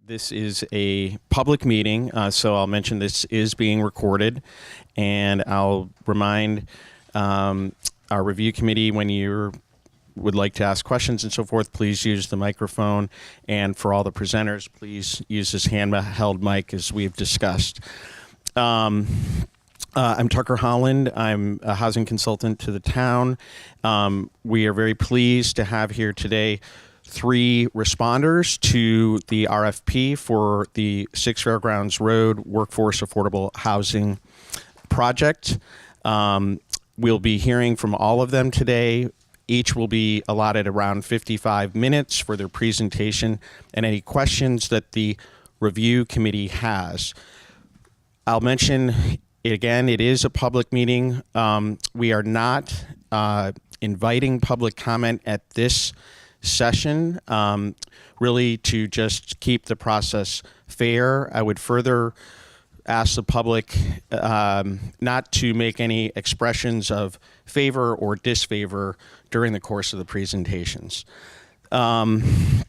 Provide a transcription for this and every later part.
This is a public meeting, so I'll mention this is being recorded, and I'll remind our review committee when you would like to ask questions and so forth, please use the microphone, and for all the presenters, please use this handheld mic as we've discussed. I'm Tucker Holland. I'm a housing consultant to the town. We are very pleased to have here today 3 responders to the RFP for the Six Fairgrounds Road Workforce Affordable Housing Project. We'll be hearing from all of them today. Each will be allotted around 55 minutes for their presentation and any questions that the review committee has. I'll mention it again, it is a public meeting. We are not inviting public comment at this session, really to just keep the process fair. I would further ask the public not to make any expressions of favor or disfavor during the course of the presentations. I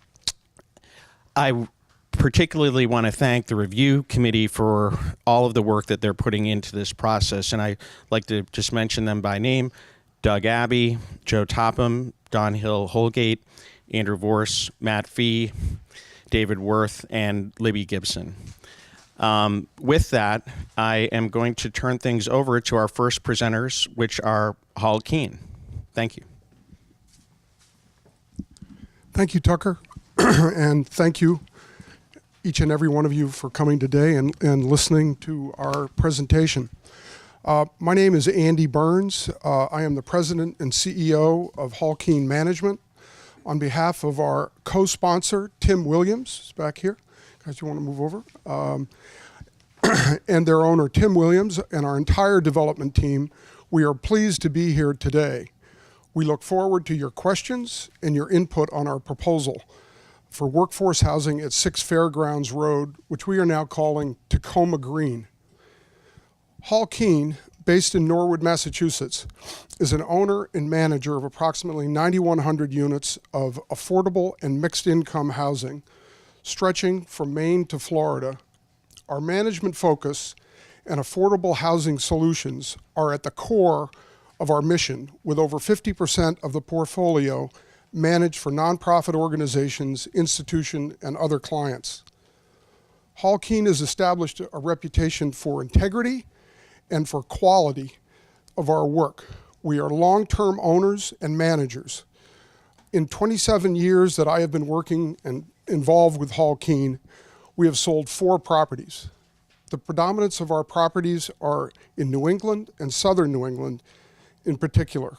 particularly want to thank the review committee for all of the work that they're putting into this process, and I like to just mention them by name: Doug Abbey, Joe Topham, Don Hill-Holgate, Andrew Vorse, Matt Fee, David Worth, and Libby Gibson. With that, I am going to turn things over to our first presenters, which are Hall Keene. Thank you. Thank you, Tucker, and thank you, each and every one of you, for coming today and listening to our presentation. My name is Andy Burns. I am the president and CEO of Hall Keene Management. On behalf of our co-sponsor, Tim Williams, is back here. Guys, you want to move over? And their owner, Tim Williams, and our entire development team, we are pleased to be here today. We look forward to your questions and your input on our proposal for workforce housing at 6 Fairgrounds Road, which we are now calling Tacoma Green. Hall Keene, based in Norwood, Massachusetts, is an owner and manager of approximately 9,100 units of affordable and mixed income housing, stretching from Maine to Florida. Our management focus and affordable housing solutions are at the core of our mission, with over 50% of the portfolio managed for nonprofit organizations, institutions, and other clients. Hall Keene has established a reputation for integrity and for quality of our work. We are long-term owners and managers. In 27 years that I have been working and involved with Hall Keene, we have sold 4 properties. The predominance of our properties are in New England and Southern New England in particular.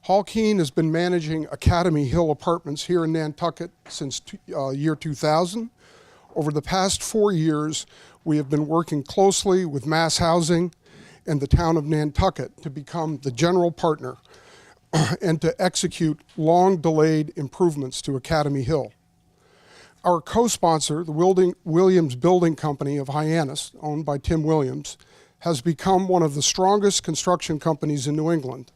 Hall Keene has been managing Academy Hill Apartments here in Nantucket since year 2000. Over the past 4 years, we have been working closely with Mass Housing and the town of Nantucket to become the general partner and to execute long-delayed improvements to Academy Hill. Our co-sponsor, the Williams Building Company of Hyannis, owned by Tim Williams, has become one of the strongest construction companies in New England.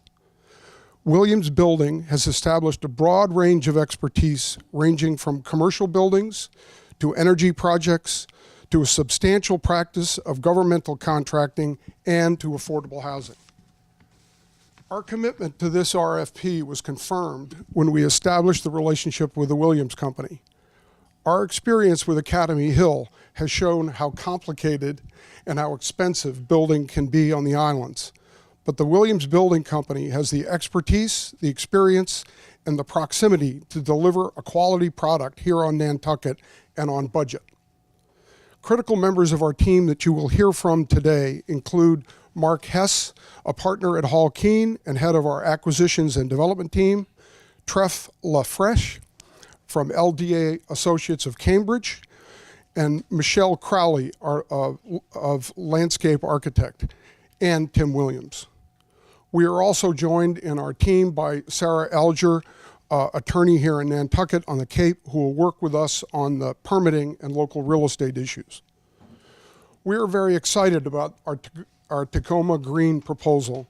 Williams Building has established a broad range of expertise, ranging from commercial buildings to energy projects, to a substantial practice of governmental contracting, and to affordable housing. Our commitment to this RFP was confirmed when we established the relationship with the Williams Company. Our experience with Academy Hill has shown how complicated and how expensive building can be on the islands. But the Williams Building Company has the expertise, the experience, and the proximity to deliver a quality product here on Nantucket and on budget. Critical members of our team that you will hear from today include Mark Hess, a partner at Hall Keene and head of our acquisitions and development team, Treff Lafresh from LDA Associates of Cambridge, and Michelle Crowley of Landscape Architect, and Tim Williams. We are also joined in our team by Sarah Alger, attorney here in Nantucket on the Cape, who will work with us on the permitting and local real estate issues. We are very excited about our Tacoma Green proposal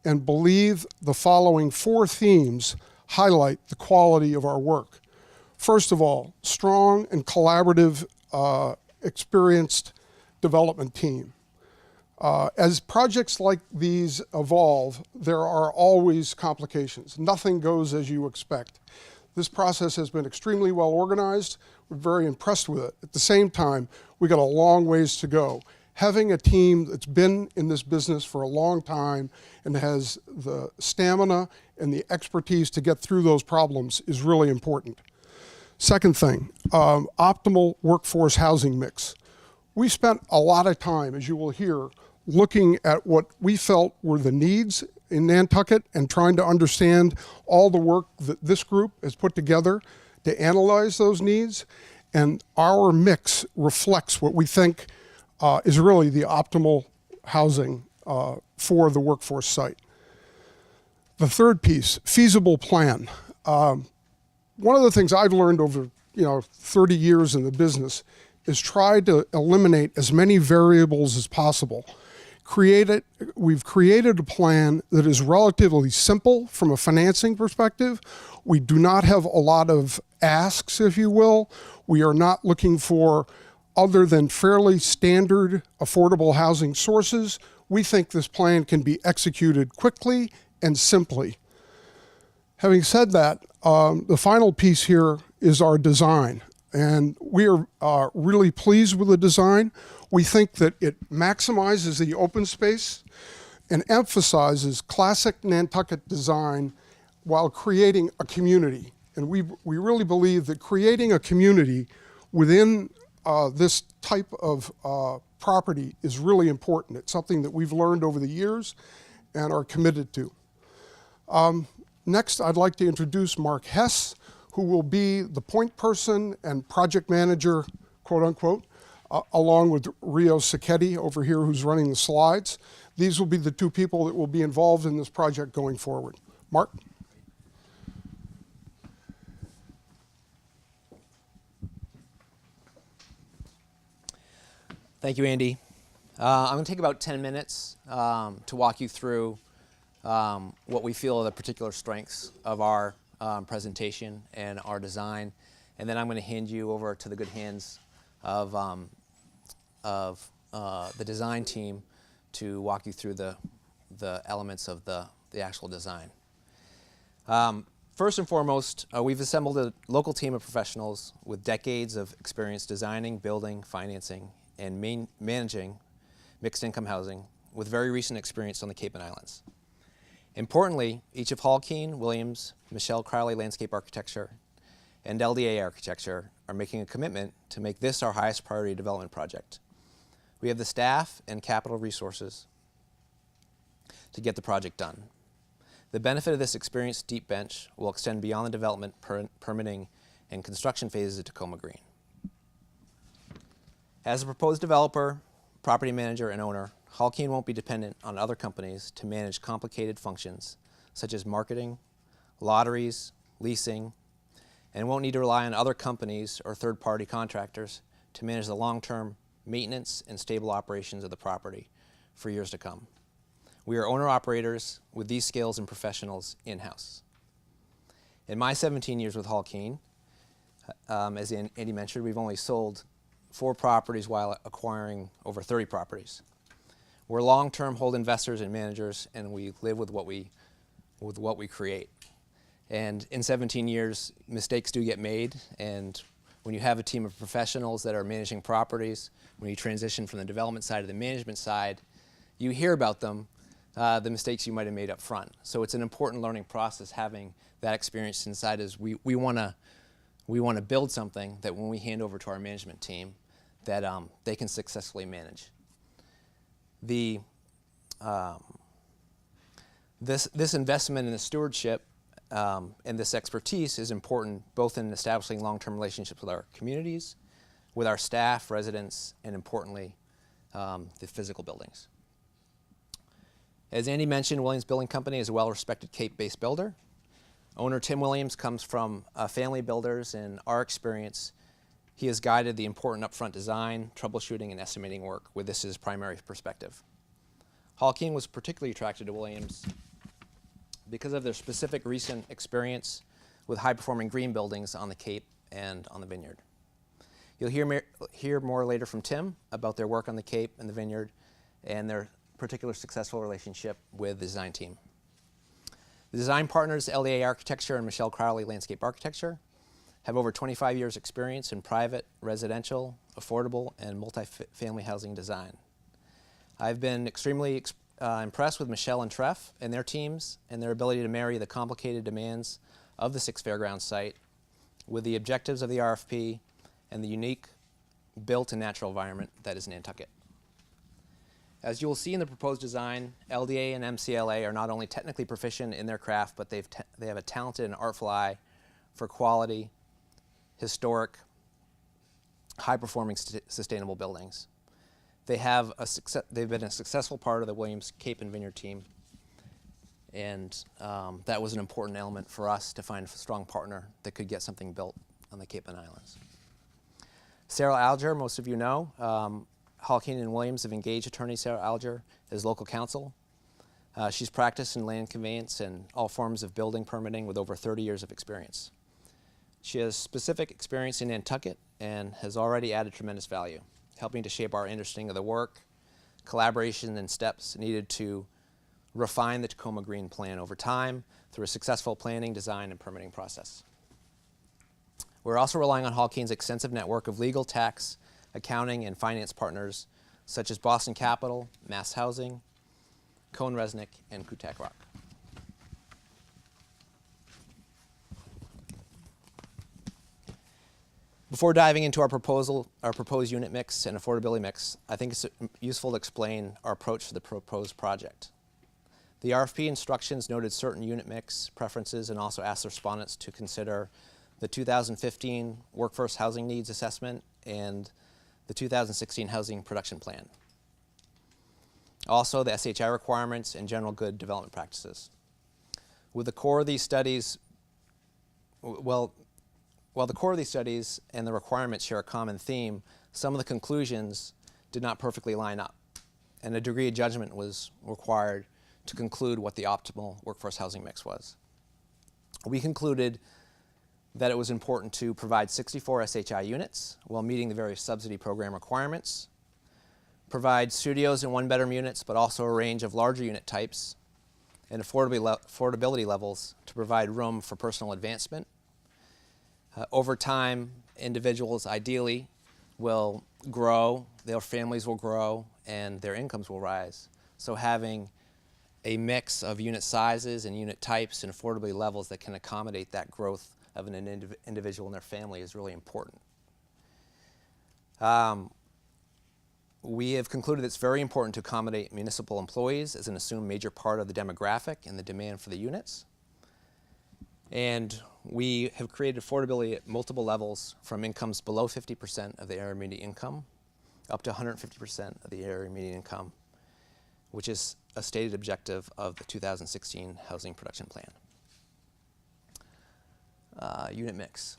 and believe the following 4 themes highlight the quality of our work. First of all, strong and collaborative, experienced development team. As projects like these evolve, there are always complications. Nothing goes as you expect. This process has been extremely well organized. We're very impressed with it. At the same time, we got a long ways to go. Having a team that's been in this business for a long time and has the stamina and the expertise to get through those problems is really important. Second thing, optimal workforce housing mix. We spent a lot of time, as you will hear, looking at what we felt were the needs in Nantucket and trying to understand all the work that this group has put together to analyze those needs. And our mix reflects what we think is really the optimal housing for the workforce site. The third piece, feasible plan. One of the things I've learned over 30 years in the business is try to eliminate as many variables as possible. We've created a plan that is relatively simple from a financing perspective. We do not have a lot of asks, if you will. We are not looking for other than fairly standard affordable housing sources. We think this plan can be executed quickly and simply. Having said that, the final piece here is our design. And we are really pleased with the design. We think that it maximizes the open space and emphasizes classic Nantucket design while creating a community. And we really believe that creating a community within this type of property is really important. It's something that we've learned over the years and are committed to. Next, I'd like to introduce Mark Hess, who will be the point person and project manager, quote unquote, along with Rio Sacchetti over here, who's running the slides. These will be the two people that will be involved in this project going forward. Mark? Thank you, Andy. I'm going to take about 10 minutes to walk you through what we feel are the particular strengths of our presentation and our design, and then I'm going to hand you over to the good hands of the design team to walk you through the elements of the actual design. First and foremost, we've assembled a local team of professionals with decades of experience designing, building, financing, and managing mixed income housing with very recent experience on the Cape and Islands. Importantly, each of Hall Keane, Williams, Michelle Crowley Landscape Architecture, and LDA Architecture are making a commitment to make this our highest priority development project. We have the staff and capital resources to get the project done. The benefit of this experienced deep bench will extend beyond the development, permitting, and construction phases of Tacoma Green. As a proposed developer, property manager, and owner, Hall Keane won't be dependent on other companies to manage complicated functions such as marketing, lotteries, leasing, and won't need to rely on other companies or third-party contractors to manage the long-term maintenance and stable operations of the property for years to come. We are owner-operators with these skills and professionals in-house. In my 17 years with Hall Keane, as Andy mentioned, we've only sold 4 properties while acquiring over 30 properties. We're long-term hold investors and managers, and we live with what we create. And in 17 years, mistakes do get made, and when you have a team of professionals that are managing properties, when you transition from the development side to the management side, you hear about them, the mistakes you might have made up front. So it's an important learning process having that experience inside as we want to build something that when we hand over to our management team, that they can successfully manage. This investment in the stewardship and this expertise is important both in establishing long-term relationships with our communities, with our staff, residents, and importantly, the physical buildings. As Andy mentioned, Williams Building Company is a well-respected Cape-based builder. Owner Tim Williams comes from family builders, and our experience, he has guided the important upfront design, troubleshooting, and estimating work with this as his primary perspective. Hall Keane was particularly attracted to Williams because of their specific recent experience with high-performing green buildings on the Cape and on the vineyard. You'll hear more later from Tim about their work on the Cape and the vineyard and their particular successful relationship with the design team. The design partners, LDA Architecture and Michelle Crowley Landscape Architecture, have over 25 years experience in private, residential, affordable, and multifamily housing design. I've been extremely impressed with Michelle and Treff and their teams and their ability to marry the complicated demands of the Six Fairgrounds site with the objectives of the RFP and the unique built and natural environment that is Nantucket. As you will see in the proposed design, LDA and MCLA are not only technically proficient in their craft, but they have a talented and artful eye for quality, historic, high-performing, sustainable buildings. They've been a successful part of the Williams Cape and Vineyard team, and that was an important element for us to find a strong partner that could get something built on the Cape and Islands. Sarah Alger, most of you know, Hall Keenan & Williams have engaged attorney Sarah Alger as local counsel. She's practiced in land conveyance and all forms of building permitting with over 30 years of experience. She has specific experience in Nantucket and has already added tremendous value, helping to shape our understanding of the work, collaboration, and steps needed to refine the Tacoma Green Plan over time through a successful planning, design, and permitting process. We're also relying on Hall Keenan's extensive network of legal, tax, accounting, and finance partners such as Boston Capital, Mass Housing, Cohn Resnick, and Kutak Rock. Before diving into our proposed unit mix and affordability mix, I think it's useful to explain our approach to the proposed project. The RFP instructions noted certain unit mix preferences and also asked the respondents to consider the 2015 Workforce Housing Needs Assessment and the 2016 Housing Production Plan. Also, the SHI requirements and general good development practices. With the core of these studies, while the core of these studies and the requirements share a common theme, some of the conclusions did not perfectly line up, and a degree of judgment was required to conclude what the optimal workforce housing mix was. We concluded that it was important to provide 64 SHI units while meeting the various subsidy program requirements, provide studios and one-bedroom units, but also a range of larger unit types and affordability levels to provide room for personal advancement. Over time, individuals ideally will grow, their families will grow, and their incomes will rise. So having a mix of unit sizes and unit types and affordability levels that can accommodate that growth of an individual and their family is really important. We have concluded it's very important to accommodate municipal employees as an assumed major part of the demographic and the demand for the units. And we have created affordability at multiple levels, from incomes below 50% of the area median income up to 150% of the area median income, which is a stated objective of the 2016 Housing Production Plan. Unit mix.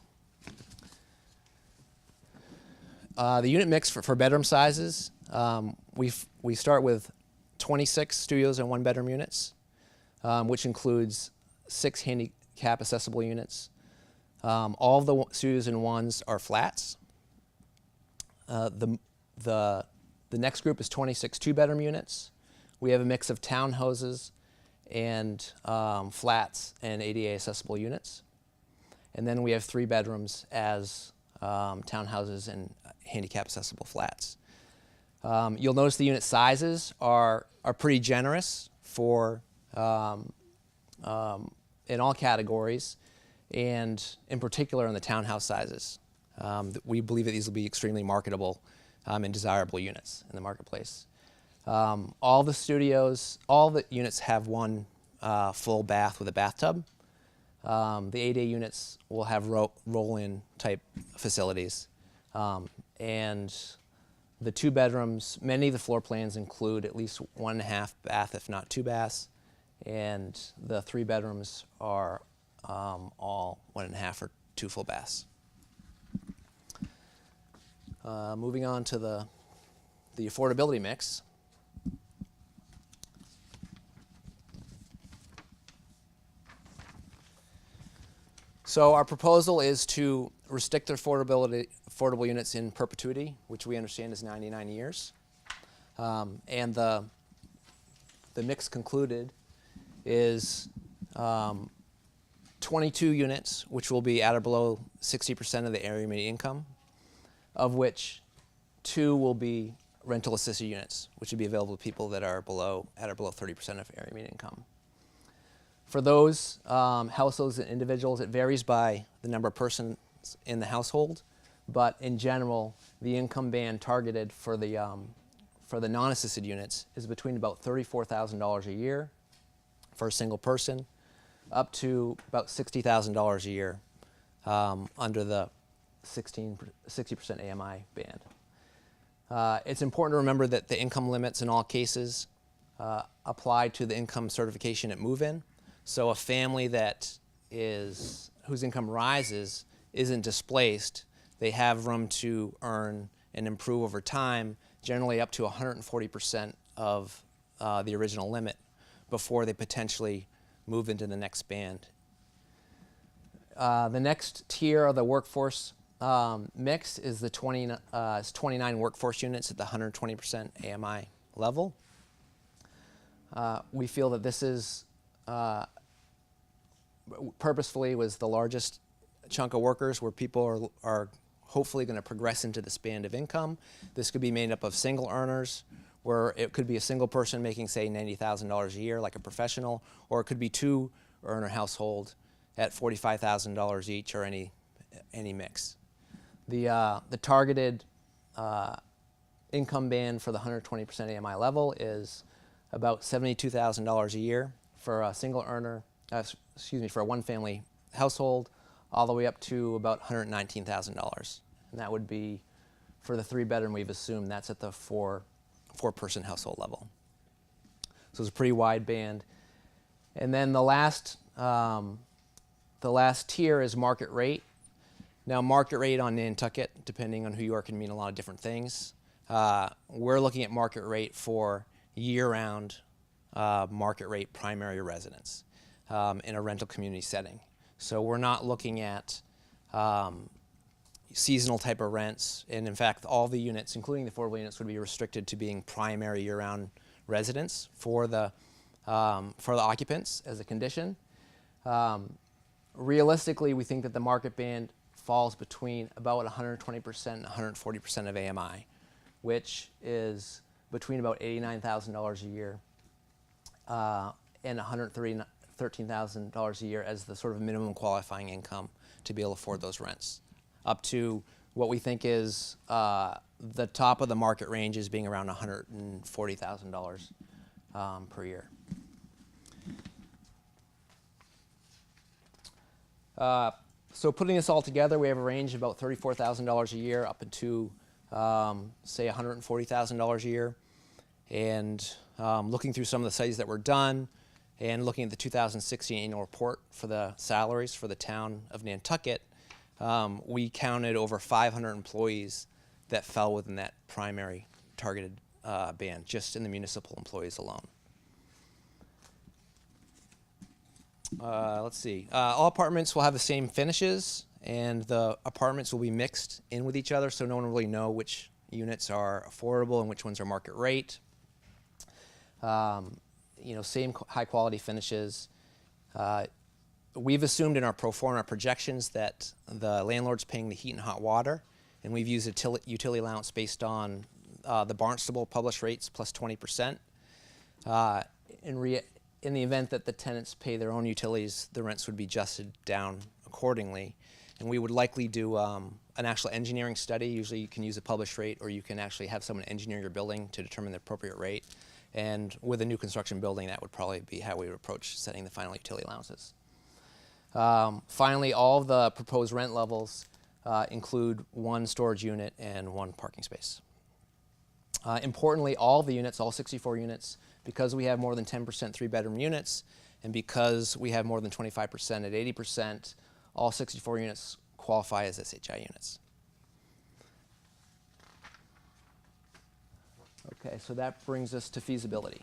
The unit mix for bedroom sizes, we start with 26 studios and one-bedroom units, which includes 6 handicap accessible units. All of the studios and ones are flats. The next group is 26 two-bedroom units. We have a mix of townhouses and flats and ADA accessible units. And then we have 3 bedrooms as townhouses and handicap accessible flats. You'll notice the unit sizes are pretty generous for in all categories, and in particular in the townhouse sizes. We believe that these will be extremely marketable and desirable units in the marketplace. All the units have one full bath with a bathtub. The ADA units will have roll-in type facilities. And the 2 bedrooms, many of the floor plans include at least 1.5 bath, if not 2 baths. And the 3 bedrooms are all 1.5 or 2 full baths. Moving on to the affordability mix. So our proposal is to restrict the affordable units in perpetuity, which we understand is 99 years. And the mix concluded is 22 units, which will be at or below 60% of the area median income, of which 2 will be rental assisted units, which would be available to people that are at or below 30% of area median income. For those households and individuals, it varies by the number of persons in the household, but in general, the income band targeted for the non-assisted units is between about $34,000 a year for a single person, up to about $60,000 a year under the 60% AMI band. It's important to remember that the income limits in all cases apply to the income certification at move-in. So a family whose income rises isn't displaced. They have room to earn and improve over time, generally up to 140% of the original limit before they potentially move into the next band. The next tier of the workforce mix is the 29 workforce units at the 120% AMI level. We feel that this is purposefully was the largest chunk of workers where people are hopefully going to progress into this band of income. This could be made up of single earners, where it could be a single person making, say, $90,000 a year, like a professional, or it could be 2-earner household at $45,000 each, or any mix. The targeted income band for the 120% AMI level is about $72,000 a year for a single earner, for a one-family household, all the way up to about $119,000. And that would be for the 3-bedroom. We've assumed that's at the four-person household level. So it's a pretty wide band. And then the last tier is market rate. Now, market rate on Nantucket, depending on who you are, can mean a lot of different things. We're looking at market rate for year-round market rate primary residence in a rental community setting. So we're not looking at seasonal type of rents. And in fact, all the units, including the affordable units, would be restricted to being primary year-round residence for the occupants as a condition. Realistically, we think that the market band falls between about 120% and 140% of AMI, which is between about $89,000 a year and $113,000 a year as the sort of minimum qualifying income to be able to afford those rents, up to what we think is the top of the market range is being around $140,000 per year. So putting this all together, we have a range of about $34,000 a year up into, say, $140,000 a year. And looking through some of the studies that were done and looking at the 2016 annual report for the salaries for the town of Nantucket, we counted over 500 employees that fell within that primary targeted band, just in the municipal employees alone. Let's see. All apartments will have the same finishes, and the apartments will be mixed in with each other, so no one will really know which units are affordable and which ones are market rate. Same high quality finishes. We've assumed in our pro forma projections that the landlord's paying the heat and hot water, and we've used a utility allowance based on the Barnstable published rates plus 20%. In the event that the tenants pay their own utilities, the rents would be adjusted down accordingly. And we would likely do an actual engineering study. Usually you can use a published rate, or you can actually have someone engineer your building to determine the appropriate rate. And with a new construction building, that would probably be how we would approach setting the final utility allowances. Finally, all of the proposed rent levels include 1 storage unit and 1 parking space. Importantly, all of the units, all 64 units, because we have more than 10% 3-bedroom units, and because we have more than 25% at 80%, all 64 units qualify as SHI units. Okay, so that brings us to feasibility.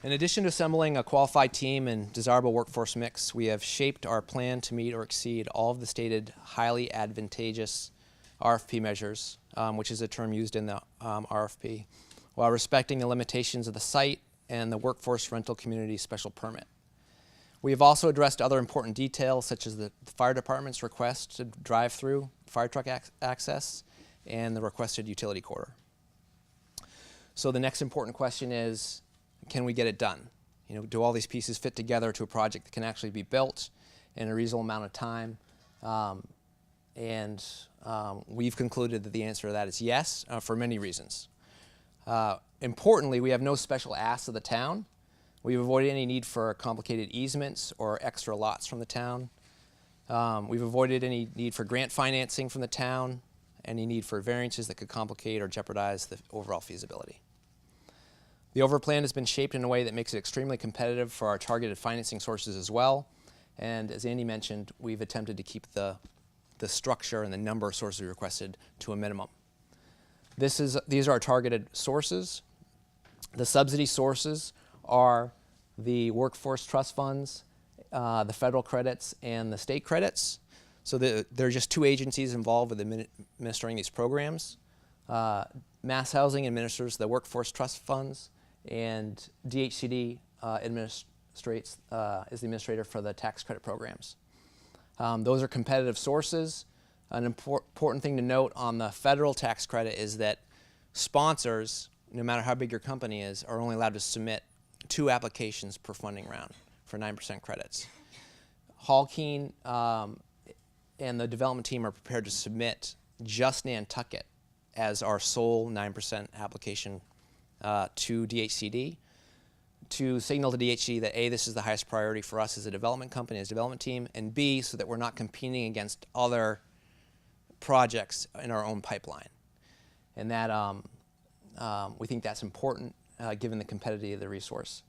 In addition to assembling a qualified team and desirable workforce mix, we have shaped our plan to meet or exceed all of the stated highly advantageous RFP measures, which is a term used in the RFP, while respecting the limitations of the site and the workforce rental community special permit. We have also addressed other important details, such as the fire department's request to drive through fire truck access and the requested utility corridor. So the next important question is, can we get it done? You know, do all these pieces fit together to a project that can actually be built in a reasonable amount of time? We've concluded that the answer to that is yes, for many reasons. Importantly, we have no special asks of the town. We've avoided any need for complicated easements or extra lots from the town. We've avoided any need for grant financing from the town, any need for variances that could complicate or jeopardize the overall feasibility. The overall plan has been shaped in a way that makes it extremely competitive for our targeted financing sources as well. And as Andy mentioned, we've attempted to keep the structure and the number of sources we requested to a minimum. These are our targeted sources. The subsidy sources are the workforce trust funds, the federal credits, and the state credits. So there are just two agencies involved with administering these programs. Mass Housing administers the workforce trust funds, and DHCD is the administrator for the tax credit programs. Those are competitive sources. An important thing to note on the federal tax credit is that sponsors, no matter how big your company is, are only allowed to submit 2 applications per funding round for 9% credits. Hall-Keene and the development team are prepared to submit just Nantucket as our sole 9% application to DHCD, to signal to DHCD that A, this is the highest priority for us as a development company, as a development team, and B, so that we're not competing against other projects in our own pipeline. And that we think that's important given the competitivity of the resource.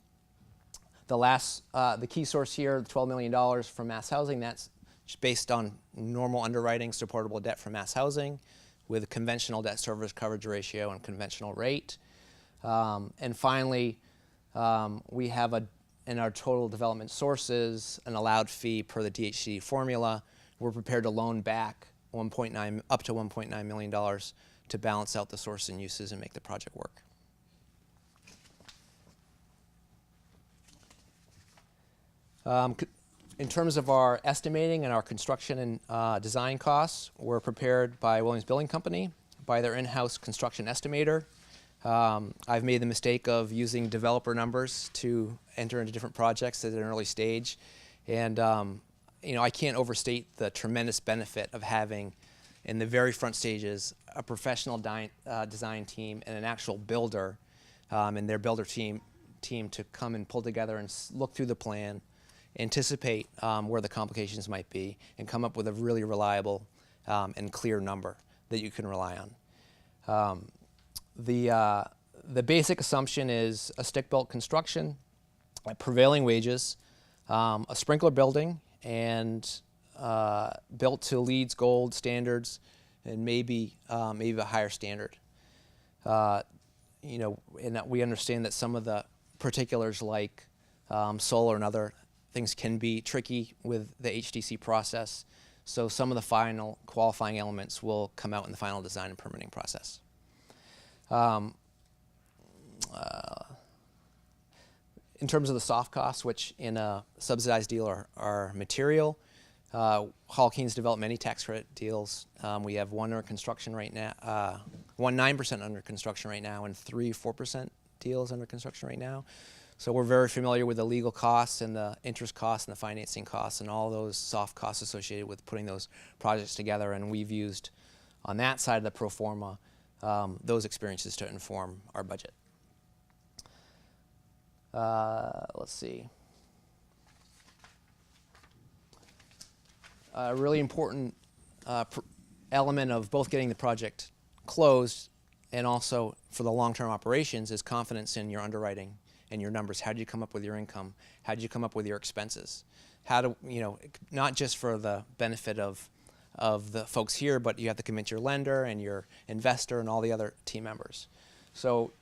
The key source here, the $12 million from Mass Housing, that's based on normal underwriting supportable debt from Mass Housing with a conventional debt service coverage ratio and conventional rate. And finally, we have in our total development sources an allowed fee per the DHCD formula. We're prepared to loan back up to $1.9 million to balance out the source and uses and make the project work. In terms of our estimating and our construction and design costs, we're prepared by Williams Building Company, by their in-house construction estimator. I've made the mistake of using developer numbers to enter into different projects at an early stage. And I can't overstate the tremendous benefit of having, in the very front stages, a professional design team and an actual builder and their builder team to come and pull together and look through the plan, anticipate where the complications might be, and come up with a really reliable and clear number that you can rely on. The basic assumption is a stick-built construction at prevailing wages, a sprinkler building, and built to LEED's gold standards, and maybe a higher standard. And that we understand that some of the particulars like solar and other things can be tricky with the HDC process. So some of the final qualifying elements will come out in the final design and permitting process. In terms of the soft costs, which in a subsidized deal are material, Hall-Keene's developed many tax credit deals. We have one under construction right now, 9% under construction right now, and 4% deals under construction right now. So we're very familiar with the legal costs and the interest costs and the financing costs and all those soft costs associated with putting those projects together. And we've used, on that side of the pro forma, those experiences to inform our budget. Let's see. A really important element of both getting the project closed and also for the long-term operations is confidence in your underwriting and your numbers. How did you come up with your income? How did you come up with your expenses? Not just for the benefit of the folks here, but you have to convince your lender and your investor and all the other team members. So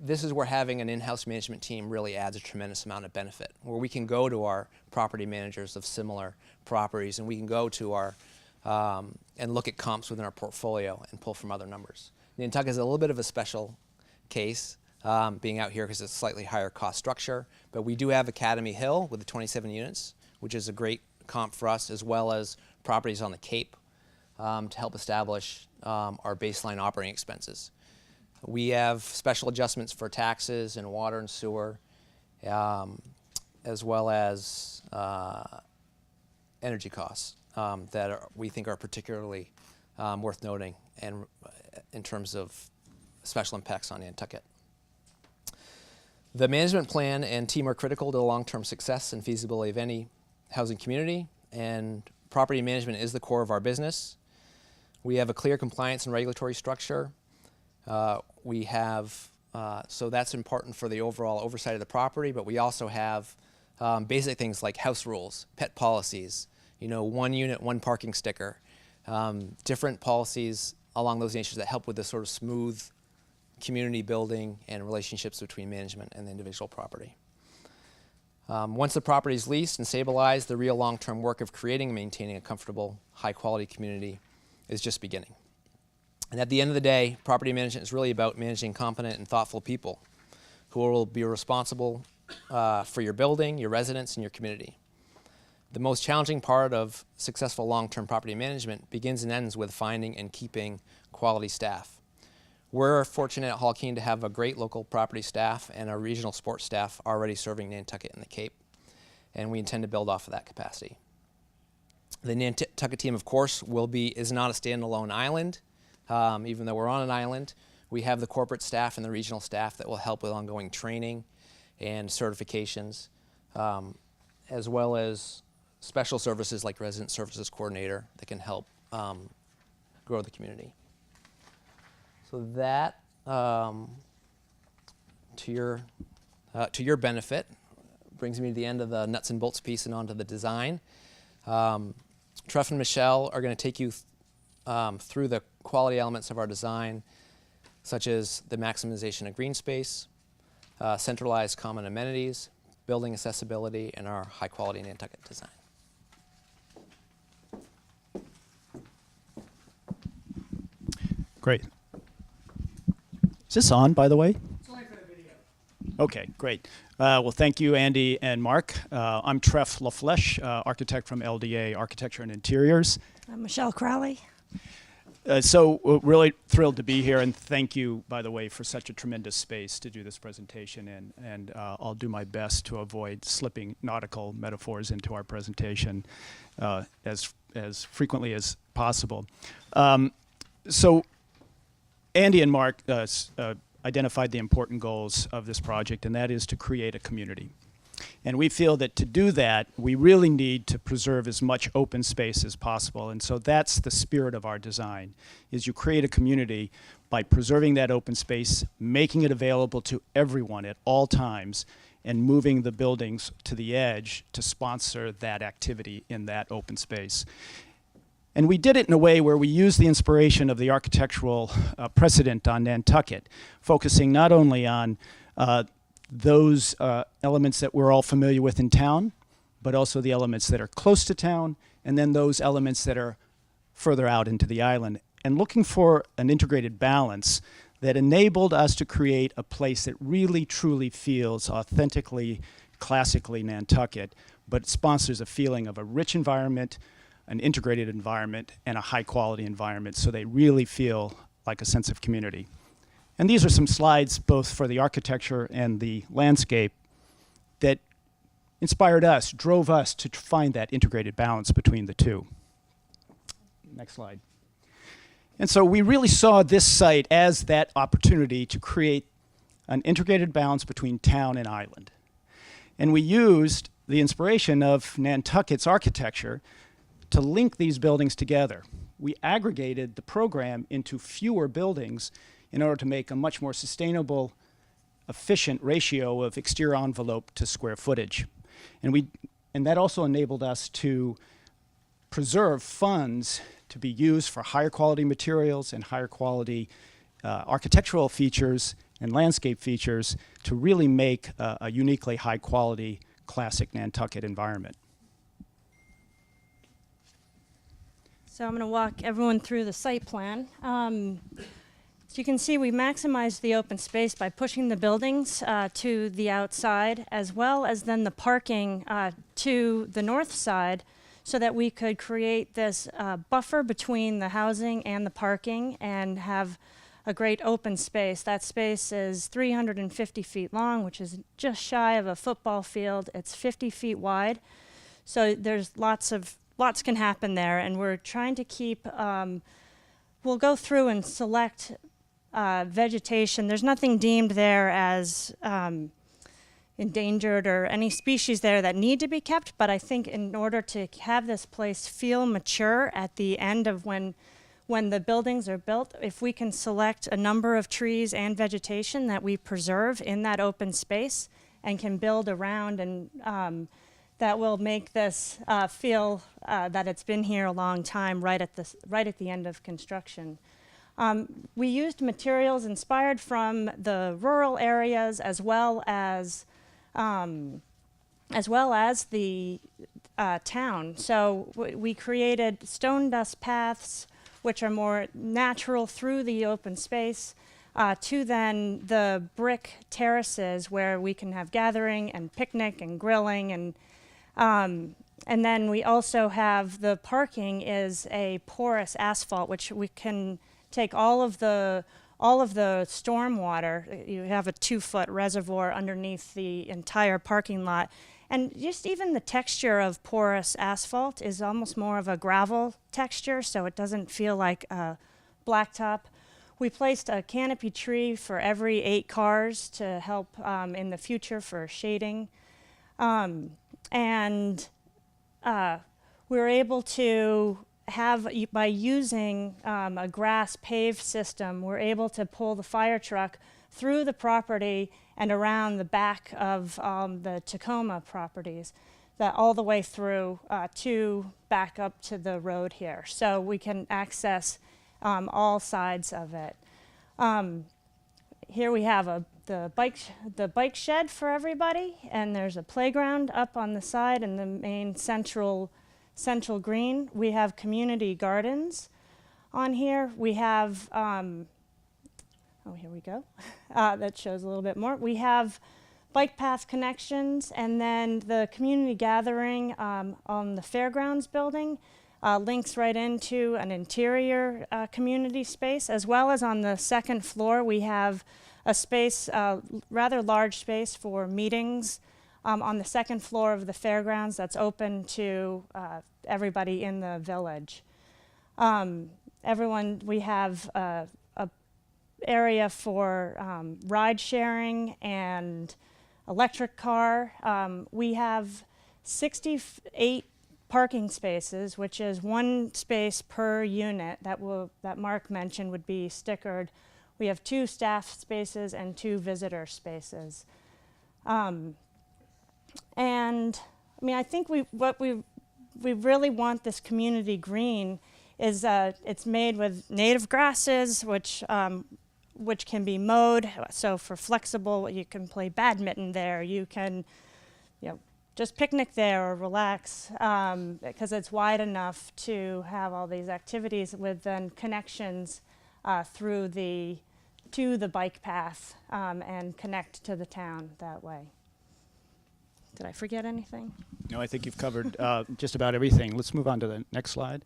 this is where having an in-house management team really adds a tremendous amount of benefit, where we can go to our property managers of similar properties, and we can go to our and look at comps within our portfolio and pull from other numbers. Nantucket is a little bit of a special case, being out here because it's a slightly higher cost structure, but we do have Academy Hill with the 27 units, which is a great comp for us, as well as properties on the Cape to help establish our baseline operating expenses. We have special adjustments for taxes and water and sewer, as well as energy costs that we think are particularly worth noting and in terms of special impacts on Nantucket. The management plan and team are critical to the long-term success and feasibility of any housing community, and property management is the core of our business. We have a clear compliance and regulatory structure. We have, so that's important for the overall oversight of the property, but we also have basic things like house rules, pet policies, one unit, one parking sticker, different policies along those natures that help with the sort of smooth community building and relationships between management and the individual property. Once the property is leased and stabilized, the real long-term work of creating and maintaining a comfortable, high-quality community is just beginning. And at the end of the day, property management is really about managing competent and thoughtful people who will be responsible for your building, your residents, and your community. The most challenging part of successful long-term property management begins and ends with finding and keeping quality staff. We're fortunate at Hall Keene to have a great local property staff and a regional sports staff already serving Nantucket and the Cape, and we intend to build off of that capacity. The Nantucket team, of course, is not a standalone island. Even though we're on an island, we have the corporate staff and the regional staff that will help with ongoing training and certifications, as well as special services like resident services coordinator that can help grow the community. So that, to your benefit, brings me to the end of the nuts and bolts piece and onto the design. Treff and Michelle are going to take you through the quality elements of our design, such as the maximization of green space, centralized common amenities, building accessibility, and our high-quality Nantucket design. Great. Is this on, by the way? It's only for the video. Okay, great. Well, thank you, Andy and Mark. I'm Treff LaFlèche, architect from LDA Architecture and Interiors. I'm Michelle Crowley. So we're really thrilled to be here, and thank you, by the way, for such a tremendous space to do this presentation, and I'll do my best to avoid slipping nautical metaphors into our presentation as frequently as possible. So Andy and Mark identified the important goals of this project, and that is to create a community. And we feel that to do that, we really need to preserve as much open space as possible. And so that's the spirit of our design, is you create a community by preserving that open space, making it available to everyone at all times, and moving the buildings to the edge to sponsor that activity in that open space. And we did it in a way where we used the inspiration of the architectural precedent on Nantucket, focusing not only on those elements that we're all familiar with in town, but also the elements that are close to town, and then those elements that are further out into the island, and looking for an integrated balance that enabled us to create a place that really truly feels authentically, classically Nantucket, but sponsors a feeling of a rich environment, an integrated environment, and a high quality environment, so they really feel like a sense of community. And these are some slides both for the architecture and the landscape that inspired us, drove us to find that integrated balance between the two. Next slide. And so we really saw this site as that opportunity to create an integrated balance between town and island. And we used the inspiration of Nantucket's architecture to link these buildings together. We aggregated the program into fewer buildings in order to make a much more sustainable, efficient ratio of exterior envelope to square footage. And that also enabled us to preserve funds to be used for higher quality materials and higher quality architectural features and landscape features to really make a uniquely high quality classic Nantucket environment. So I'm going to walk everyone through the site plan. So you can see we maximized the open space by pushing the buildings to the outside, as well as then the parking to the north side, so that we could create this buffer between the housing and the parking and have a great open space. That space is 350 feet long, which is just shy of a football field. It's 50 feet wide. So there's lots can happen there, and we're trying to keep, we'll go through and select vegetation. There's nothing deemed there as endangered or any species there that need to be kept, but I think in order to have this place feel mature at the end of when the buildings are built, if we can select a number of trees and vegetation that we preserve in that open space and can build around, and that will make this feel that it's been here a long time right at the end of construction. We used materials inspired from the rural areas as well as the town. So we created stone dust paths, which are more natural through the open space, to then the brick terraces where we can have gathering and picnic and grilling, and then we also have the parking is a porous asphalt, which we can take all of the storm water. You have a 2-foot reservoir underneath the entire parking lot. And just even the texture of porous asphalt is almost more of a gravel texture, so it doesn't feel like a blacktop. We placed a canopy tree for every 8 cars to help in the future for shading. And we were able to have, by using a grass paved system, we're able to pull the fire truck through the property and around the back of the Tacoma properties, that all the way through to back up to the road here. So we can access all sides of it. Here we have the bike shed for everybody, and there's a playground up on the side in the main central green. We have community gardens on here. We have, oh, here we go. That shows a little bit more. We have bike path connections, and then the community gathering on the fairgrounds building links right into an interior community space, as well as on the second floor we have a space, rather large space for meetings on the second floor of the fairgrounds that's open to everybody in the village. We have a area for ride sharing and electric car. We have 68 parking spaces, which is 1 space per unit that Mark mentioned would be stickered. We have 2 staff spaces and 2 visitor spaces. And I mean, I think we really want this community green is it's made with native grasses, which can be mowed. So for flexible, you can play badminton there. You can, just picnic there or relax because it's wide enough to have all these activities with then connections to the bike path and connect to the town that way. Did I forget anything? No, I think you've covered just about everything. Let's move on to the next slide.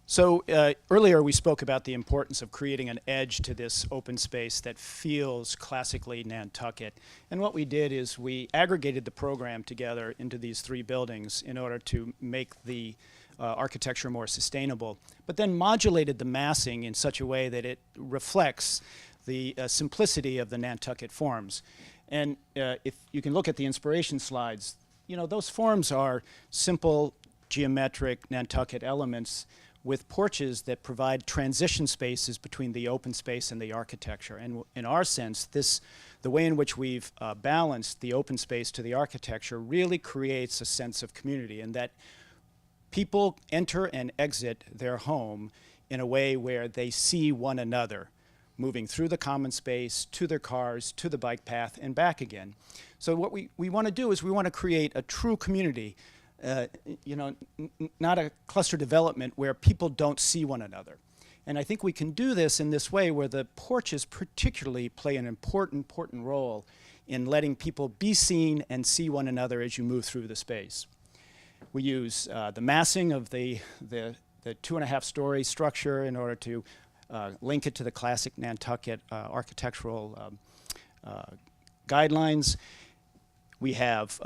So earlier we spoke about the importance of creating an edge to this open space that feels classically Nantucket. And what we did is we aggregated the program together into these 3 buildings in order to make the architecture more sustainable, but then modulated the massing in such a way that it reflects the simplicity of the Nantucket forms. And if you can look at the inspiration slides, those forms are simple geometric Nantucket elements with porches that provide transition spaces between the open space and the architecture. And in our sense, the way in which we've balanced the open space to the architecture really creates a sense of community, and that people enter and exit their home in a way where they see one another. moving through the common space, to their cars, to the bike path, and back again. So what we want to do is we want to create a true community, not a cluster development where people don't see one another. And I think we can do this in this way where the porches particularly play an important role in letting people be seen and see one another as you move through the space. We use the massing of the 2.5-story structure in order to link it to the classic Nantucket architectural guidelines. We have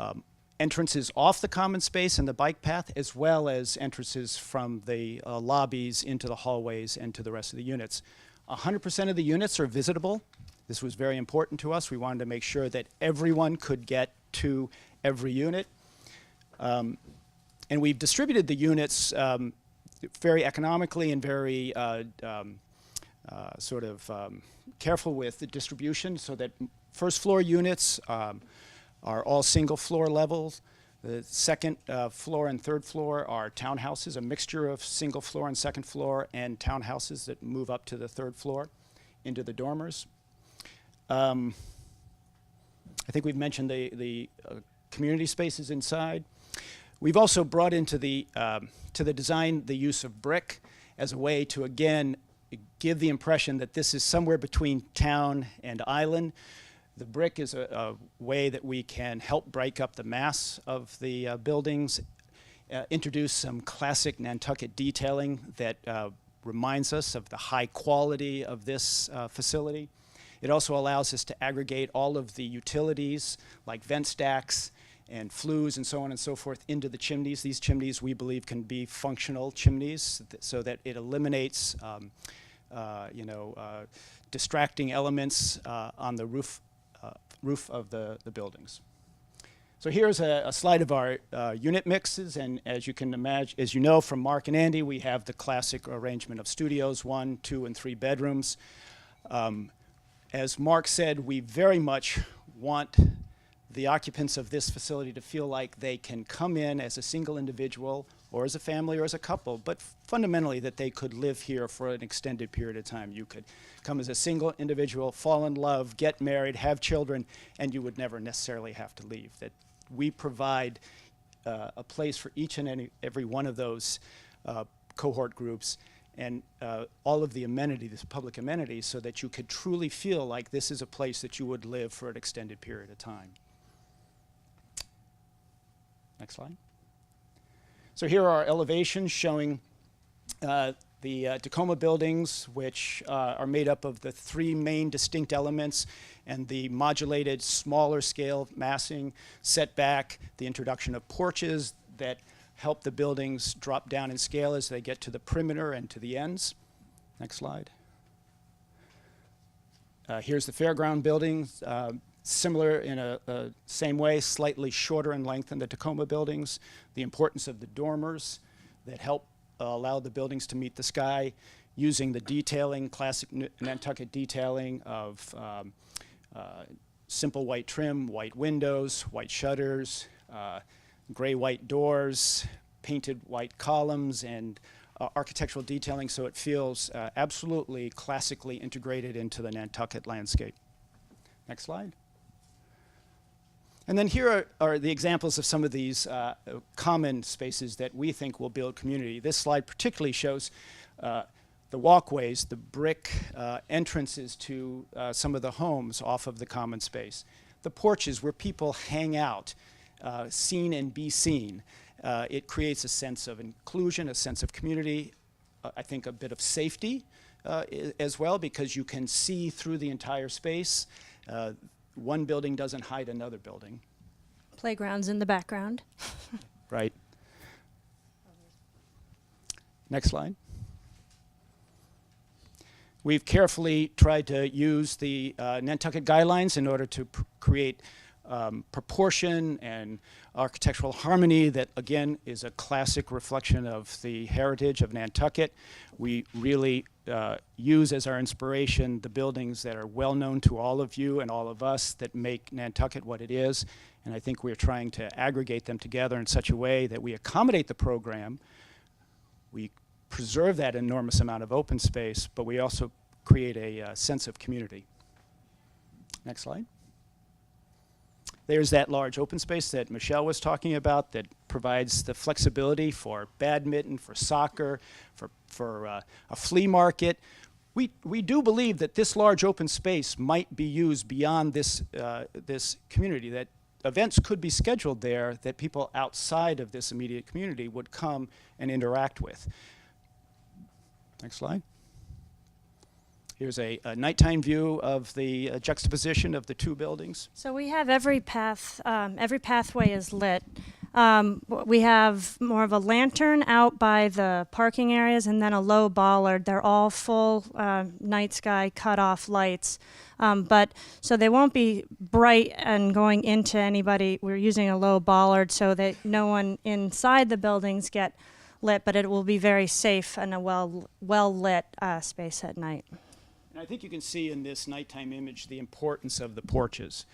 entrances off the common space and the bike path, as well as entrances from the lobbies into the hallways and to the rest of the units. 100% of the units are visitable. This was very important to us. We wanted to make sure that everyone could get to every unit. And we've distributed the units very economically and very careful with the distribution so that first floor units are all single floor levels. The second floor and third floor are townhouses, a mixture of single floor and second floor, and townhouses that move up to the third floor into the dormers. I think we've mentioned the community spaces inside. We've also brought into to the design the use of brick as a way to, again, give the impression that this is somewhere between town and island. The brick is a way that we can help break up the mass of the buildings, introduce some classic Nantucket detailing that reminds us of the high quality of this facility. It also allows us to aggregate all of the utilities like vent stacks and flues and so on and so forth into the chimneys. These chimneys, we believe, can be functional chimneys so that it eliminates distracting elements on the roof of the buildings. So here's a slide of our unit mixes, and as you can imagine, as you know from Mark and Andy, we have the classic arrangement of studios, 1, 2, and 3 bedrooms. As Mark said, we very much want the occupants of this facility to feel like they can come in as a single individual or as a family or as a couple, but fundamentally that they could live here for an extended period of time. You could come as a single individual, fall in love, get married, have children, and you would never necessarily have to leave. That we provide a place for each and every one of those cohort groups and all of the amenities, public amenities, so that you could truly feel like this is a place that you would live for an extended period of time. Next slide. So here are our elevations showing the Tacoma buildings, which are made up of the 3 main distinct elements and the modulated smaller scale massing, setback, the introduction of porches that help the buildings drop down in scale as they get to the perimeter and to the ends. Next slide. Here's the fairground buildings. Similar in a same way, slightly shorter in length than the Tacoma buildings. The importance of the dormers that help allow the buildings to meet the sky, using the detailing, classic Nantucket detailing of simple white trim, white windows, white shutters, gray-white doors, painted white columns, and architectural detailing so it feels absolutely classically integrated into the Nantucket landscape. Next slide. And then here are the examples of some of these common spaces that we think will build community. This slide particularly shows the walkways, the brick entrances to some of the homes off of the common space. The porches where people hang out, seen and be seen. It creates a sense of inclusion, a sense of community, I think a bit of safety as well, because you can see through the entire space. One building doesn't hide another building. Playgrounds in the background. Right. Next slide. We've carefully tried to use the Nantucket guidelines in order to create proportion and architectural harmony that, again, is a classic reflection of the heritage of Nantucket. We really use as our inspiration the buildings that are well known to all of you and all of us that make Nantucket what it is. And I think we're trying to aggregate them together in such a way that we accommodate the program, we preserve that enormous amount of open space, but we also create a sense of community. Next slide. There's that large open space that Michelle was talking about that provides the flexibility for badminton, for soccer, for a flea market. We do believe that this large open space might be used beyond this, this community, that events could be scheduled there that people outside of this immediate community would come and interact with. Next slide. Here's a nighttime view of the juxtaposition of the two buildings. So we have every pathway is lit. We have more of a lantern out by the parking areas and then a low bollard. They're all full night sky cut-off lights. So they won't be bright and going into anybody. We're using a low bollard so that no one inside the buildings get lit, but it will be very safe and a well-lit space at night. And I think you can see in this nighttime image the importance of the porches.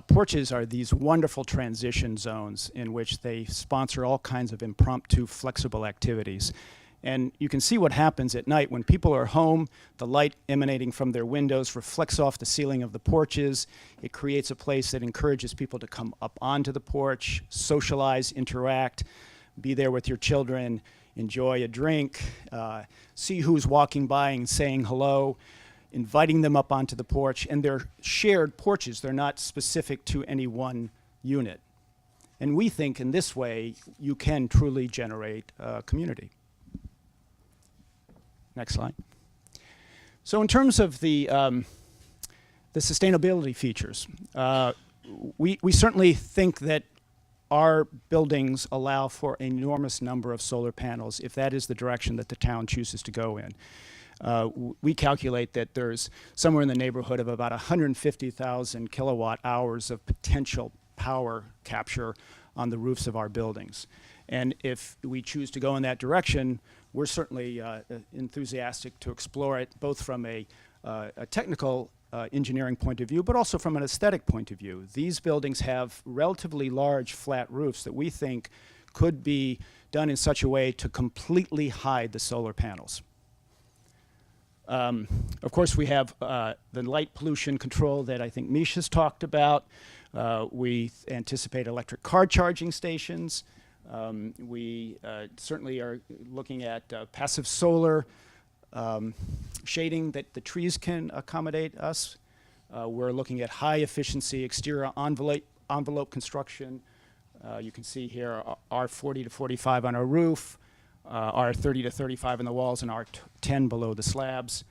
Porches are these wonderful transition zones in which they sponsor all kinds of impromptu, flexible activities. And you can see what happens at night when people are home. The light emanating from their windows reflects off the ceiling of the porches. It creates a place that encourages people to come up onto the porch, socialize, interact, be there with your children, enjoy a drink, see who's walking by and saying hello, inviting them up onto the porch. And they're shared porches. They're not specific to any one unit. And we think in this way you can truly generate community. Next slide. So in terms of the sustainability features, we certainly think that our buildings allow for an enormous number of solar panels if that is the direction that the town chooses to go in. We calculate that there's somewhere in the neighborhood of about 150,000 kilowatt hours of potential power capture on the roofs of our buildings. And if we choose to go in that direction, we're certainly enthusiastic to explore it, both from a technical engineering point of view, but also from an aesthetic point of view. These buildings have relatively large flat roofs that we think could be done in such a way to completely hide the solar panels. Of course, we have the light pollution control that I think Misha's talked about. We anticipate electric car charging stations. We certainly are looking at passive solar shading that the trees can accommodate us. We're looking at high efficiency exterior envelope construction. You can see here R40 to 45 on our roof, R30 to 35 on the walls, and R10 below the slabs.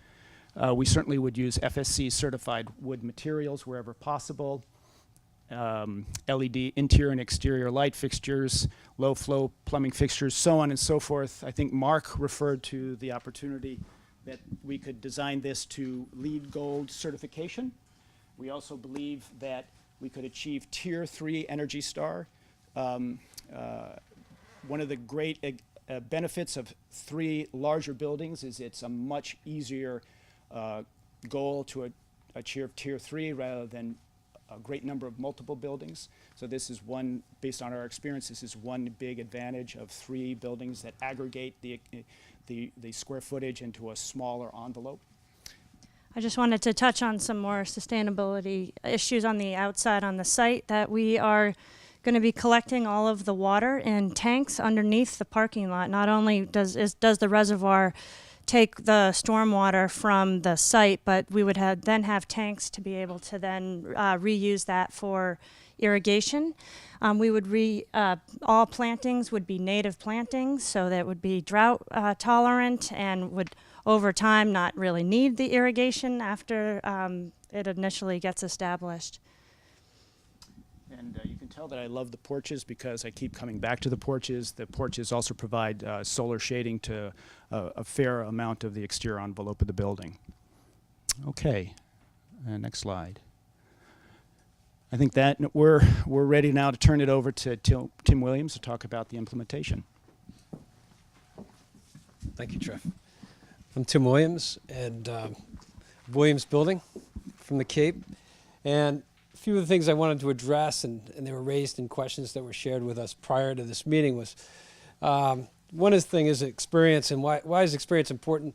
We certainly would use FSC certified wood materials wherever possible. LED interior and exterior light fixtures, low flow plumbing fixtures, so on and so forth. I think Mark referred to the opportunity that we could design this to LEED Gold certification. We also believe that we could achieve Tier 3 Energy Star. One of the great benefits of 3 larger buildings is it's a much easier goal to achieve Tier 3 rather than a great number of multiple buildings. So this is one, based on our experience, this is one big advantage of 3 buildings that aggregate the square footage into a smaller envelope. I just wanted to touch on some more sustainability issues on the outside on the site, that we are going to be collecting all of the water in tanks underneath the parking lot. Not only does the reservoir take the stormwater from the site, but we would then have tanks to be able to then reuse that for irrigation. We would all plantings would be native plantings, so that would be drought tolerant and would over time not really need the irrigation after it initially gets established. And you can tell that I love the porches because I keep coming back to the porches. The porches also provide solar shading to a fair amount of the exterior envelope of the building. Okay, next slide. I think that we're ready now to turn it over to Tim Williams to talk about the implementation. Thank you, Trev. I'm Tim Williams, and Williams Building from the Cape. And a few of the things I wanted to address, and they were raised in questions that were shared with us prior to this meeting, was one of the things is experience, and why is experience important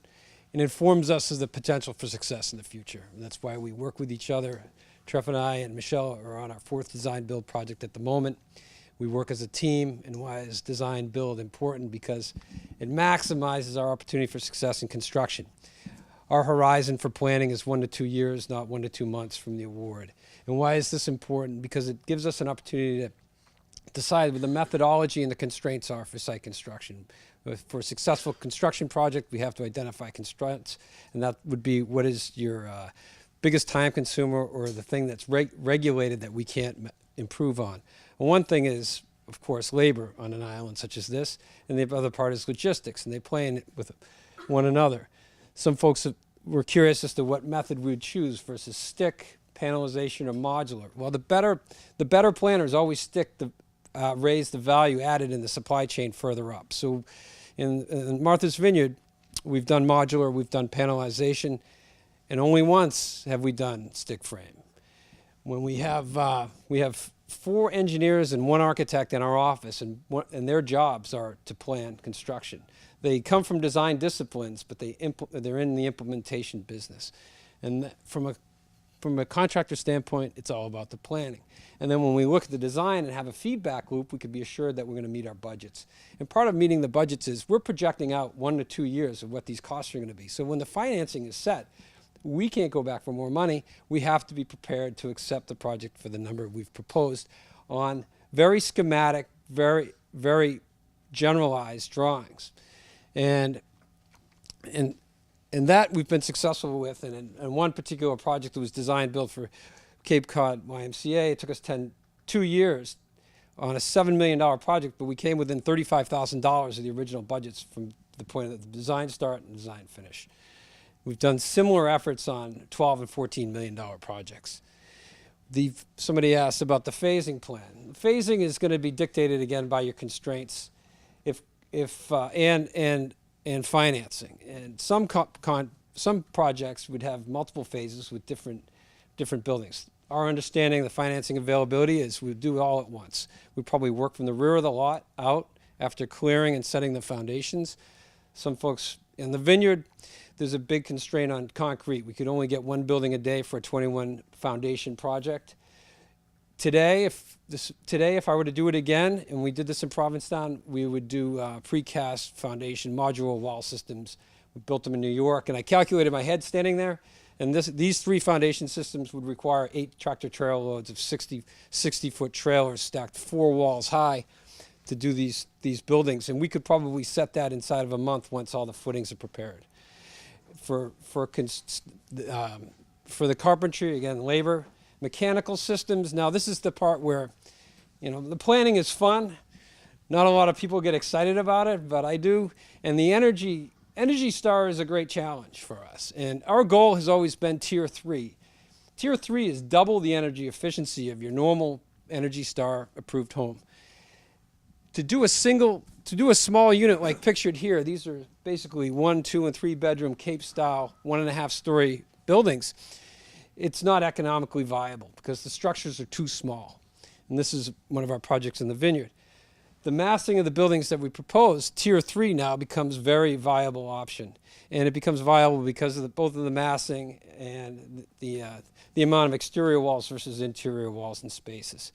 and informs us of the potential for success in the future. And that's why we work with each other. Treff and I and Michelle are on our 4th design build project at the moment. We work as a team, and why is design build important? Because it maximizes our opportunity for success in construction. Our horizon for planning is 1 to 2 years, not 1 to 2 months from the award. And why is this important? Because it gives us an opportunity to decide what the methodology and the constraints are for site construction. For a successful construction project, we have to identify constraints, and that would be what is your biggest time consumer or the thing that's regulated that we can't improve on. And one thing is, of course, labor on an island such as this, and the other part is logistics, and they play in it with one another. Some folks were curious as to what method we would choose versus stick, panelization, or modular. Well, the better planners always stick the raise the value added in the supply chain further up. So in Martha's Vineyard, we've done modular, we've done panelization, and only once have we done stick frame. When we have 4 engineers and 1 architect in our office, and their jobs are to plan construction. They come from design disciplines, but they're in the implementation business. And from a contractor standpoint, it's all about the planning. And then when we look at the design and have a feedback loop, we can be assured that we're going to meet our budgets. And part of meeting the budgets is we're projecting out 1 to 2 years of what these costs are going to be. So when the financing is set, we can't go back for more money. We have to be prepared to accept the project for the number we've proposed on very schematic, very, very generalized drawings. And that we've been successful with. And in one particular project that was design built for Cape Cod YMCA, it took us 2 years on a $7 million project, but we came within $35,000 of the original budgets from the point of the design start and design finish. We've done similar efforts on $12 and $14 million projects. Somebody asked about the phasing plan. The phasing is going to be dictated again by your constraints, and financing. And some projects would have multiple phases with different buildings. Our understanding of the financing availability is we do it all at once. We probably work from the rear of the lot out after clearing and setting the foundations. Some folks in the vineyard, there's a big constraint on concrete. We could only get 1 building a day for a 21 foundation project. Today, if I were to do it again, and we did this in Provincetown, we would do precast foundation modular wall systems. We built them in New York, and I calculated my head standing there, and these 3 foundation systems would require 8 tractor trailer loads of 60-foot trailers stacked 4 walls high to do these buildings, and we could probably set that inside of a month once all the footings are prepared. For the carpentry, again, labor, mechanical systems. Now, this is the part where, the planning is fun. Not a lot of people get excited about it, but I do. And the Energy Star is a great challenge for us. And our goal has always been Tier 3. Tier 3 is double the energy efficiency of your normal Energy Star approved home. To do a small unit like pictured here, these are basically 1, 2, and 3 bedroom Cape style, 1.5 story buildings. It's not economically viable because the structures are too small. And this is one of our projects in the vineyard. The massing of the buildings that we propose, Tier 3 now becomes a very viable option. And it becomes viable because of both of the massing and the amount of exterior walls versus interior walls and spaces.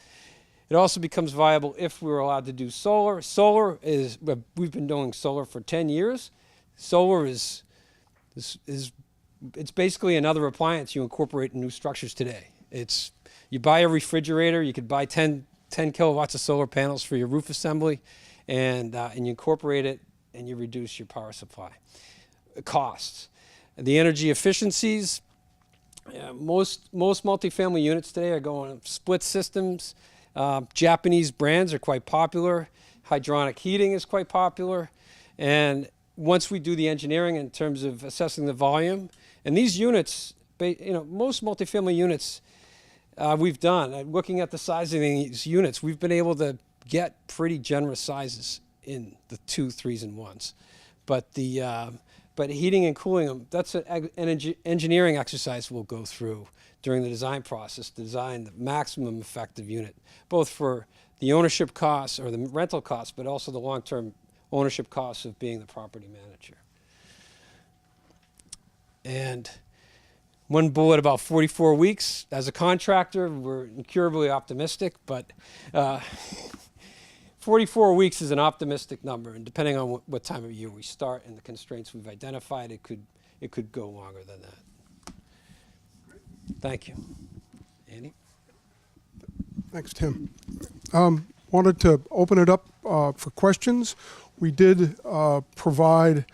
It also becomes viable if we're allowed to do solar. We've been doing solar for 10 years. Solar is it's basically another appliance you incorporate in new structures today. You buy a refrigerator, you could buy 10 kilowatts of solar panels for your roof assembly, and you incorporate it, and you reduce your power supply costs. The energy efficiencies, most multifamily units today are going split systems. Japanese brands are quite popular. Hydronic heating is quite popular. And once we do the engineering in terms of assessing the volume, and these units, most multifamily units we've done, looking at the size of these units, we've been able to get pretty generous sizes in the 2, 3s, and 1s. But heating and cooling them, that's an engineering exercise we'll go through during the design process to design the maximum effective unit, both for the ownership costs or the rental costs, but also the long-term ownership costs of being the property manager. And one bullet about 44 weeks. As a contractor, we're incurably optimistic, but 44 weeks is an optimistic number, and depending on what time of year we start and the constraints we've identified, it could go longer than that. Thank you. Andy? Thanks, Tim. Wanted to open it up for questions. We did provide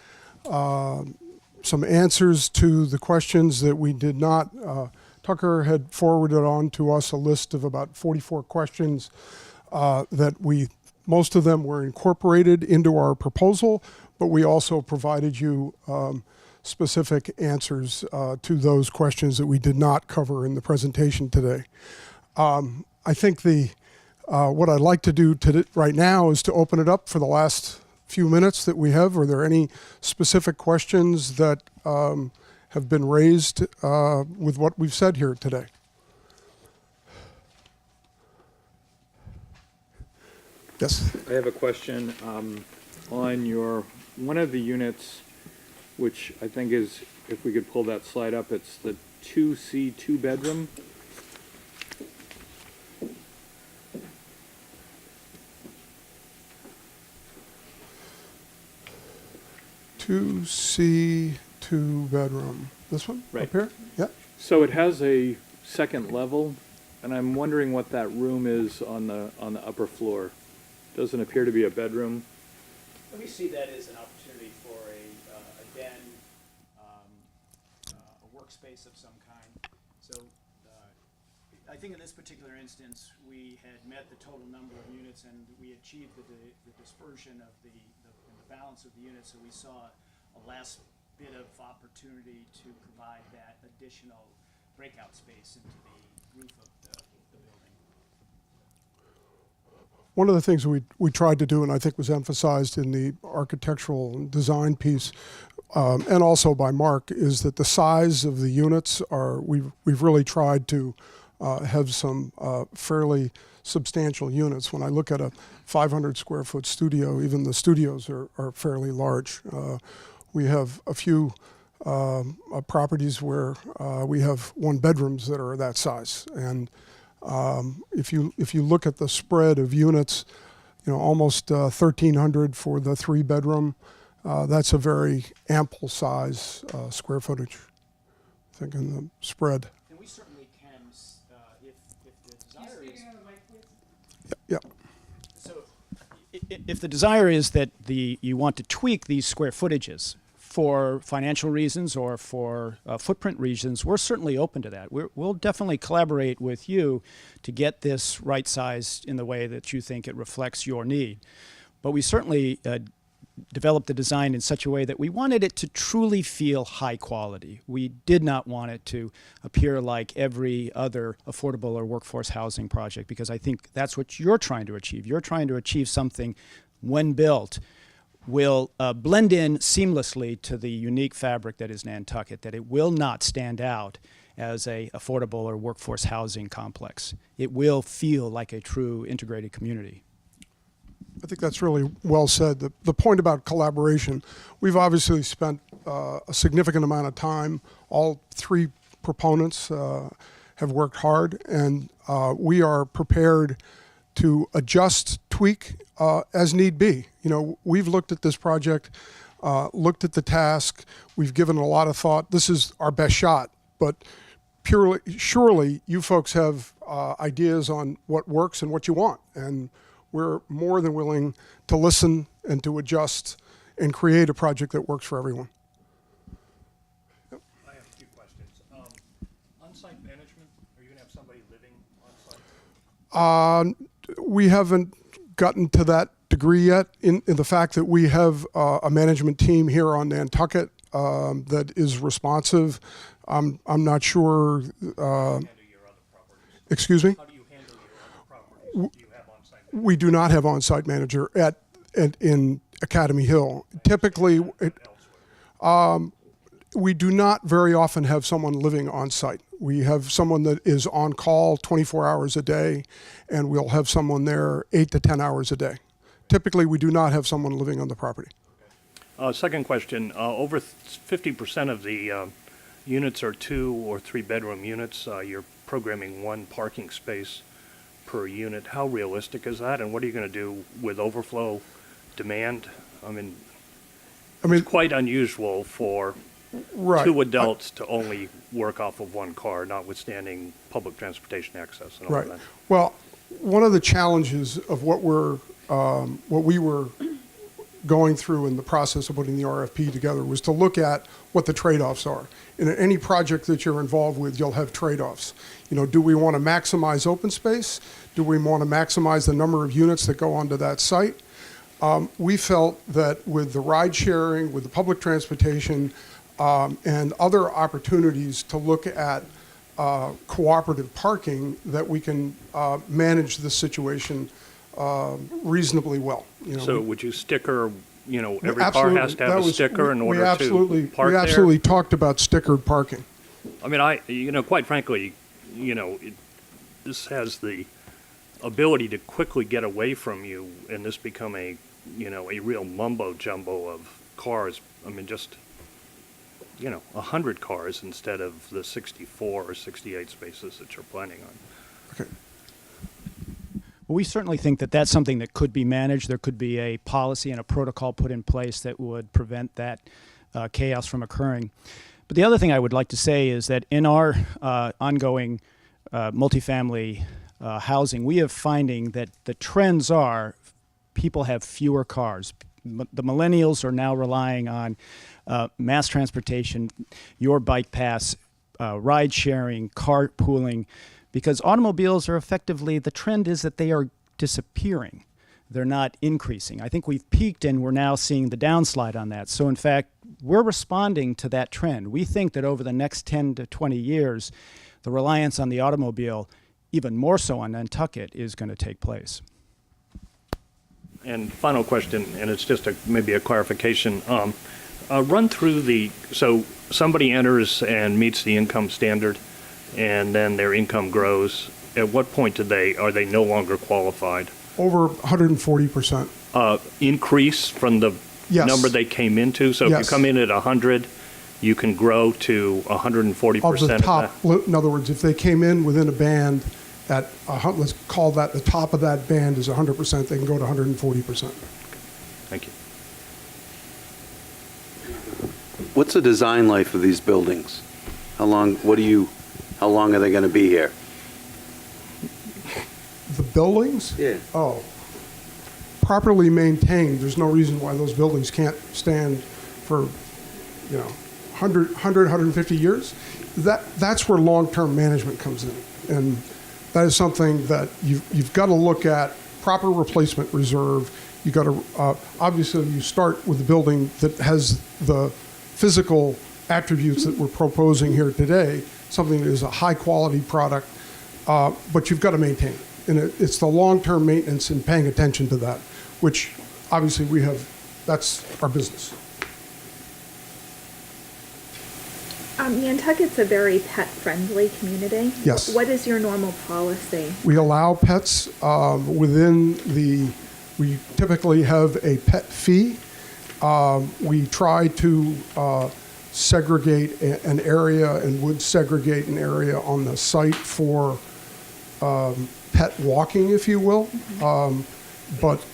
some answers to the questions that we did not. Tucker had forwarded on to us a list of about 44 questions that most of them were incorporated into our proposal, but we also provided you specific answers to those questions that we did not cover in the presentation today. I think what I'd like to do right now is to open it up for the last few minutes that we have. Are there any specific questions that have been raised with what we've said here today? Yes. I have a question on one of the units, which I think is, if we could pull that slide up, it's the 2C 2-bedroom. Two C, 2-bedroom. This one? Right. Up here? Yeah. So it has a second level, and I'm wondering what that room is on the upper floor. Doesn't appear to be a bedroom. We see that as an opportunity for a den, a workspace of some kind. So I think in this particular instance, we had met the total number of units and we achieved the dispersion of the balance of the units. So we saw a last bit of opportunity to provide that additional breakout space into the roof of the building. One of the things we tried to do, and I think was emphasized in the architectural design piece, and also by Mark, is that the size of the units we've really tried to have some fairly substantial units. When I look at a 500 square foot studio, even the studios are fairly large. We have a few properties where we have 1-bedrooms that are that size, and if you look at the spread of units, almost 1,300 for the 3-bedroom. That's a very ample size square footage, I think, in the spread. And we certainly can, if the desire is. Yeah. So, if the desire is that you want to tweak these square footages for financial reasons or for footprint reasons, we're certainly open to that. We'll definitely collaborate with you to get this right-sized in the way that you think it reflects your need. But we certainly developed the design in such a way that we wanted it to truly feel high quality. We did not want it to appear like every other affordable or workforce housing project, because I think that's what you're trying to achieve. You're trying to achieve something, when built, will blend in seamlessly to the unique fabric that is Nantucket, that it will not stand out as a affordable or workforce housing complex. It will feel like a true integrated community. I think that's really well said. The point about collaboration, we've obviously spent a significant amount of time. All 3 proponents have worked hard, and we are prepared to adjust, tweak as need be. We've looked at this project, looked at the task. We've given a lot of thought. This is our best shot, but surely you folks have ideas on what works and what you want, and we're more than willing to listen and to adjust and create a project that works for everyone. I have a few questions. On-site management, are you going to have somebody living on-site? We haven't gotten to that degree yet in the fact that we have a management team here on Nantucket that is responsive. I'm not sure. Handle your other properties? Excuse me? How do you handle your other properties? Do you have on-site management? We do not have on-site manager in Academy Hill. Typically, we do not very often have someone living on site. We have someone that is on call 24 hours a day, and we'll have someone there 8 to 10 hours a day. Typically, we do not have someone living on the property. Second question, over 50% of the units are 2 or 3 bedroom units, you're programming 1 parking space per unit. How realistic is that, and what are you going to do with overflow demand? I mean, it's quite unusual for right. 2 adults to only work off of 1 car, notwithstanding public transportation access and all Right. that. Well, one of the challenges of what we were going through in the process of putting the RFP together was to look at what the trade-offs are. In any project that you're involved with, you'll have trade-offs. You know, do we want to maximize open space? Do we want to maximize the number of units that go onto that site? We felt that with the ride sharing, with the public transportation, and other opportunities to look at cooperative parking, that we can manage the situation reasonably well. You know, So would you sticker, every car absolutely. has to That have a was- sticker in order absolutely, to park we there? absolutely talked about stickered parking. I mean, quite frankly, this has the ability to quickly get away from you and this become a real mumbo jumbo of cars. I mean, just, 100 cars instead of the 64 or 68 spaces that you're planning on. Okay. Well, we certainly think that that's something that could be managed. There could be a policy and a protocol put in place that would prevent that chaos from occurring. But the other thing I would like to say is that in our ongoing multifamily housing, we are finding that the trends are people have fewer cars. The millennials are now relying on mass transportation, your bike pass, ride sharing, carpooling, because automobiles are effectively, the trend is that they are disappearing. They're not increasing. I think we've peaked and we're now seeing the downslide on that. So in fact, we're responding to that trend. We think that over the next 10 to 20 years, the reliance on the automobile, even more so on Nantucket, is going to take place. And final question, and it's just maybe a clarification. Run through so somebody enters and meets the income standard, and then their income grows. At what point are they no longer qualified? Over 140%. Increase from the Yes. number they came into? So if Yes. you come in at 100, you can grow to 140% Of the top, of that? in other words, if they came in within a band at, let's call that the top of that band is 100%, they can go to 140%. Thank you. What's the design life of these buildings? How long are they going to be here? The buildings? Yeah. Oh, properly maintained, there's no reason why those buildings can't stand for, 100, 150 years. That's where long-term management comes in. And that is something that you've got to look at, proper replacement reserve. You've got to, obviously, you start with a building that has the physical attributes that we're proposing here today, something that is a high-quality product, but you've got to maintain it. And it's the long-term maintenance and paying attention to that, which obviously that's our business. Nantucket's a very pet-friendly community. Yes. What is your normal policy? We allow pets we typically have a pet fee. We try to segregate an area and would segregate an area on the site for pet walking, if you will. But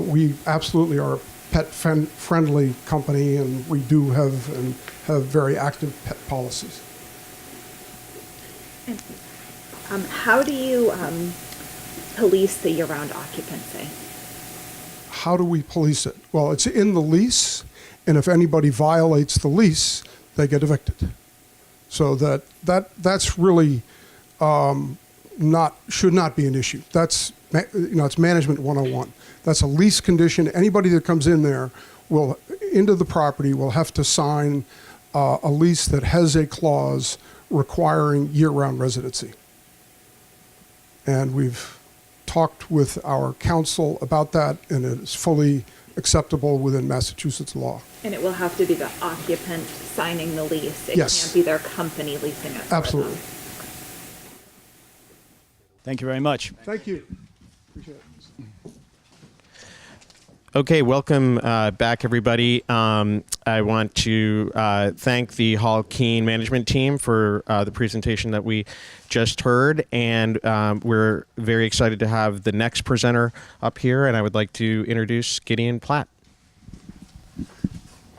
we absolutely are a pet-friendly company, and we do have very active pet policies. How do you police the year-round occupancy? How do we police it? Well, it's in the lease, and if anybody violates the lease, they get evicted. So that's really should not be an issue. That's it's management 101. That's a lease condition. Anybody that comes in there into the property will have to sign a lease that has a clause requiring year-round residency. And we've talked with our counsel about that, and it is fully acceptable within Massachusetts law. And it will have to be the occupant signing the lease. It Yes. can't be their company leasing it for them. Absolutely. Thank you very much. Thank you. Appreciate it. Okay, welcome back, everybody. I want to thank the Hall Keene management team for the presentation that we just heard, and we're very excited to have the next presenter up here, and I would like to introduce Gideon Platt.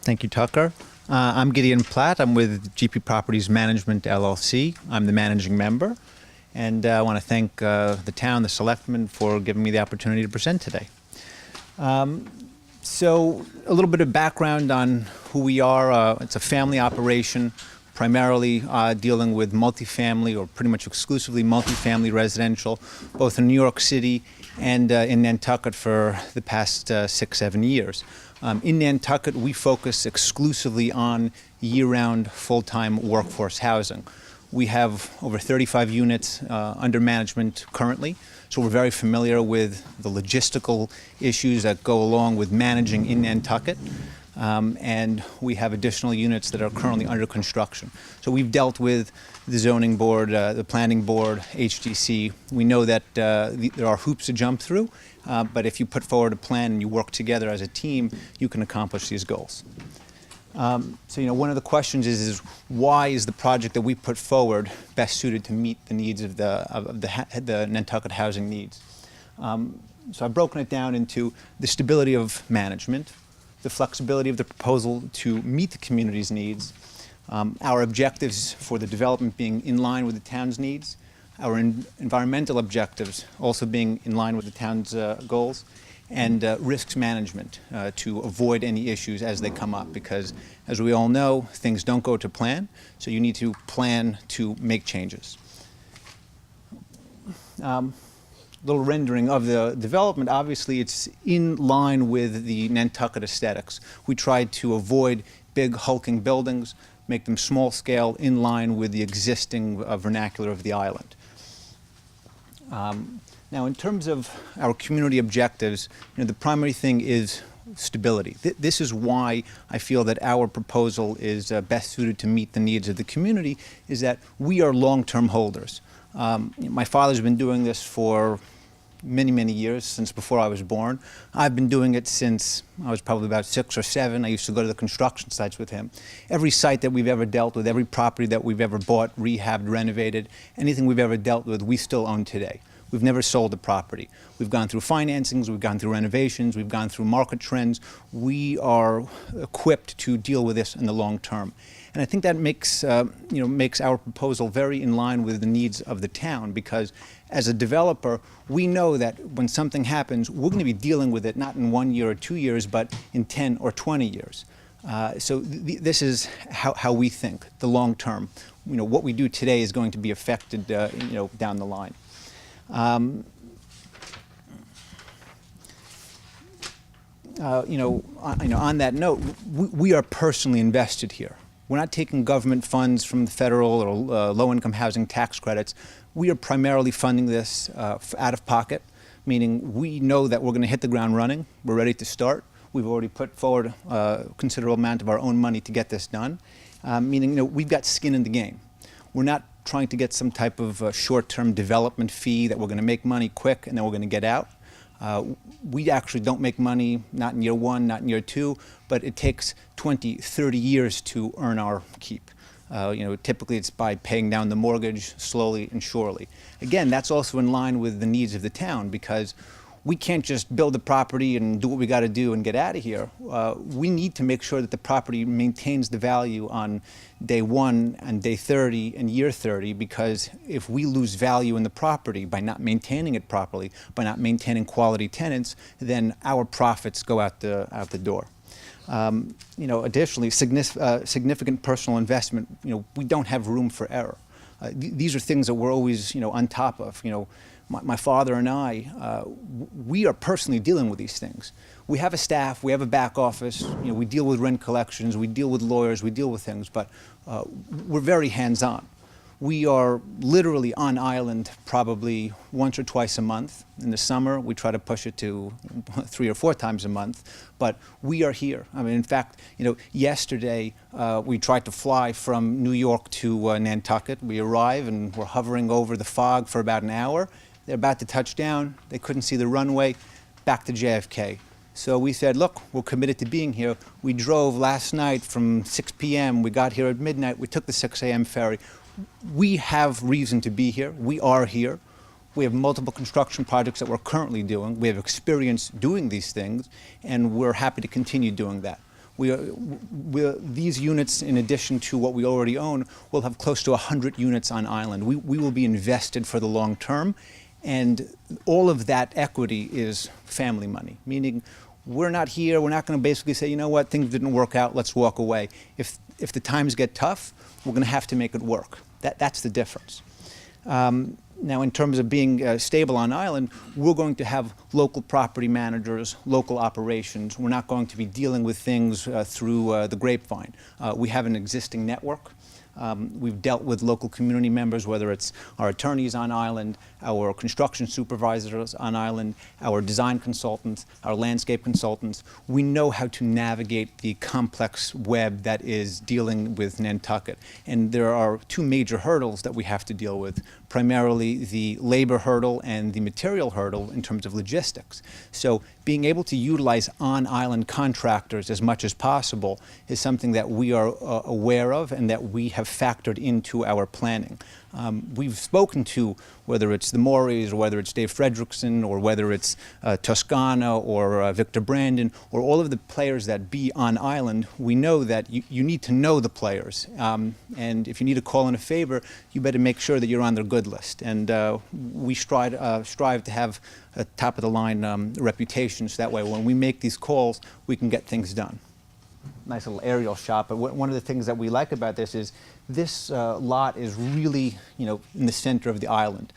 Thank you, Tucker. I'm Gideon Platt. I'm with GP Properties Management, LLC. I'm the managing member, and I want to thank the town, the selectmen, for giving me the opportunity to present today. So a little bit of background on who we are. It's a family operation, primarily dealing with multifamily or pretty much exclusively multifamily residential, both in New York City and in Nantucket for the past 6-7 years. In Nantucket, we focus exclusively on year-round full-time workforce housing. We have over 35 units under management currently, so we're very familiar with the logistical issues that go along with managing in Nantucket. And we have additional units that are currently under construction. So we've dealt with the zoning board, the planning board, HDC. We know that there are hoops to jump through, but if you put forward a plan and you work together as a team, you can accomplish these goals. So, one of the questions is why is the project that we put forward best suited to meet the needs of the Nantucket housing needs? So I've broken it down into the stability of management, the flexibility of the proposal to meet the community's needs, our objectives for the development being in line with the town's needs, our environmental objectives also being in line with the town's goals, and risks management to avoid any issues as they come up, because as we all know, things don't go to plan, so you need to plan to make changes. Little rendering of the development. Obviously, it's in line with the Nantucket aesthetics. We tried to avoid big hulking buildings, make them small scale, in line with the existing vernacular of the island. Now, in terms of our community objectives, the primary thing is stability. This is why I feel that our proposal is best suited to meet the needs of the community, is that we are long-term holders. My father's been doing this for many, many years, since before I was born. I've been doing it since I was probably about 6 or 7. I used to go to the construction sites with him. Every site that we've ever dealt with, every property that we've ever bought, rehabbed, renovated, anything we've ever dealt with, we still own today. We've never sold a property. We've gone through financings, we've gone through renovations, we've gone through market trends. We are equipped to deal with this in the long term. And I think that makes our proposal very in line with the needs of the town, because as a developer, we know that when something happens, we're going to be dealing with it not in 1 year or 2 years, but in 10 or 20 years. So this is how we think, the long term. What we do today is going to be affected down the line. On that note, we are personally invested here. We're not taking government funds from the federal or low-income housing tax credits. We are primarily funding this out of pocket, meaning we know that we're going to hit the ground running. We're ready to start. We've already put forward a considerable amount of our own money to get this done, meaning we've got skin in the game. We're not trying to get some type of short-term development fee that we're going to make money quick and then we're going to get out. We actually don't make money, not in year 1, not in year 2, but it takes 20, 30 years to earn our keep. Typically it's by paying down the mortgage slowly and surely. Again, that's also in line with the needs of the town, because we can't just build the property and do what we got to do and get out of here. We need to make sure that the property maintains the value on day 1 and day 30 and year 30, because if we lose value in the property by not maintaining it properly, by not maintaining quality tenants, then our profits go out the door. Additionally, significant personal investment. We don't have room for error. These are things that we're always, on top of. My father and I, we are personally dealing with these things. We have a staff, we have a back office, we deal with rent collections, we deal with lawyers, we deal with things, but we're very hands-on. We are literally on island probably once or twice a month. In the summer, we try to push it to 3 or 4 times a month, but we are here. I mean, in fact, yesterday we tried to fly from New York to Nantucket. We arrive and we're hovering over the fog for about an hour. They're about to touch down. They couldn't see the runway. Back to JFK. So we said, look, we're committed to being here. We drove last night from 6 p.m. We got here at midnight. We took the 6 a.m. ferry. We have reason to be here. We are here. We have multiple construction projects that we're currently doing. We have experience doing these things, and we're happy to continue doing that. These units, in addition to what we already own, will have close to 100 units on island. We will be invested for the long term, and all of that equity is family money, meaning we're not here, we're not going to basically say, you know what, things didn't work out, let's walk away. If the times get tough, we're going to have to make it work. That's the difference. Now, in terms of being stable on island, we're going to have local property managers, local operations. We're not going to be dealing with things through the grapevine. We have an existing network. We've dealt with local community members, whether it's our attorneys on island, our construction supervisors on island, our design consultants, our landscape consultants. We know how to navigate the complex web that is dealing with Nantucket. And there are two major hurdles that we have to deal with, primarily the labor hurdle and the material hurdle in terms of logistics. So being able to utilize on-island contractors as much as possible is something that we are aware of and that we have factored into our planning. We've spoken to, whether it's the Morys or whether it's Dave Fredrickson or whether it's Toscana or Victor Brandon or all of the players that be on island. We know that you need to know the players. And if you need to call in a favor, you better make sure that you're on their good list. And we strive to have a top-of-the-line reputation, so that way when we make these calls, we can get things done. Nice little aerial shot, but one of the things that we like about this is this lot is really, in the center of the island.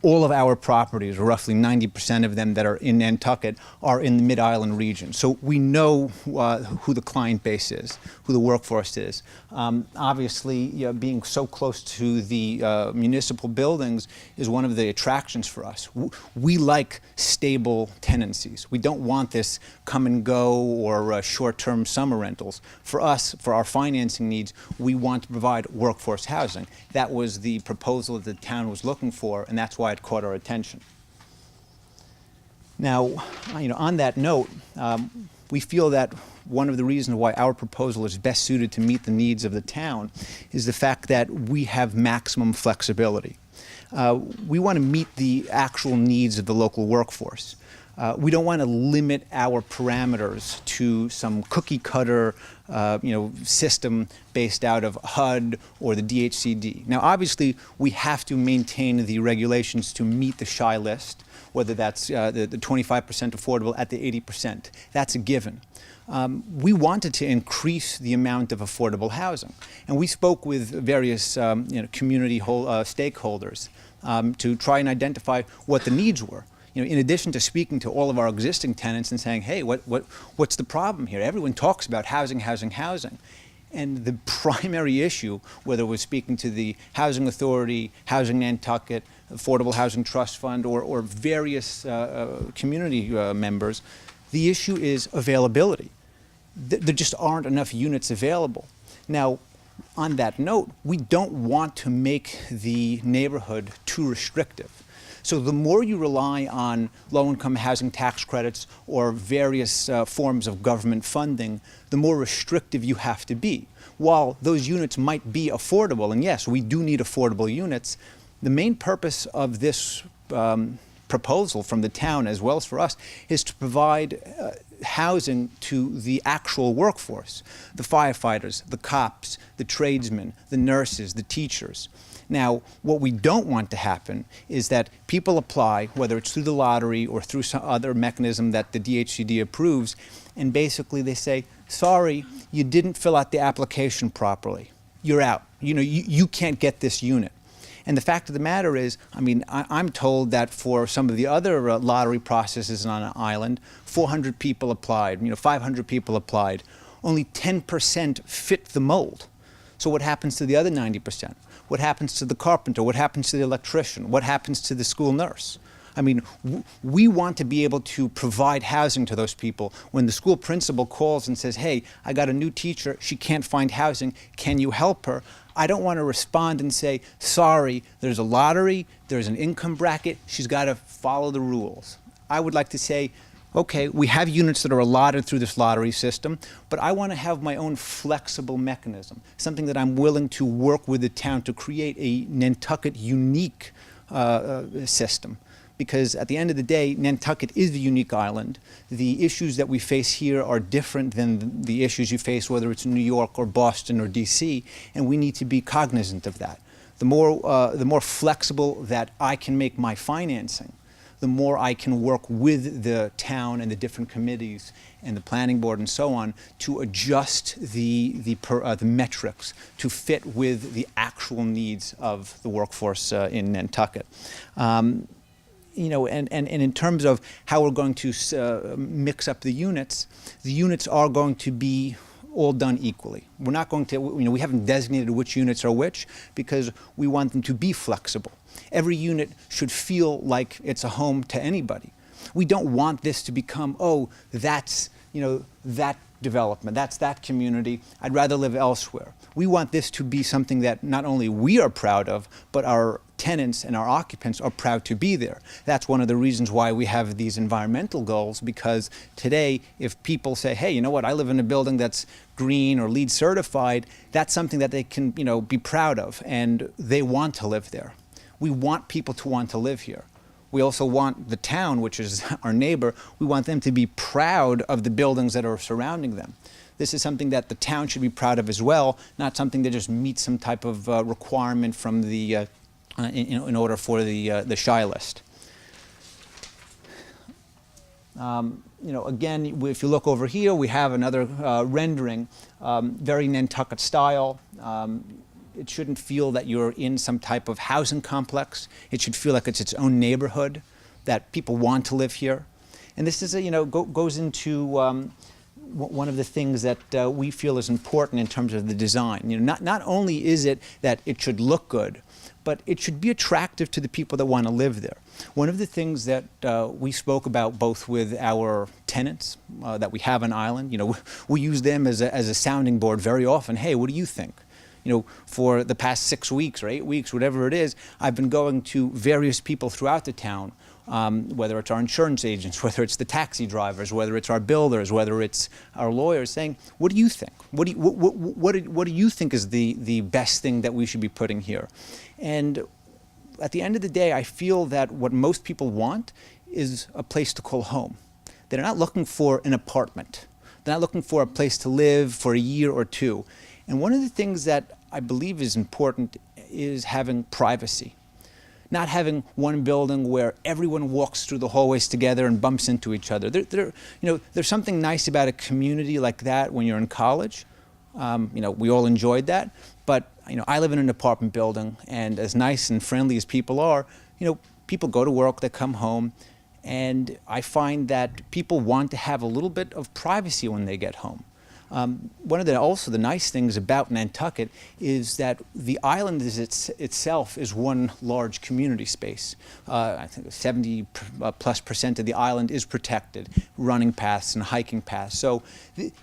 All of our properties, roughly 90% of them that are in Nantucket, are in the Mid-Island region. So we know who the client base is, who the workforce is. Obviously, being so close to the municipal buildings is one of the attractions for us. We like stable tenancies. We don't want this come and go or short-term summer rentals. For us, for our financing needs, we want to provide workforce housing. That was the proposal that the town was looking for, and that's why it caught our attention. Now, on that note, we feel that one of the reasons why our proposal is best suited to meet the needs of the town is the fact that we have maximum flexibility. We want to meet the actual needs of the local workforce. We don't want to limit our parameters to some cookie cutter system based out of HUD or the DHCD. Now, obviously, we have to maintain the regulations to meet the SHI list, whether that's the 25% affordable at the 80%. That's a given. We wanted to increase the amount of affordable housing. And we spoke with various community stakeholders to try and identify what the needs were. In addition to speaking to all of our existing tenants and saying, hey, what's the problem here? Everyone talks about housing, housing, housing. And the primary issue, whether it was speaking to the Housing Authority, Housing Nantucket, Affordable Housing Trust Fund, or various community members, the issue is availability. There just aren't enough units available. Now, on that note, we don't want to make the neighborhood too restrictive. So the more you rely on low-income housing tax credits or various forms of government funding, the more restrictive you have to be. While those units might be affordable, and yes, we do need affordable units, the main purpose of this proposal from the town, as well as for us, is to provide housing to the actual workforce, the firefighters, the cops, the tradesmen, the nurses, the teachers. Now, what we don't want to happen is that people apply, whether it's through the lottery or through some other mechanism that the DHCD approves, and basically they say, sorry, you didn't fill out the application properly. You're out. You can't get this unit. And the fact of the matter is, I'm told that for some of the other lottery processes on an island, 400 people applied, 500 people applied. Only 10% fit the mold. So what happens to the other 90%? What happens to the carpenter? What happens to the electrician? What happens to the school nurse? We want to be able to provide housing to those people. When the school principal calls and says, hey, I got a new teacher, she can't find housing, can you help her? I don't want to respond and say, sorry, there's a lottery, there's an income bracket, she's got to follow the rules. I would like to say, okay, we have units that are allotted through this lottery system, but I want to have my own flexible mechanism, something that I'm willing to work with the town to create a Nantucket unique system. Because at the end of the day, Nantucket is the unique island. The issues that we face here are different than the issues you face whether it's in New York or Boston or DC, and we need to be cognizant of that. The more flexible that I can make my financing, the more I can work with the town and the different committees and the planning board and so on to adjust the metrics to fit with the actual needs of the workforce in Nantucket. You know, and in terms of how we're going to mix up the units are going to be all done equally. We're not going to, you know, we haven't designated which units are which because we want them to be flexible. Every unit should feel like it's a home to anybody. We don't want this to become, oh, that's, you know, that development, that's that community, I'd rather live elsewhere. We want this to be something that not only we are proud of, but our tenants and our occupants are proud to be there. That's one of the reasons why we have these environmental goals, because today, if people say, hey, you know what, I live in a building that's green or LEED certified, that's something that they can, you know, be proud of, and they want to live there. We want people to want to live here. We also want the town, which is our neighbor, we want them to be proud of the buildings that are surrounding them. This is something that the town should be proud of as well, not something that just meets some type of requirement from the, in order for the shy list. You know, again, if you look over here, we have another rendering, very Nantucket style. It shouldn't feel that you're in some type of housing complex. It should feel like it's its own neighborhood, that people want to live here. And this is, you know, goes into one of the things that we feel is important in terms of the design. You know, not only is it that it should look good, but it should be attractive to the people that want to live there. One of the things that we spoke about both with our tenants that we have on island, you know, we use them as a sounding board very often. Hey, what do you think? You know, for the past 6 weeks or 8 weeks, whatever it is, I've been going to various people throughout the town, whether it's our insurance agents, whether it's the taxi drivers, whether it's our builders, whether it's our lawyers, saying, what do you think? What do you think is the best thing that we should be putting here? And at the end of the day, I feel that what most people want is a place to call home. They're not looking for an apartment. They're not looking for a place to live for a year or two. And one of the things that I believe is important is having privacy. Not having one building where everyone walks through the hallways together and bumps into each other. You know, there's something nice about a community like that when you're in college. You know, we all enjoyed that. But, you know, I live in an apartment building, and as nice and friendly as people are, you know, people go to work, they come home, and I find that people want to have a little bit of privacy when they get home. One of the nice things about Nantucket is that the island itself is one large community space. I think 70+% of the island is protected, running paths and hiking paths. So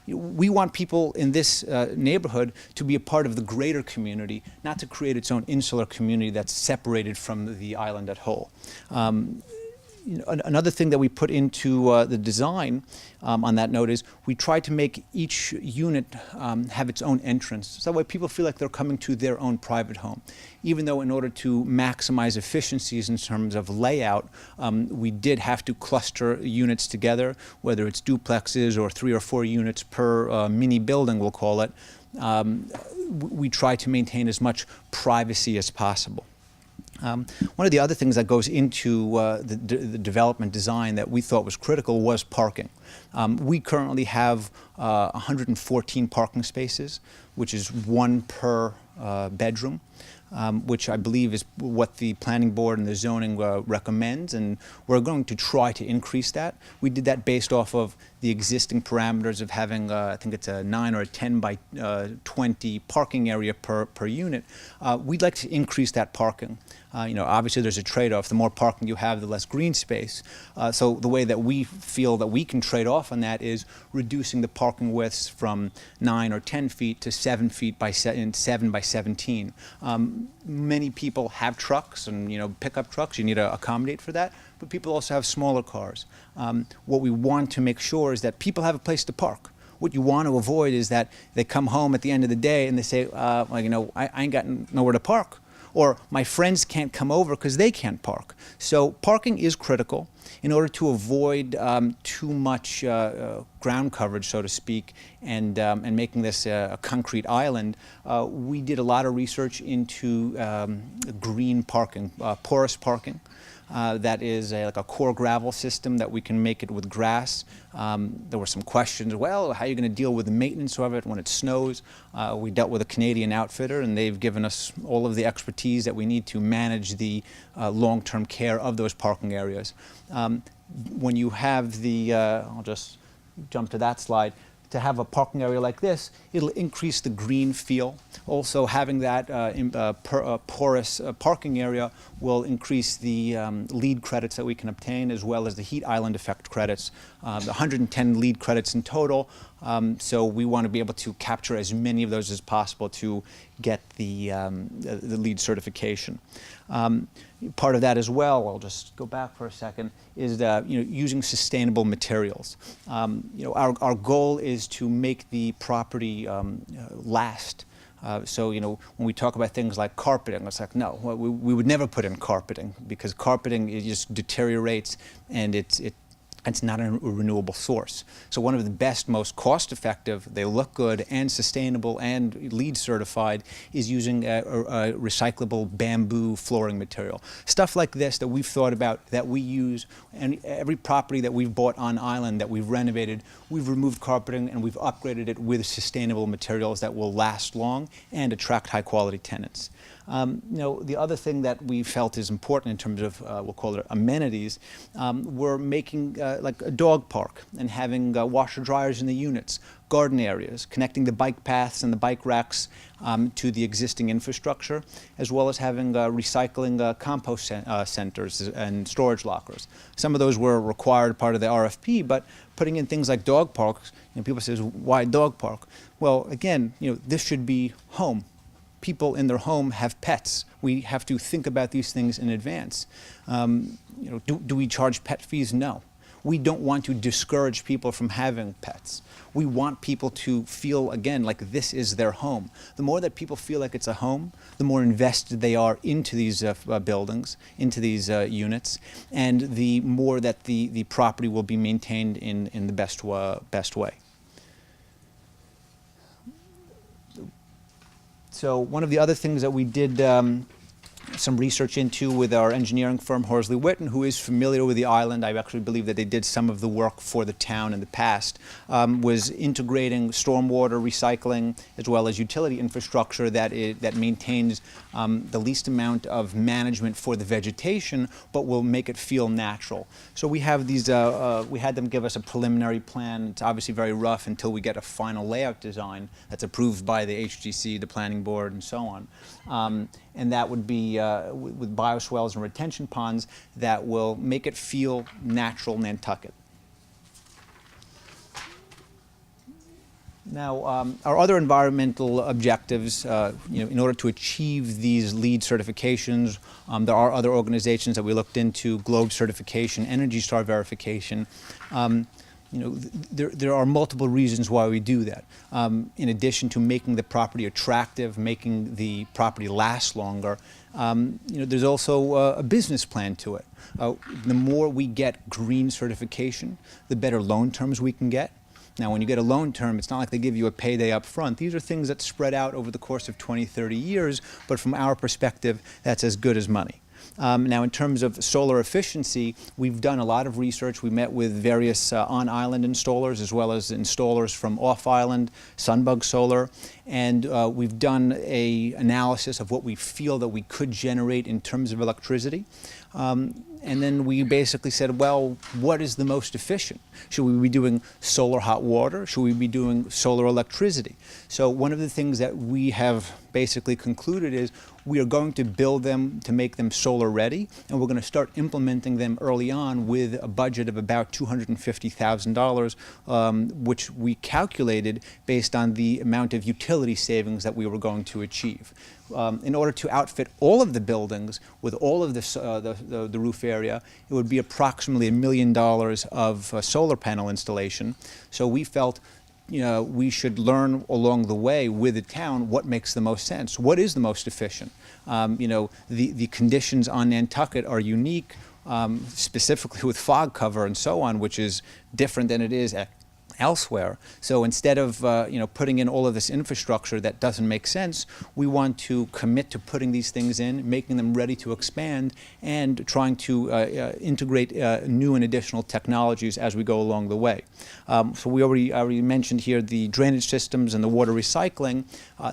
we want people in this neighborhood to be a part of the greater community, not to create its own insular community that's separated from the island at whole. You know, another thing that we put into the design on that note is we try to make each unit have its own entrance. So that way people feel like they're coming to their own private home. Even though in order to maximize efficiencies in terms of layout, we did have to cluster units together, whether it's duplexes or 3 or 4 units per mini building, we'll call it. We try to maintain as much privacy as possible. One of the other things that goes into the development design that we thought was critical was parking. We currently have 114 parking spaces, which is 1 per bedroom, which I believe is what the planning board and the zoning recommends, and we're going to try to increase that. We did that based off of the existing parameters of having, I think it's a 9 or a 10 by 20 parking area per unit. We'd like to increase that parking. Obviously there's a trade-off. The more parking you have, the less green space. So the way that we feel that we can trade off on that is reducing the parking widths from 9 or 10 feet to 7 feet by 7 by 17. Many people have trucks and pickup trucks. You need to accommodate for that. But people also have smaller cars. What we want to make sure is that people have a place to park. What you want to avoid is that they come home at the end of the day and they say, I ain't got nowhere to park. Or my friends can't come over because they can't park. So parking is critical. In order to avoid too much ground coverage, so to speak, and making this a concrete island, we did a lot of research into green parking, porous parking. That is like a core gravel system that we can make it with grass. There were some questions, well, how are you going to deal with the maintenance of it when it snows? We dealt with a Canadian outfitter, and they've given us all of the expertise that we need to manage the long-term care of those parking areas. When you have the, I'll just jump to that slide, to have a parking area like this, it'll increase the green feel. Also, having that porous parking area will increase the LEED credits that we can obtain, as well as the heat island effect credits. 110 LEED credits in total. So we want to be able to capture as many of those as possible to get the LEED certification. Part of that as well, I'll just go back for a second, is using sustainable materials. Our goal is to make the property last. So when we talk about things like carpeting, it's like, no, we would never put in carpeting, because carpeting, it just deteriorates, and it's not a renewable source. So one of the best, most cost-effective, they look good and sustainable and LEED certified, is using a recyclable bamboo flooring material. Stuff like this that we've thought about, that we use, and every property that we've bought on island that we've renovated, we've removed carpeting and we've upgraded it with sustainable materials that will last long and attract high-quality tenants. The other thing that we felt is important in terms of, we'll call it amenities, we're making like a dog park and having washer dryers in the units, garden areas, connecting the bike paths and the bike racks to the existing infrastructure, as well as having recycling compost centers and storage lockers. Some of those were required part of the RFP, but putting in things like dog parks, people say, why dog park? Well, again, this should be home. People in their home have pets. We have to think about these things in advance. Do we charge pet fees? No. We don't want to discourage people from having pets. We want people to feel, again, like this is their home. The more that people feel like it's a home, the more invested they are into these buildings, into these units, and the more that the property will be maintained in the best way. So one of the other things that we did some research into with our engineering firm, Horsley Witten, who is familiar with the island, I actually believe that they did some of the work for the town in the past, was integrating stormwater recycling as well as utility infrastructure that maintains the least amount of management for the vegetation, but will make it feel natural. So we have these, we had them give us a preliminary plan. It's obviously very rough until we get a final layout design that's approved by the HGC, the planning board, and so on. And that would be with bioswales and retention ponds that will make it feel natural Nantucket. Now, our other environmental objectives, in order to achieve these LEED certifications, there are other organizations that we looked into, Globe certification, Energy Star verification. There are multiple reasons why we do that. In addition to making the property attractive, making the property last longer, there's also a business plan to it. The more we get green certification, the better loan terms we can get. Now, when you get a loan term, it's not like they give you a payday up front. These are things that spread out over the course of 20, 30 years, but from our perspective, that's as good as money. Now, in terms of solar efficiency, we've done a lot of research. We met with various on-island installers as well as installers from off-island, Sunbug Solar, and we've done an analysis of what we feel that we could generate in terms of electricity. And then we basically said, well, what is the most efficient? Should we be doing solar hot water? Should we be doing solar electricity? So one of the things that we have basically concluded is we are going to build them to make them solar ready, and we're going to start implementing them early on with a budget of about $250,000, which we calculated based on the amount of utility savings that we were going to achieve. In order to outfit all of the buildings with all of the roof area, it would be approximately $1 million of solar panel installation. So we felt we should learn along the way with the town what makes the most sense, what is the most efficient. The conditions on Nantucket are unique, specifically with fog cover and so on, which is different than it is elsewhere. So instead of putting in all of this infrastructure that doesn't make sense, we want to commit to putting these things in, making them ready to expand, and trying to integrate new and additional technologies as we go along the way. So we already mentioned here the drainage systems and the water recycling.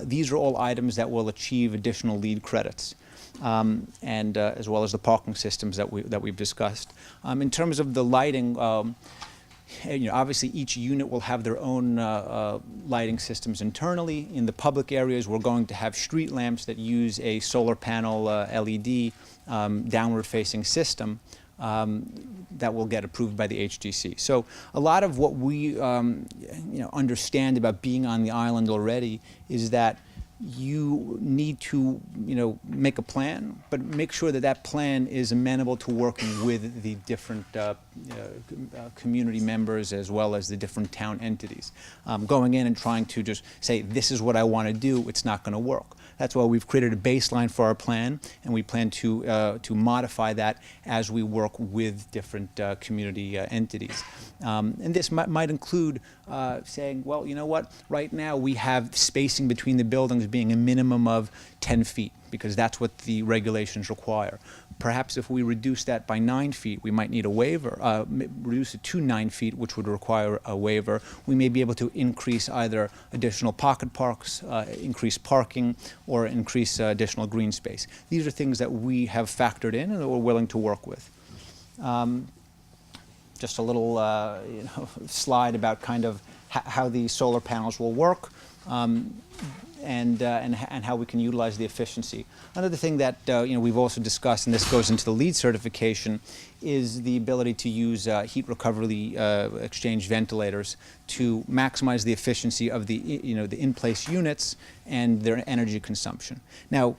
These are all items that will achieve additional LEED credits. And as well as the parking systems that we've discussed. In terms of the lighting, obviously each unit will have their own lighting systems internally. In the public areas, we're going to have street lamps that use a solar panel LED downward-facing system that will get approved by the HDC. So a lot of what we understand about being on the island already is that you need to make a plan, but make sure that that plan is amenable to working with the different community members as well as the different town entities. Going in and trying to just say, this is what I want to do, it's not going to work. That's why we've created a baseline for our plan, and we plan to modify that as we work with different community entities. And this might include saying, well, you know what, right now we have spacing between the buildings being a minimum of 10 feet, because that's what the regulations require. Perhaps if we reduce that by 9 feet, we might need a waiver. Reduce it to 9 feet, which would require a waiver. We may be able to increase either additional pocket parks, increase parking, or increase additional green space. These are things that we have factored in and that we're willing to work with. Just a little slide about kind of how these solar panels will work. And how we can utilize the efficiency. Another thing that we've also discussed, and this goes into the LEED certification, is the ability to use heat recovery exchange ventilators to maximize the efficiency of the the in-place units and their energy consumption. Now,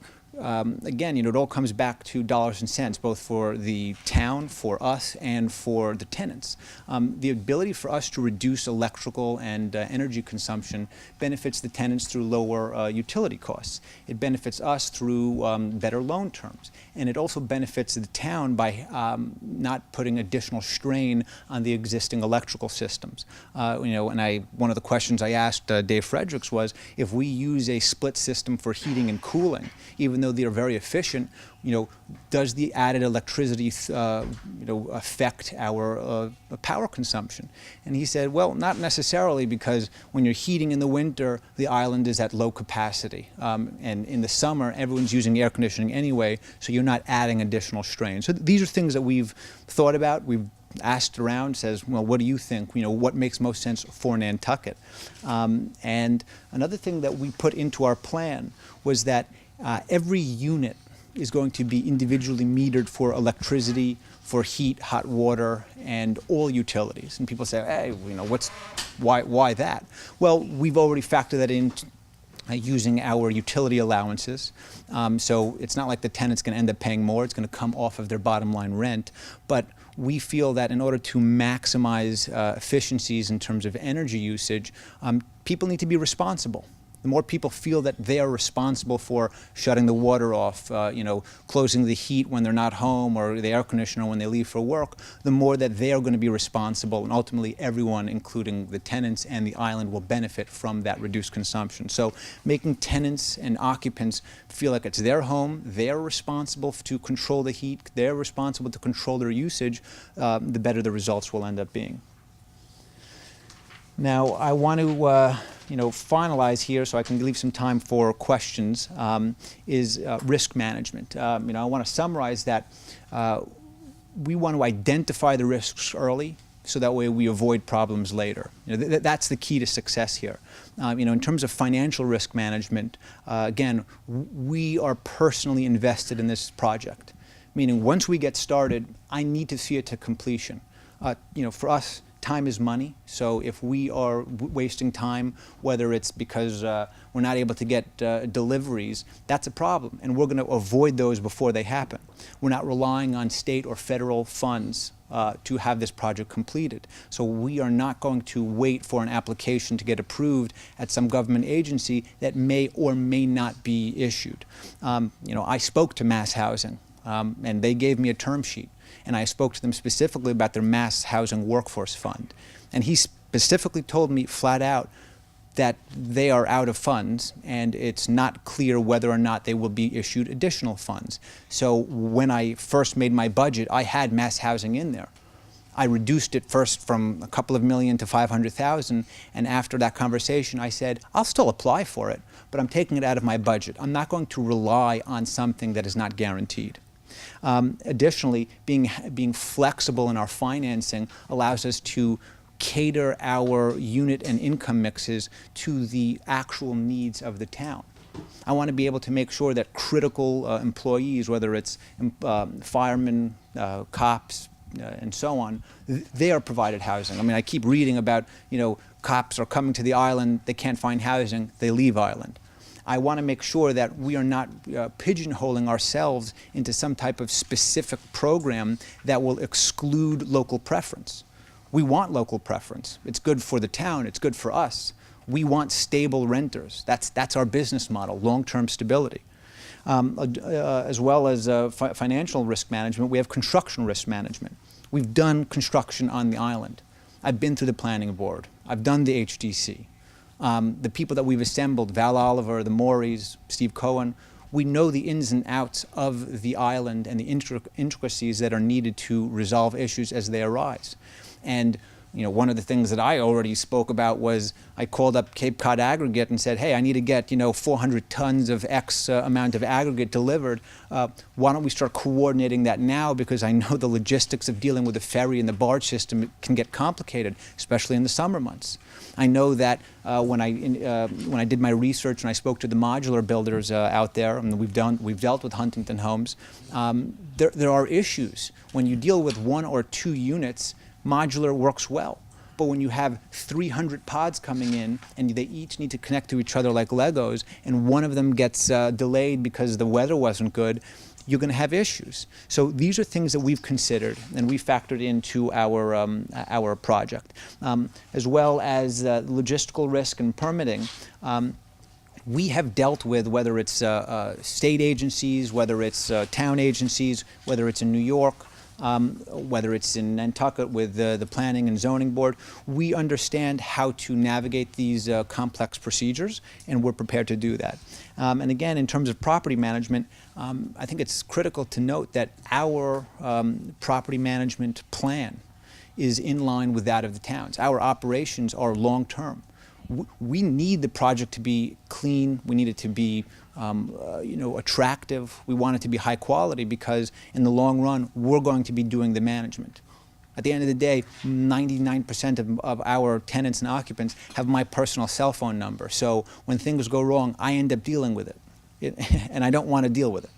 again, it all comes back to dollars and cents, both for the town, for us, and for the tenants. The ability for us to reduce electrical and energy consumption benefits the tenants through lower utility costs. It benefits us through better loan terms. And it also benefits the town by not putting additional strain on the existing electrical systems. And one of the questions I asked Dave Fredericks was, if we use a split system for heating and cooling, even though they are very efficient, does the added electricity, affect our power consumption? And he said, well, not necessarily, because when you're heating in the winter, the island is at low capacity. And in the summer, everyone's using air conditioning anyway, so you're not adding additional strain. So these are things that we've thought about. We've asked around, says, well, what do you think? What makes most sense for Nantucket? And another thing that we put into our plan was that every unit is going to be individually metered for electricity, for heat, hot water, and all utilities. And people say, hey, why that? Well, we've already factored that in using our utility allowances. So it's not like the tenant's going to end up paying more. It's going to come off of their bottom line rent. But we feel that in order to maximize efficiencies in terms of energy usage, people need to be responsible. The more people feel that they are responsible for shutting the water off, closing the heat when they're not home, or the air conditioner when they leave for work, the more that they are going to be responsible, and ultimately everyone, including the tenants and the island, will benefit from that reduced consumption. So making tenants and occupants feel like it's their home, they're responsible to control the heat, they're responsible to control their usage, the better the results will end up being. Now, I want to finalize here so I can leave some time for questions is risk management. I want to summarize that we want to identify the risks early so that way we avoid problems later. That's the key to success here. In terms of financial risk management, again, we are personally invested in this project, meaning once we get started, I need to see it to completion. For us, time is money, so if we are wasting time, whether it's because we're not able to get deliveries, that's a problem, and we're going to avoid those before they happen. We're not relying on state or federal funds to have this project completed. So we are not going to wait for an application to get approved at some government agency that may or may not be issued. I spoke to Mass Housing, and they gave me a term sheet. And I spoke to them specifically about their Mass Housing Workforce Fund. And he specifically told me flat out that they are out of funds and it's not clear whether or not they will be issued additional funds. So when I first made my budget, I had Mass Housing in there. I reduced it first from a couple of million to 500,000, and after that conversation I said, I'll still apply for it, but I'm taking it out of my budget. I'm not going to rely on something that is not guaranteed. Additionally, being flexible in our financing allows us to cater our unit and income mixes to the actual needs of the town. I want to be able to make sure that critical employees, whether it's firemen, cops, and so on, they are provided housing. I mean, I keep reading about, cops are coming to the island, they can't find housing, they leave island. I want to make sure that we are not pigeonholing ourselves into some type of specific program that will exclude local preference. We want local preference. It's good for the town, it's good for us. We want stable renters. That's our business model, long-term stability. As well as financial risk management, we have construction risk management. We've done construction on the island. I've been through the planning board. I've done the HDC. The people that we've assembled, Val Oliver, the Moreys, Steve Cohen, we know the ins and outs of the island and the intricacies that are needed to resolve issues as they arise. And one of the things that I already spoke about was I called up Cape Cod Aggregate and said, hey, I need to get 400 tons of X amount of aggregate delivered. Why don't we start coordinating that now? Because I know the logistics of dealing with the ferry and the barge system can get complicated, especially in the summer months. I know that when I did my research and I spoke to the modular builders out there, and we've dealt with Huntington Homes, there are issues. When you deal with 1 or 2 units, modular works well. But when you have 300 pods coming in and they each need to connect to each other like Legos, and one of them gets delayed because the weather wasn't good, you're going to have issues. So these are things that we've considered and we factored into our project, as well as logistical risk and permitting. We have dealt with, whether it's state agencies, whether it's town agencies, whether it's in New York, whether it's in Nantucket with the Planning and Zoning Board. We understand how to navigate these complex procedures, and we're prepared to do that. And again, in terms of property management, I think it's critical to note that our property management plan is in line with that of the towns. Our operations are long-term. We need the project to be clean. We need it to be attractive. We want it to be high quality because in the long run, we're going to be doing the management. At the end of the day, 99% of our tenants and occupants have my personal cell phone number. So when things go wrong, I end up dealing with it, and I don't want to deal with it.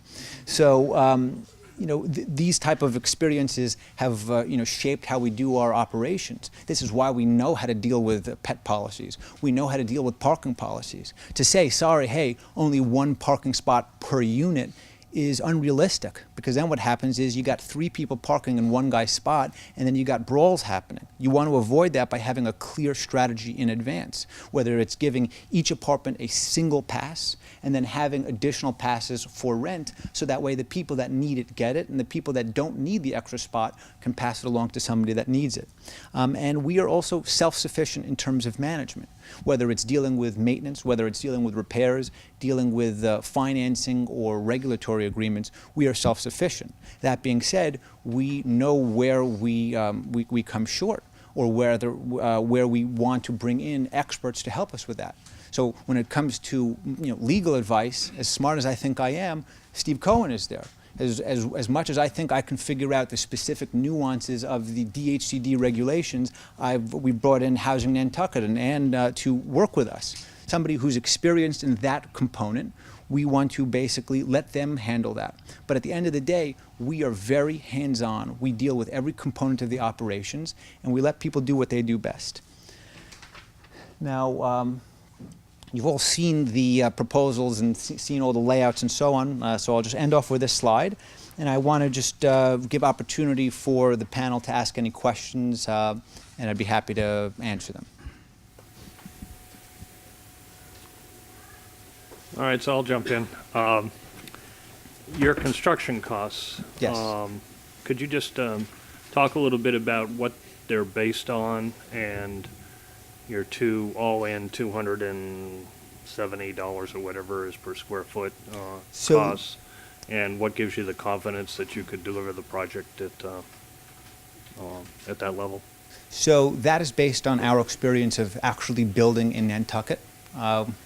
So these type of experiences have shaped how we do our operations. This is why we know how to deal with pet policies. We know how to deal with parking policies. To say, sorry, hey, only 1 parking spot per unit is unrealistic, because then what happens is you got 3 people parking in one guy's spot, and then you got brawls happening. You want to avoid that by having a clear strategy in advance, whether it's giving each apartment a single pass and then having additional passes for rent, so that way the people that need it get it, and the people that don't need the extra spot can pass it along to somebody that needs it. And we are also self-sufficient in terms of management, whether it's dealing with maintenance, whether it's dealing with repairs, dealing with financing or regulatory agreements. We are self-sufficient. That being said, we know where we come short. or where we want to bring in experts to help us with that. So when it comes to legal advice, as smart as I think I am, Steve Cohen is there. As much as I think I can figure out the specific nuances of the DHCD regulations, we brought in Housing Nantucket and to work with us. Somebody who's experienced in that component. We want to basically let them handle that. But at the end of the day, we are very hands-on. We deal with every component of the operations, and we let people do what they do best. Now, you've all seen the proposals and seen all the layouts and so on, so I'll just end off with this slide. And I want to just give opportunity for the panel to ask any questions, and I'd be happy to answer them. All right, so I'll jump in. Your construction costs. Yes. Could you just talk a little bit about what they're based on and your two all-in $270 or whatever is per square foot costs, and what gives you the confidence that you could deliver the project at that level? So that is based on our experience of actually building in Nantucket.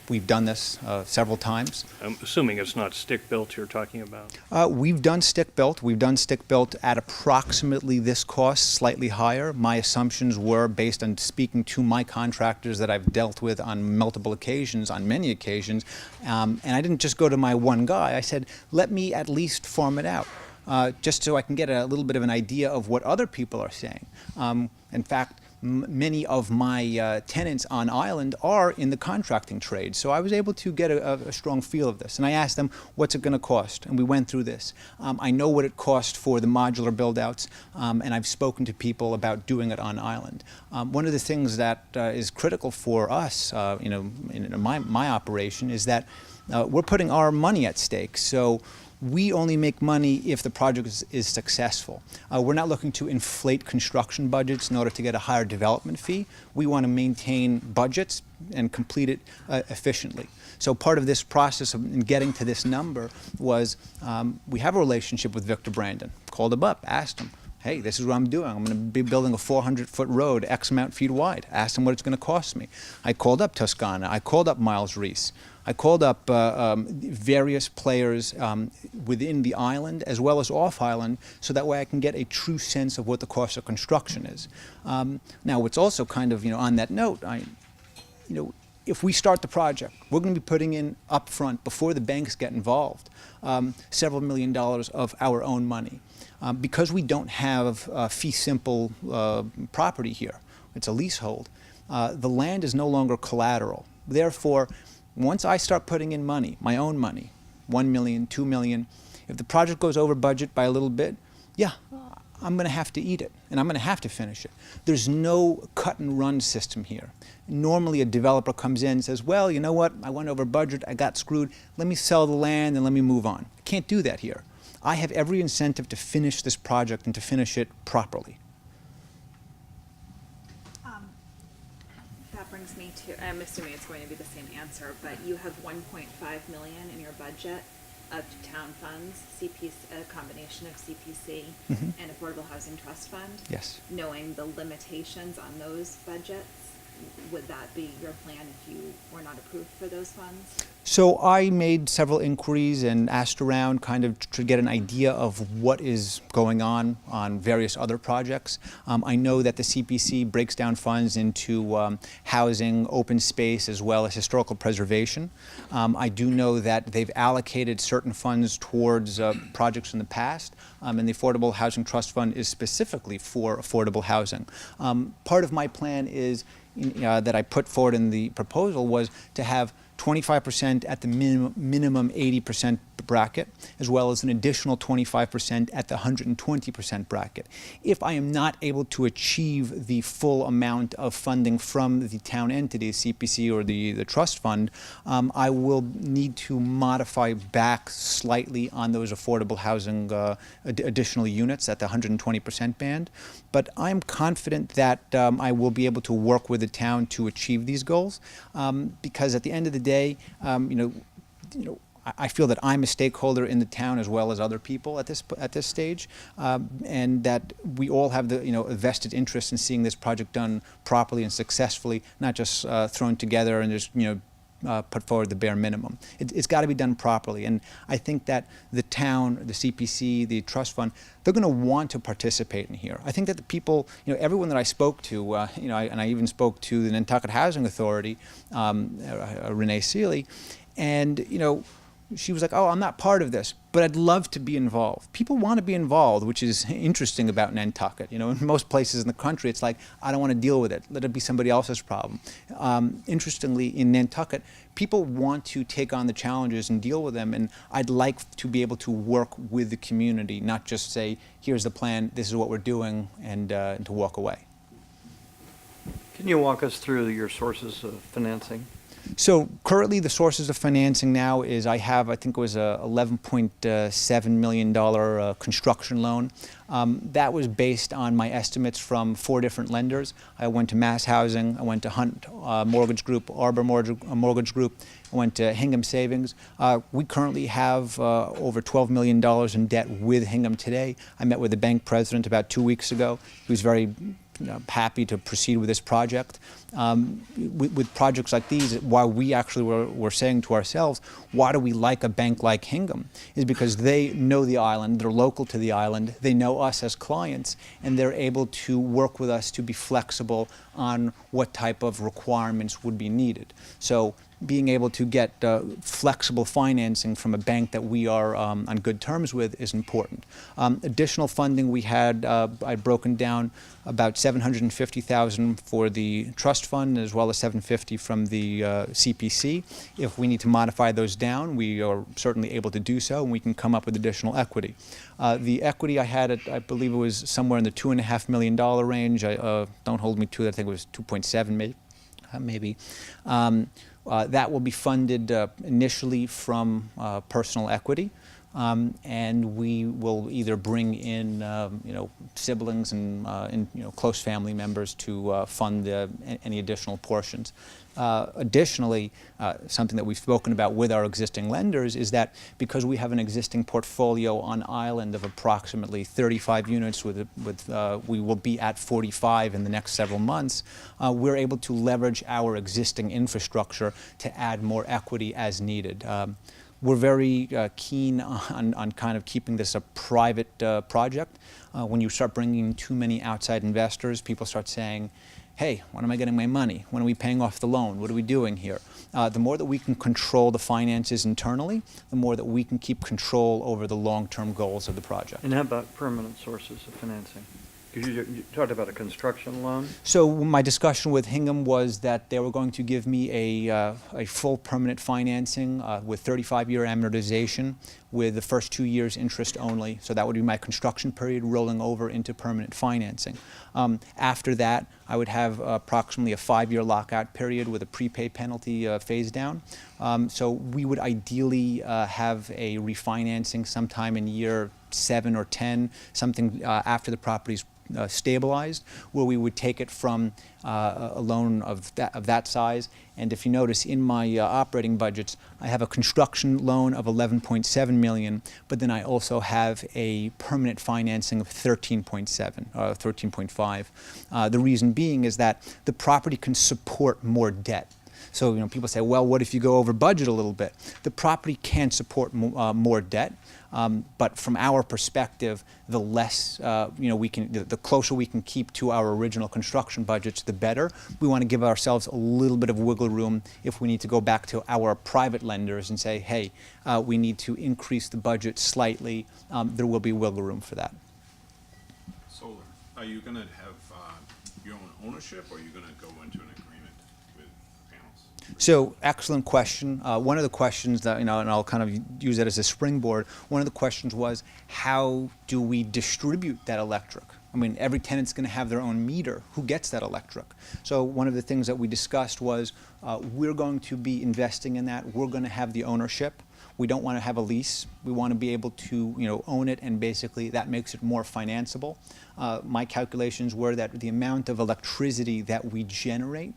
We've done this several times. I'm assuming it's not stick-built you're talking about? We've done stick-built. We've done stick-built at approximately this cost, slightly higher. My assumptions were based on speaking to my contractors that I've dealt with on multiple occasions, on many occasions, and I didn't just go to my one guy. I said, let me at least farm it out, just so I can get a little bit of an idea of what other people are saying. In fact, many of my tenants on island are in the contracting trade, so I was able to get a strong feel of this. And I asked them, what's it going to cost? And we went through this. I know what it cost for the modular build-outs, and I've spoken to people about doing it on island. One of the things that is critical for us, in my operation, is that we're putting our money at stake. So we only make money if the project is successful. We're not looking to inflate construction budgets in order to get a higher development fee. We want to maintain budgets and complete it efficiently. So part of this process in getting to this number was we have a relationship with Victor Brandon. Called him up, asked him, hey, this is what I'm doing. I'm going to be building a 400-foot road, X amount feet wide. Asked him what it's going to cost me. I called up Toscana. I called up Miles Reese. I called up various players within the island as well as off island, so that way I can get a true sense of what the cost of construction is. Now, what's also kind of on that note, if we start the project, we're going to be putting in upfront before the banks get involved several $1 million of our own money. Because we don't have fee simple property here, it's a leasehold. The land is no longer collateral. Therefore, once I start putting in money, my own money, $1 million, $2 million, if the project goes over budget by a little bit, yeah, I'm going to have to eat it, and I'm going to have to finish it. There's no cut and run system here. Normally a developer comes in and says, well, you know what, I went over budget, I got screwed, let me sell the land and let me move on. I can't do that here. I have every incentive to finish this project and to finish it properly. That brings me to, I'm assuming it's going to be the same answer, but you have 1.5 million in your budget of town funds, a combination of CPC and Affordable Housing Trust Fund. Yes. Knowing the limitations on those budgets, would that be your plan if you were not approved for those funds? So I made several inquiries and asked around kind of to get an idea of what is going on various other projects. I know that the CPC breaks down funds into housing, open space, as well as historical preservation. I do know that they've allocated certain funds towards projects in the past, and the Affordable Housing Trust Fund is specifically for affordable housing. Part of my plan is that I put forward in the proposal was to have 25% at the minimum 80% bracket, as well as an additional 25% at the 120% bracket. If I am not able to achieve the full amount of funding from the town entity, CPC or the trust fund, I will need to modify back slightly on those affordable housing additional units at the 120% band. But I'm confident that I will be able to work with the town to achieve these goals, because at the end of the day, I feel that I'm a stakeholder in the town as well as other people at this stage, and that we all have the a vested interest in seeing this project done properly and successfully, not just thrown together and just put forward the bare minimum. It's got to be done properly, and I think that the town, the CPC, the trust fund, they're going to want to participate in here. I think that the people, everyone that I spoke to, and I even spoke to the Nantucket Housing Authority, Renee Seeley, and she was like, "Oh, I'm not part of this, but I'd love to be involved." People want to be involved, which is interesting about Nantucket. In most places in the country, it's like, I don't want to deal with it. Let it be somebody else's problem. Interestingly, in Nantucket, people want to take on the challenges and deal with them, and I'd like to be able to work with the community, not just say, here's the plan, this is what we're doing, and to walk away. Can you walk us through your sources of financing? So currently the sources of financing now is I think it was a $11.7 million construction loan. That was based on my estimates from 4 different lenders. I went to Mass Housing, I went to Hunt Mortgage Group, Arbor Mortgage Group, I went to Hingham Savings. We currently have over $12 million in debt with Hingham today. I met with the bank president about 2 weeks ago. He was very happy to proceed with this project. With projects like these, why we actually were saying to ourselves, why do we like a bank like Hingham? Is because they know the island, they're local to the island, they know us as clients, and they're able to work with us to be flexible on what type of requirements would be needed. So being able to get flexible financing from a bank that we are on good terms with is important. Additional funding we had, I'd broken down about $750,000 for the trust fund, as well as $750,000 from the CPC. If we need to modify those down, we are certainly able to do so, and we can come up with additional equity. The equity I had, I believe it was somewhere in the $2.5 million range. Don't hold me to it, I think it was 2.7 maybe. That will be funded initially from personal equity, and we will either bring in siblings and close family members to fund any additional portions. Additionally, something that we've spoken about with our existing lenders is that because we have an existing portfolio on island of approximately 35 units, we will be at 45 in the next several months, we're able to leverage our existing infrastructure to add more equity as needed. We're very keen on kind of keeping this a private project. When you start bringing too many outside investors, people start saying, hey, when am I getting my money? When are we paying off the loan? What are we doing here? The more that we can control the finances internally, the more that we can keep control over the long-term goals of the project. And how about permanent sources of financing? Because you talked about a construction loan. So my discussion with Hingham was that they were going to give me a full permanent financing with 35-year amortization with the first 2 years interest only. So that would be my construction period rolling over into permanent financing. After that, I would have approximately a 5-year lockout period with a prepay penalty phase down. So we would ideally have a refinancing sometime in year 7 or 10, something after the property's stabilized, where we would take it from a loan of that size. And if you notice in my operating budgets, I have a construction loan of $11.7 million, but then I also have a permanent financing of $13.7 or $13.5. The reason being is that the property can support more debt. So people say, well, what if you go over budget a little bit? The property can support more debt. But from our perspective, the less the closer we can keep to our original construction budgets, the better. We want to give ourselves a little bit of wiggle room if we need to go back to our private lenders and say, hey, we need to increase the budget slightly. There will be wiggle room for that. Solar. Are you going to have your own ownership, or are you going to go into an agreement with panels? So, excellent question. One of the questions that, and I'll kind of use that as a springboard, one of the questions was, how do we distribute that electric? I mean, every tenant's going to have their own meter. Who gets that electric? So one of the things that we discussed was we're going to be investing in that. We're going to have the ownership. We don't want to have a lease. We want to be able to, own it, and basically that makes it more financeable. My calculations were that the amount of electricity that we generate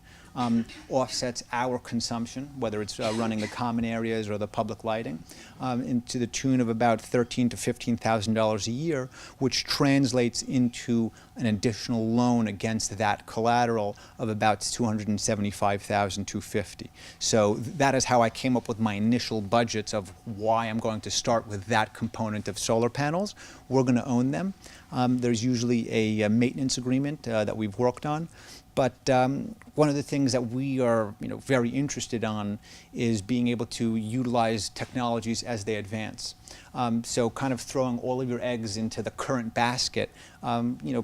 offsets our consumption, whether it's running the common areas or the public lighting, to the tune of about $13,000 to $15,000 a year, which translates into an additional loan against that collateral of about $275,250. So that is how I came up with my initial budgets of why I'm going to start with that component of solar panels. We're going to own them. There's usually a maintenance agreement that we've worked on. But one of the things that we are, very interested on is being able to utilize technologies as they advance. So kind of throwing all of your eggs into the current basket,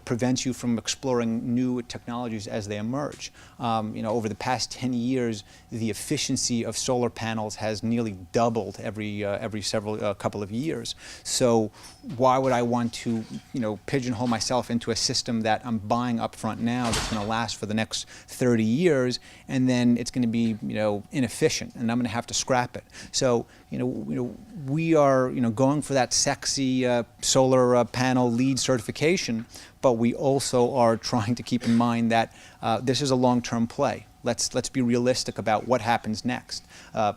prevents you from exploring new technologies as they emerge. Over the past 10 years, the efficiency of solar panels has nearly doubled every couple of years. So why would I want to, pigeonhole myself into a system that I'm buying up front now that's going to last for the next 30 years, and then it's going to be, inefficient, and I'm going to have to scrap it. So, we are, going for that sexy solar panel LEED certification, but we also are trying to keep in mind that this is a long-term play. Let's be realistic about what happens next.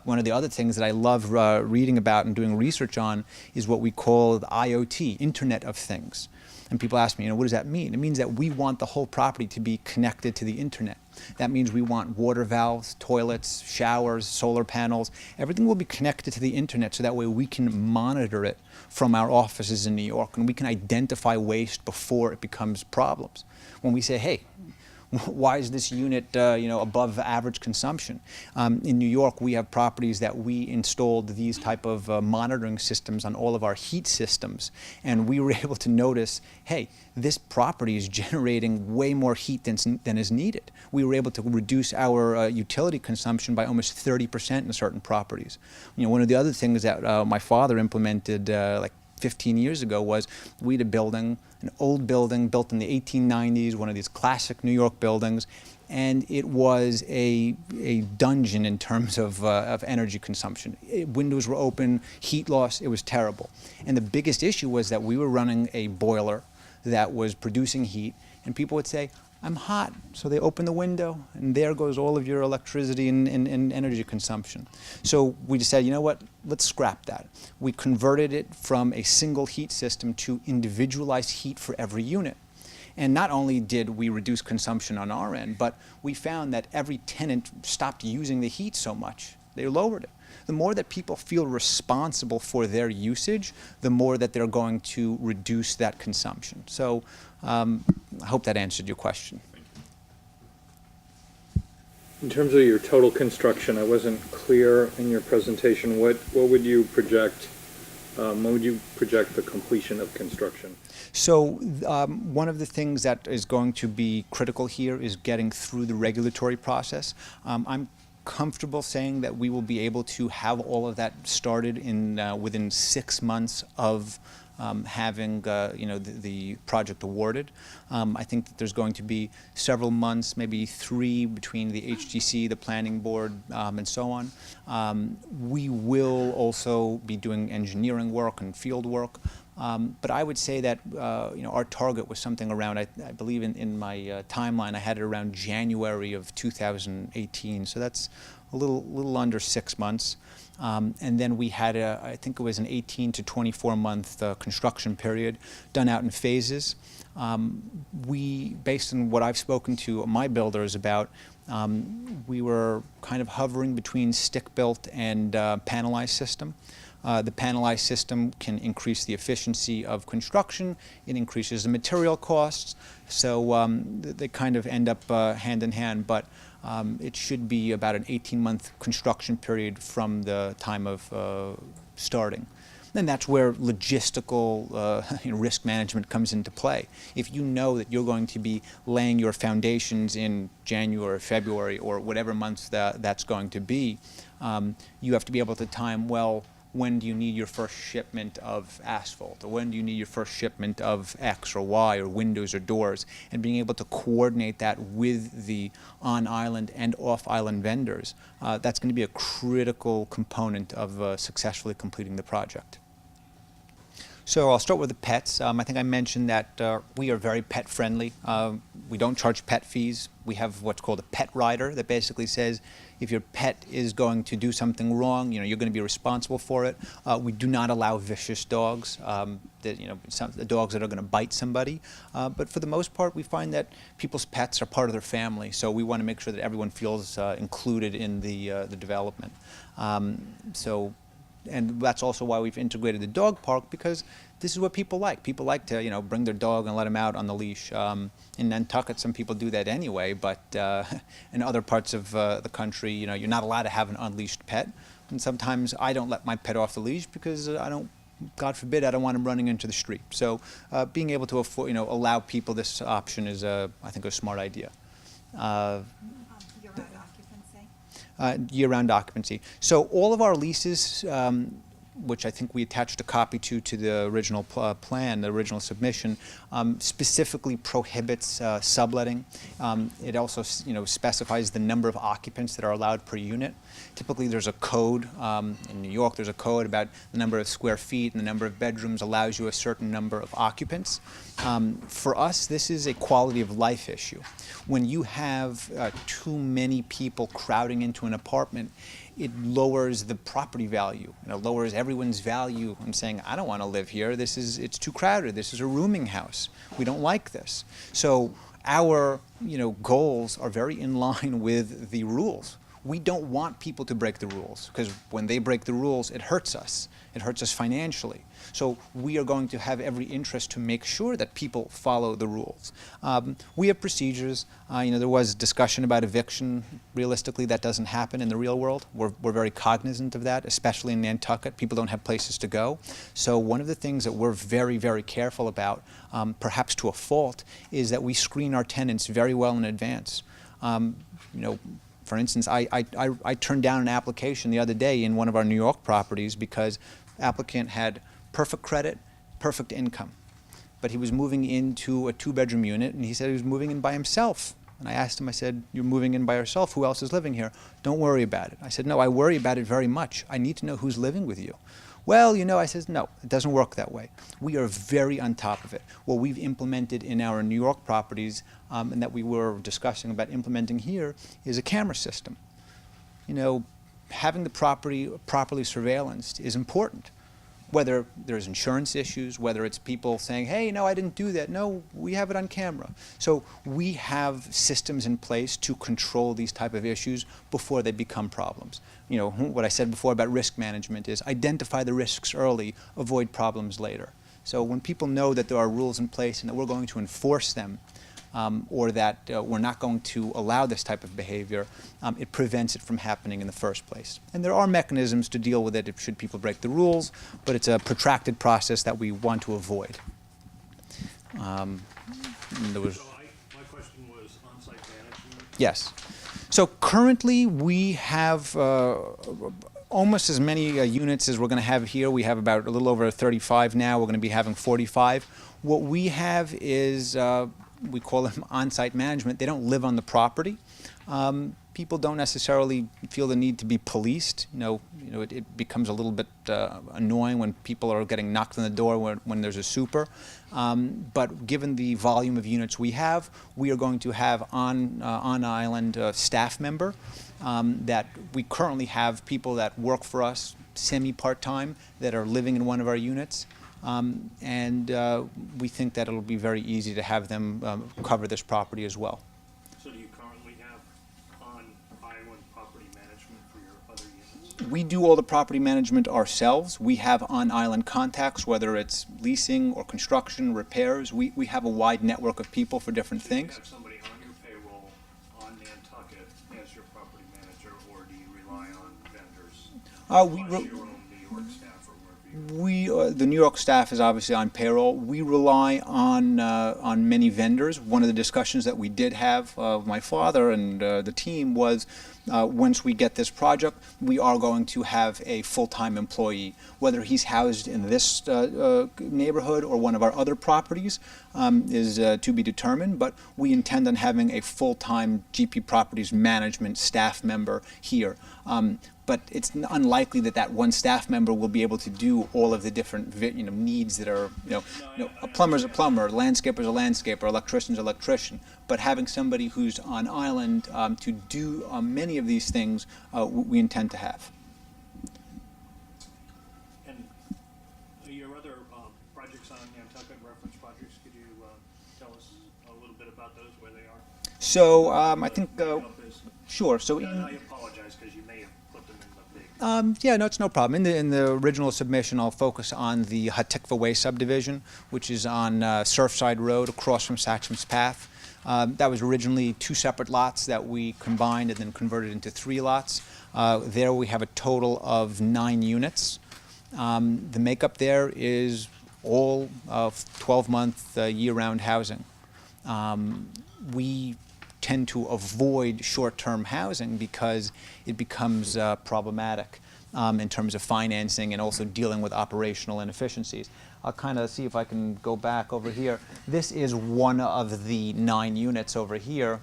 One of the other things that I love reading about and doing research on is what we call the IoT, Internet of Things. And people ask me, what does that mean? It means that we want the whole property to be connected to the internet. That means we want water valves, toilets, showers, solar panels. Everything will be connected to the internet so that way we can monitor it from our offices in New York, and we can identify waste before it becomes problems. When we say, hey, why is this unit above average consumption? In New York, we have properties that we installed these type of monitoring systems on all of our heat systems, and we were able to notice, hey, this property is generating way more heat than is needed. We were able to reduce our utility consumption by almost 30% in certain properties. One of the other things that my father implemented like 15 years ago was we had a building, an old building built in the 1890s, one of these classic New York buildings, and it was a dungeon in terms of energy consumption. Windows were open, heat loss, it was terrible. And the biggest issue was that we were running a boiler that was producing heat, and people would say, I'm hot. So they open the window, and there goes all of your electricity and energy consumption. So we decided, you know what, let's scrap that. We converted it from a single heat system to individualized heat for every unit. And not only did we reduce consumption on our end, but we found that every tenant stopped using the heat so much. They lowered it. The more that people feel responsible for their usage, the more that they're going to reduce that consumption. So I hope that answered your question. In terms of your total construction, I wasn't clear in your presentation. What would you project? When would you project the completion of construction? So one of the things that is going to be critical here is getting through the regulatory process. I'm comfortable saying that we will be able to have all of that started within 6 months of having the project awarded. I think that there's going to be several months, maybe 3, between the HGC, the planning board, and so on. We will also be doing engineering work and field work. But I would say that our target was something around, I believe in my timeline, I had it around January of 2018. So that's a little under 6 months. And then we had, I think it was an 18 to 24 month construction period done out in phases. We, based on what I've spoken to my builders about, we were kind of hovering between stick-built and panelized system. The panelized system can increase the efficiency of construction. It increases the material costs. So they kind of end up hand in hand. But it should be about an 18-month construction period from the time of starting. And that's where logistical risk management comes into play. If you know that you're going to be laying your foundations in January, February, or whatever months that's going to be, you have to be able to time, well, when do you need your first shipment of asphalt, or when do you need your first shipment of X or Y or windows or doors, and being able to coordinate that with the on-island and off-island vendors. That's going to be a critical component of successfully completing the project. So I'll start with the pets. I think I mentioned that we are very pet friendly. We don't charge pet fees. We have what's called a pet rider that basically says if your pet is going to do something wrong, you're going to be responsible for it. We do not allow vicious dogs, the dogs that are going to bite somebody. But for the most part, we find that people's pets are part of their family. So we want to make sure that everyone feels included in the development. And that's also why we've integrated the dog park, because this is what people like. People like to, bring their dog and let him out on the leash. In Nantucket, some people do that anyway, but in other parts of the country, you're not allowed to have an unleashed pet. And sometimes I don't let my pet off the leash because God forbid, I don't want him running into the street. So being able to afford, allow people this option is, I think, a smart idea. Year-round occupancy? Year-round occupancy. So all of our leases, which I think we attached a copy to the original plan, the original submission, specifically prohibits subletting. It also, specifies the number of occupants that are allowed per unit. Typically, there's a code. In New York, there's a code about the number of square feet, and the number of bedrooms allows you a certain number of occupants. For us, this is a quality of life issue. When you have too many people crowding into an apartment, it lowers the property value. It lowers everyone's value. I'm saying, I don't want to live here. It's too crowded. This is a rooming house. We don't like this. So our, goals are very in line with the rules. We don't want people to break the rules, because when they break the rules, it hurts us. It hurts us financially. So we are going to have every interest to make sure that people follow the rules. We have procedures. There was discussion about eviction. Realistically, that doesn't happen in the real world. We're very cognizant of that, especially in Nantucket. People don't have places to go. So one of the things that we're very, very careful about, perhaps to a fault, is that we screen our tenants very well in advance. For instance, I turned down an application the other day in one of our New York properties because the applicant had perfect credit, perfect income. But he was moving into a 2-bedroom unit, and he said he was moving in by himself. And I asked him, I said, you're moving in by yourself, who else is living here? Don't worry about it. I said, no, I worry about it very much. I need to know who's living with you. Well, I said, no, it doesn't work that way. We are very on top of it. What we've implemented in our New York properties, and that we were discussing about implementing here, is a camera system. Having the property properly surveillanced is important. Whether there's insurance issues, whether it's people saying, hey, no, I didn't do that. No, we have it on camera. So we have systems in place to control these type of issues before they become problems. What I said before about risk management is identify the risks early, avoid problems later. So when people know that there are rules in place and that we're going to enforce them, or that we're not going to allow this type of behavior, it prevents it from happening in the first place. And there are mechanisms to deal with it should people break the rules, but it's a protracted process that we want to avoid. My question was on-site management. Yes. So currently we have almost as many units as we're going to have here. We have about a little over 35 now. We're going to be having 45. What we have is we call them on-site management. They don't live on the property. People don't necessarily feel the need to be policed. It becomes a little bit annoying when people are getting knocked on the door when there's a super. But given the volume of units we have, we are going to have on-island staff member that we currently have people that work for us semi-part-time that are living in one of our units. And we think that it'll be very easy to have them cover this property as well. So do you currently have on-island property management for your other units? We do all the property management ourselves. We have on-island contacts, whether it's leasing or construction, repairs. We have a wide network of people for different things. Do you have somebody on your payroll on Nantucket as your property manager, or do you rely on vendors? Your own New York staff? The New York staff is obviously on payroll. We rely on many vendors. One of the discussions that we did have, my father and the team, was once we get this project, we are going to have a full-time employee. Whether he's housed in this neighborhood or one of our other properties is to be determined, but we intend on having a full-time GP Properties management staff member here. But it's unlikely that that one staff member will be able to do all of the different needs that are, a plumber's a plumber, a landscaper's a landscaper, electrician's an electrician. But having somebody who's on island to do many of these things, we intend to have. And your other projects on Nantucket, reference projects, could you tell us a little bit about those, where they are? So I think, sure. So I apologize because you may have put them in the big. yeah, no, it's no problem. In the original submission, I'll focus on the Hatikva Way subdivision, which is on Surfside Road across from Satcham's Path. That was originally 2 separate lots that we combined and then converted into 3 lots. There we have a total of 9 units. The makeup there is all 12-month year-round housing. We tend to avoid short-term housing because it becomes problematic in terms of financing and also dealing with operational inefficiencies. I'll kind of see if I can go back over here. This is one of the 9 units over here.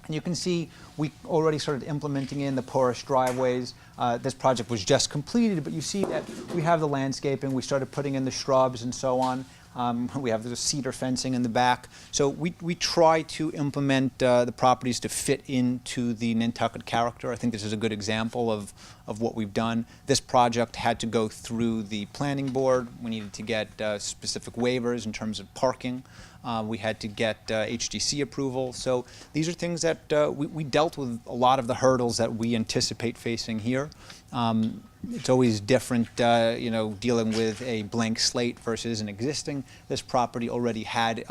And you can see we already started implementing in the porous driveways. This project was just completed, but you see that we have the landscaping. We started putting in the shrubs and so on. We have the cedar fencing in the back. So we try to implement the properties to fit into the Nantucket character. I think this is a good example of what we've done. This project had to go through the planning board. We needed to get specific waivers in terms of parking. We had to get HDC approval. So these are things that we dealt with a lot of the hurdles that we anticipate facing here. It's always different, dealing with a blank slate versus an existing. This property already had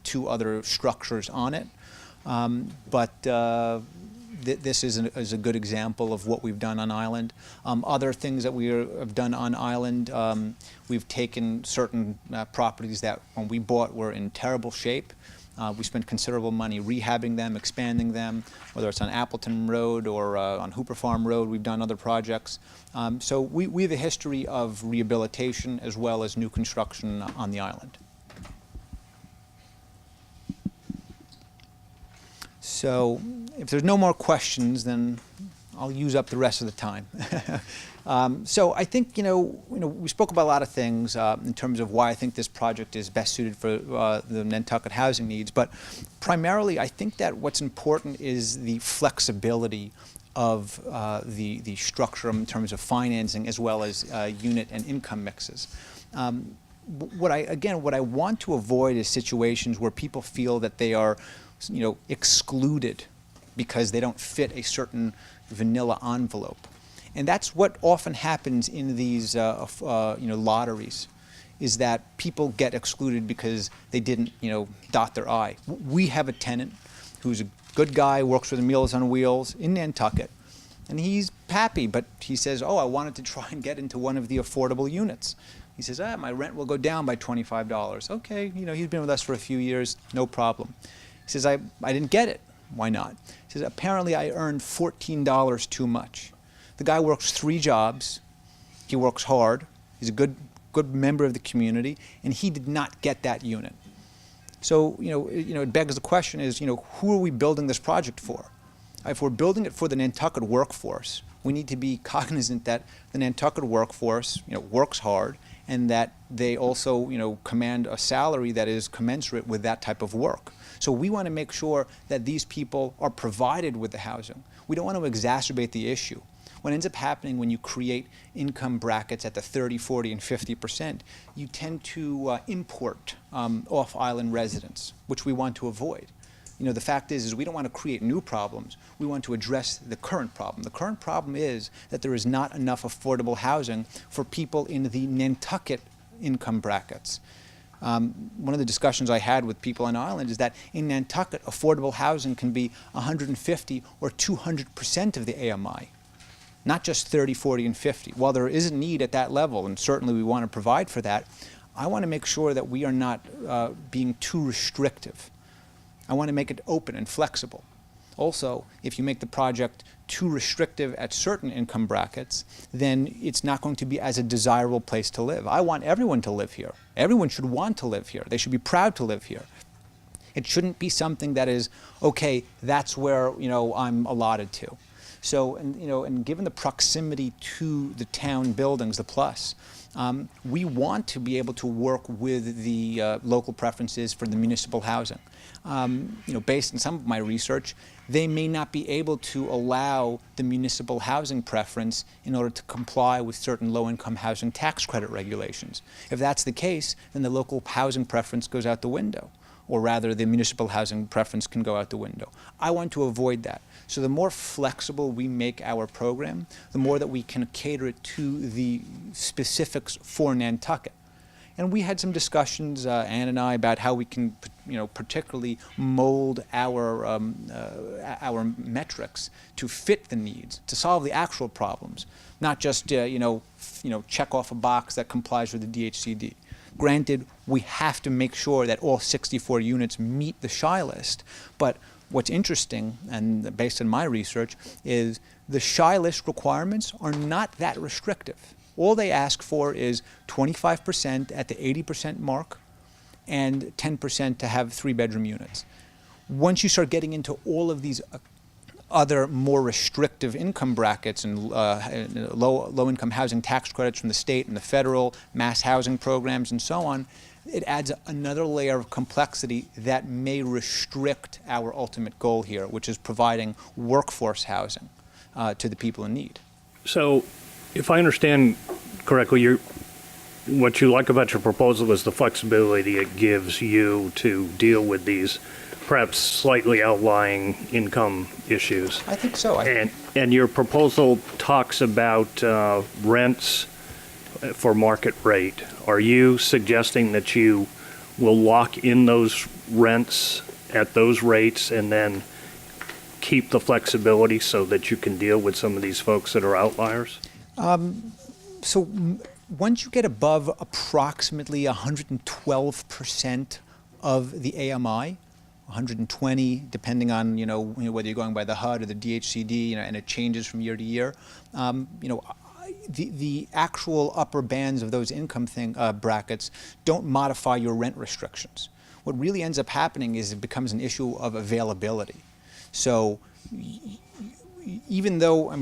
2 other structures on it, this is a good example of what we've done on island. Other things that we have done on island, we've taken certain properties that when we bought were in terrible shape. We spent considerable money rehabbing them, expanding them, whether it's on Appleton Road or on Hooper Farm Road. We've done other projects. So we have a history of rehabilitation as well as new construction on the island. So if there's no more questions, then I'll use up the rest of the time. So I think, we spoke about a lot of things in terms of why I think this project is best suited for the Nantucket housing needs. But primarily, I think that what's important is the flexibility of the structure in terms of financing as well as unit and income mixes. What I want to avoid is situations where people feel that they are excluded because they don't fit a certain vanilla envelope. And that's what often happens in these lotteries, is that people get excluded because they didn't dot their I. We have a tenant who's a good guy, works for the Meals on Wheels in Nantucket, and he's happy, but he says, I wanted to try and get into one of the affordable units. He says, my rent will go down by $25. Okay, he's been with us for a few years, no problem. He says, I didn't get it. Why not? He says, apparently I earned $14 too much. The guy works 3 jobs. He works hard. He's a good member of the community, and he did not get that unit. So, it begs the question is, who are we building this project for? If we're building it for the Nantucket workforce, we need to be cognizant that the Nantucket workforce, works hard, and that they also, command a salary that is commensurate with that type of work. So we want to make sure that these people are provided with the housing. We don't want to exacerbate the issue. What ends up happening when you create income brackets at the 30, 40, and 50%, you tend to import off-island residents, which we want to avoid. The fact is we don't want to create new problems. We want to address the current problem. The current problem is that there is not enough affordable housing for people in the Nantucket income brackets. One of the discussions I had with people on island is that in Nantucket, affordable housing can be 150 or 200% of the AMI, not just 30, 40, and 50. While there is a need at that level, and certainly we want to provide for that, I want to make sure that we are not being too restrictive. I want to make it open and flexible. Also, if you make the project too restrictive at certain income brackets, then it's not going to be as a desirable place to live. I want everyone to live here. Everyone should want to live here. They should be proud to live here. It shouldn't be something that is, okay, that's where, I'm allotted to. So, and given the proximity to the town buildings, the plus, we want to be able to work with the local preferences for the municipal housing. Based on some of my research, they may not be able to allow the municipal housing preference in order to comply with certain low-income housing tax credit regulations. If that's the case, then the local housing preference goes out the window, or rather the municipal housing preference can go out the window. I want to avoid that. So the more flexible we make our program, the more that we can cater it to the specifics for Nantucket. And we had some discussions, Ann and I, about how we can, particularly mold our metrics to fit the needs, to solve the actual problems, not just, check off a box that complies with the DHCD. Granted, we have to make sure that all 64 units meet the SHI list, but what's interesting, and based on my research, is the SHI list requirements are not that restrictive. All they ask for is 25% at the 80% mark and 10% to have 3-bedroom units. Once you start getting into all of these other more restrictive income brackets and low-income housing tax credits from the state and the federal, mass housing programs and so on, it adds another layer of complexity that may restrict our ultimate goal here, which is providing workforce housing to the people in need. So, if I understand correctly, what you like about your proposal is the flexibility it gives you to deal with these perhaps slightly outlying income issues. I think so. And your proposal talks about rents for market rate. Are you suggesting that you will lock in those rents at those rates and then keep the flexibility so that you can deal with some of these folks that are outliers? So once you get above approximately 112% of the AMI, 120 depending on whether you're going by the HUD or the DHCD, and it changes from year to year. The actual upper bands of those income brackets don't modify your rent restrictions. What really ends up happening is it becomes an issue of availability. So even though,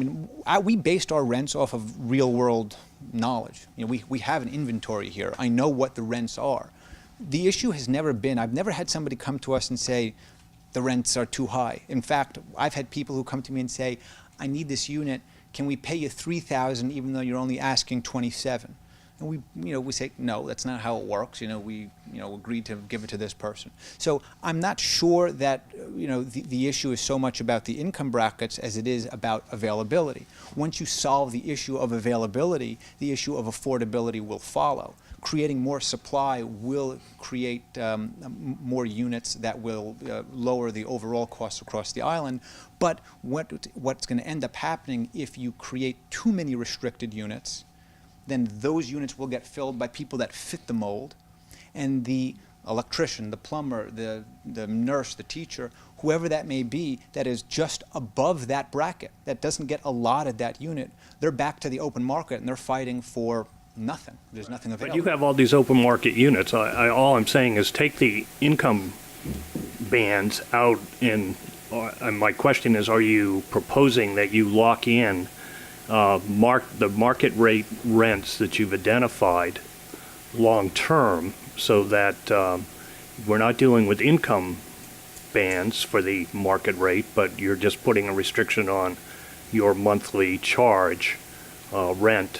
we based our rents off of real world knowledge. We have an inventory here. I know what the rents are. The issue has never been, I've never had somebody come to us and say, the rents are too high. In fact, I've had people who come to me and say, I need this unit, can we pay you $3,000 even though you're only asking $27,000? And we say, no, that's not how it works. We agreed to give it to this person. So I'm not sure that, the issue is so much about the income brackets as it is about availability. Once you solve the issue of availability, the issue of affordability will follow. Creating more supply will create more units that will lower the overall cost across the island. But what's going to end up happening if you create too many restricted units, then those units will get filled by people that fit the mold, and the electrician, the plumber, the nurse, the teacher, whoever that may be, that is just above that bracket, that doesn't get allotted that unit, they're back to the open market and they're fighting for nothing. There's nothing available. But you have all these open market units. All I'm saying is take the income bands out and my question is, are you proposing that you lock in the market rate rents that you've identified long term so that we're not dealing with income bands for the market rate, but you're just putting a restriction on your monthly charge rent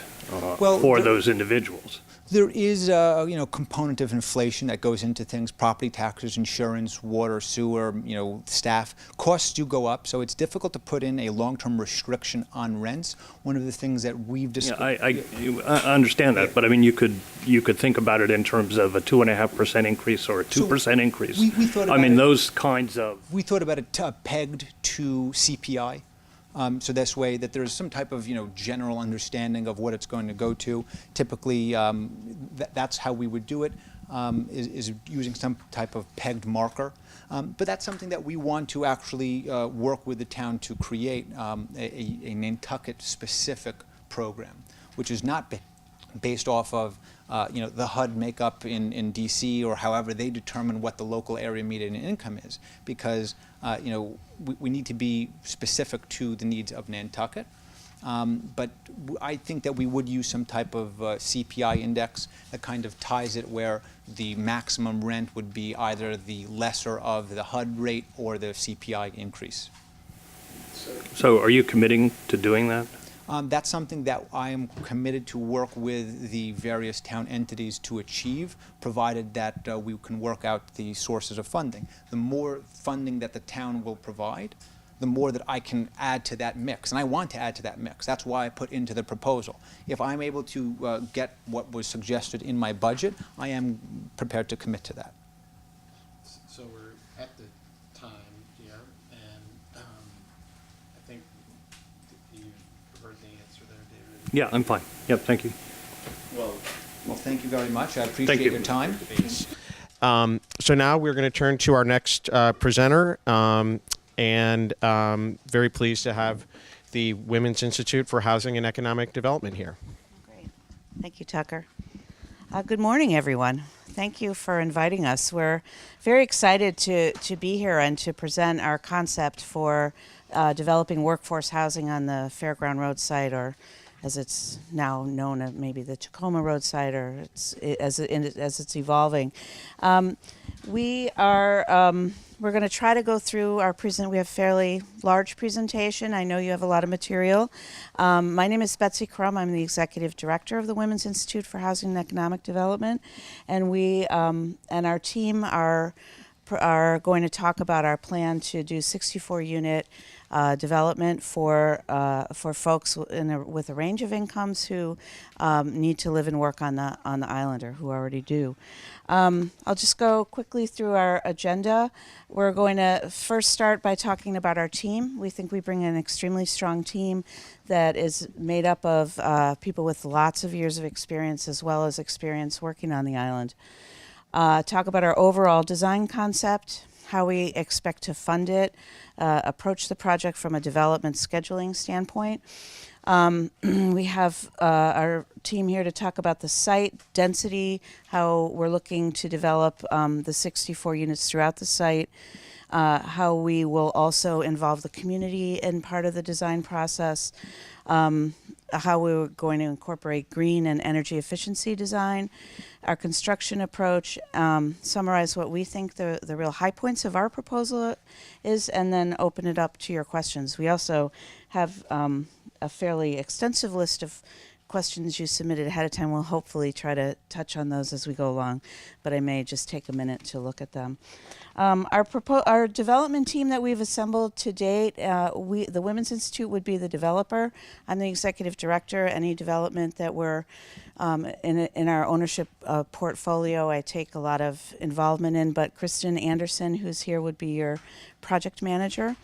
for those individuals? There is a component of inflation that goes into things: property taxes, insurance, water, sewer, staff. Costs do go up, so it's difficult to put in a long-term restriction on rents. One of the things that we've discussed. Yeah, I understand that, but you could think about it in terms of a 2.5% increase or a 2% increase. We thought about those kinds of. We thought about it pegged to CPI. So this way that there's some type of general understanding of what it's going to go to. Typically, that's how we would do it. is using some type of pegged marker. But that's something that we want to actually work with the town to create a Nantucket-specific program, which is not based off of the HUD makeup in DC or however they determine what the local area median income is, because we need to be specific to the needs of Nantucket. But I think that we would use some type of CPI index that kind of ties it where the maximum rent would be either the lesser of the HUD rate or the CPI increase. So are you committing to doing that? That's something that I am committed to work with the various town entities to achieve, provided that we can work out the sources of funding. The more funding that the town will provide, the more that I can add to that mix. And I want to add to that mix. That's why I put into the proposal. If I'm able to get what was suggested in my budget, I am prepared to commit to that. So we're at the time here, and I think you've heard the answer there, David. Yeah, I'm fine. Yep, thank you. Well, thank you very much. I appreciate your time. So now we're going to turn to our next presenter. And very pleased to have the Women's Institute for Housing and Economic Development here. Great. Thank you, Tucker. Good morning, everyone. Thank you for inviting us. We're very excited to be here and to present our concept for developing workforce housing on the Fairground Road site, or as it's now known as maybe the Tacoma Road site, or as it's evolving. We're going to try to go through our we have a fairly large presentation. I know you have a lot of material. My name is Betsy Crum. I'm the Executive Director of the Women's Institute for Housing and Economic Development. And we and our team are going to talk about our plan to do 64-unit development for folks with a range of incomes who need to live and work on the island, or who already do. I'll just go quickly through our agenda. We're going to first start by talking about our team. We think we bring an extremely strong team that is made up of people with lots of years of experience, as well as experience working on the island. Talk about our overall design concept, how we expect to fund it, approach the project from a development scheduling standpoint. We have our team here to talk about the site density, how we're looking to develop the 64 units throughout the site, how we will also involve the community in part of the design process, how we're going to incorporate green and energy efficiency design, our construction approach, summarize what we think the real high points of our proposal is, and then open it up to your questions. We also have a fairly extensive list of questions you submitted ahead of time. We'll hopefully try to touch on those as we go along, but I may just take a minute to look at them. Our development team that we've assembled to date, the Women's Institute would be the developer. I'm the executive director. Any development that we're in our ownership portfolio, I take a lot of involvement in, but Kristen Anderson, who's here, would be your project manager.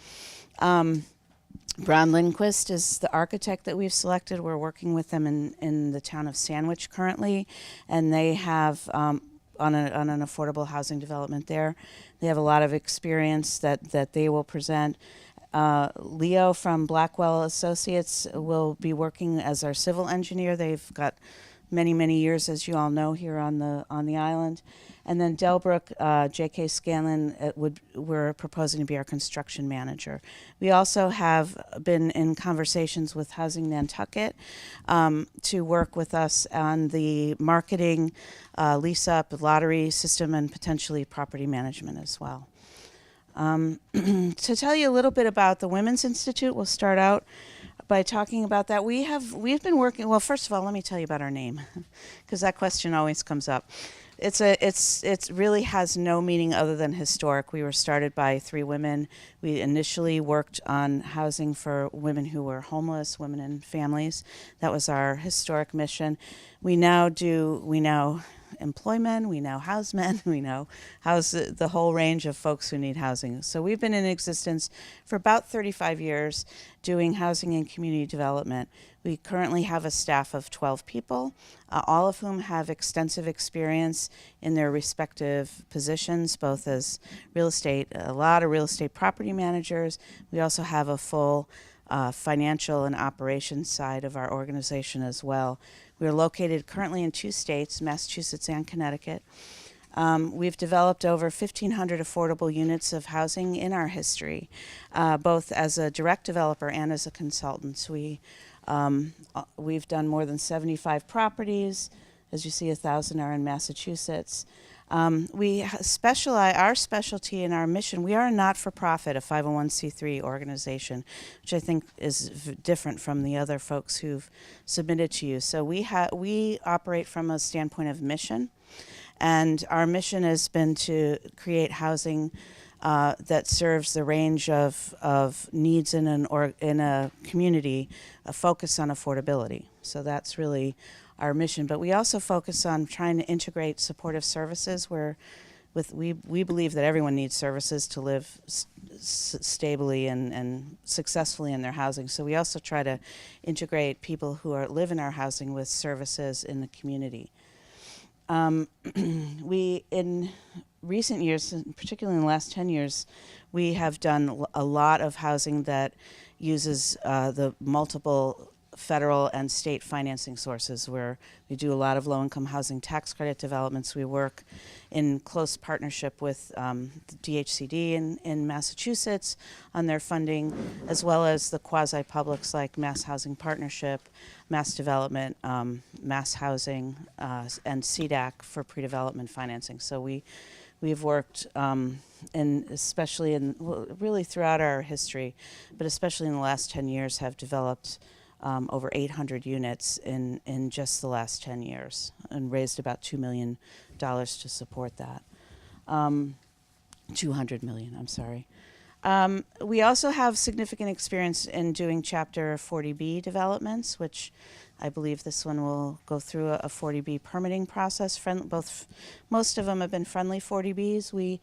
Brown Lindquist is the architect that we've selected. We're working with them in the town of Sandwich currently, and they have on an affordable housing development there. They have a lot of experience that they will present. Leo from Blackwell Associates will be working as our civil engineer. They've got many years, as you all know, here on the island. And then Delbrook, J.K. Scanlon, we're proposing to be our construction manager. We also have been in conversations with Housing Nantucket to work with us on the marketing, lease-up, lottery system, and potentially property management as well. To tell you a little bit about the Women's Institute, we'll start out by talking about that. We've been working, well, first of all, let me tell you about our name, because that question always comes up. It really has no meaning other than historic. We were started by 3 women. We initially worked on housing for women who were homeless, women and families. That was our historic mission. We now employ men, we now house men, we now house the whole range of folks who need housing. So we've been in existence for about 35 years doing housing and community development. We currently have a staff of 12 people, all of whom have extensive experience in their respective positions, both as real estate, a lot of real estate property managers. We also have a full financial and operations side of our organization as well. We are located currently in 2 states, Massachusetts and Connecticut. We've developed over 1,500 affordable units of housing in our history, both as a direct developer and as a consultant. We've done more than 75 properties. As you see, 1,000 are in Massachusetts. Our specialty and our mission, we are a not-for-profit, a 501c3 organization, which I think is different from the other folks who've submitted to you. So we operate from a standpoint of mission, and our mission has been to create housing that serves the range of needs in a community, a focus on affordability. So that's really our mission. But we also focus on trying to integrate supportive services where we believe that everyone needs services to live stably and successfully in their housing. So we also try to integrate people who live in our housing with services in the community. We, in recent years, particularly in the last 10 years, we have done a lot of housing that uses the multiple federal and state financing sources, where we do a lot of low-income housing tax credit developments. We work in close partnership with the DHCD in Massachusetts on their funding, as well as the quasi-publics like Mass Housing Partnership, Mass Development, Mass Housing, and CDAC for pre-development financing. So we've worked, especially really throughout our history, but especially in the last 10 years, have developed over 800 units in just the last 10 years and raised about $2 million to support that. 200 million, I'm sorry. We also have significant experience in doing Chapter 40B developments, which I believe this one will go through a 40B permitting process. Most of them have been friendly 40Bs.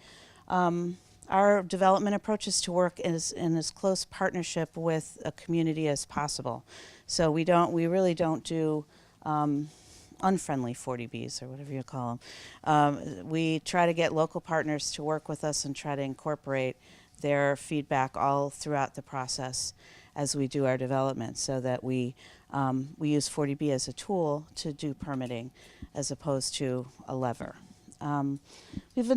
Our development approach is to work in as close partnership with a community as possible. So we really don't do unfriendly 40Bs or whatever you call them. We try to get local partners to work with us and try to incorporate their feedback all throughout the process as we do our development, so that we use 40B as a tool to do permitting as opposed to a lever. We've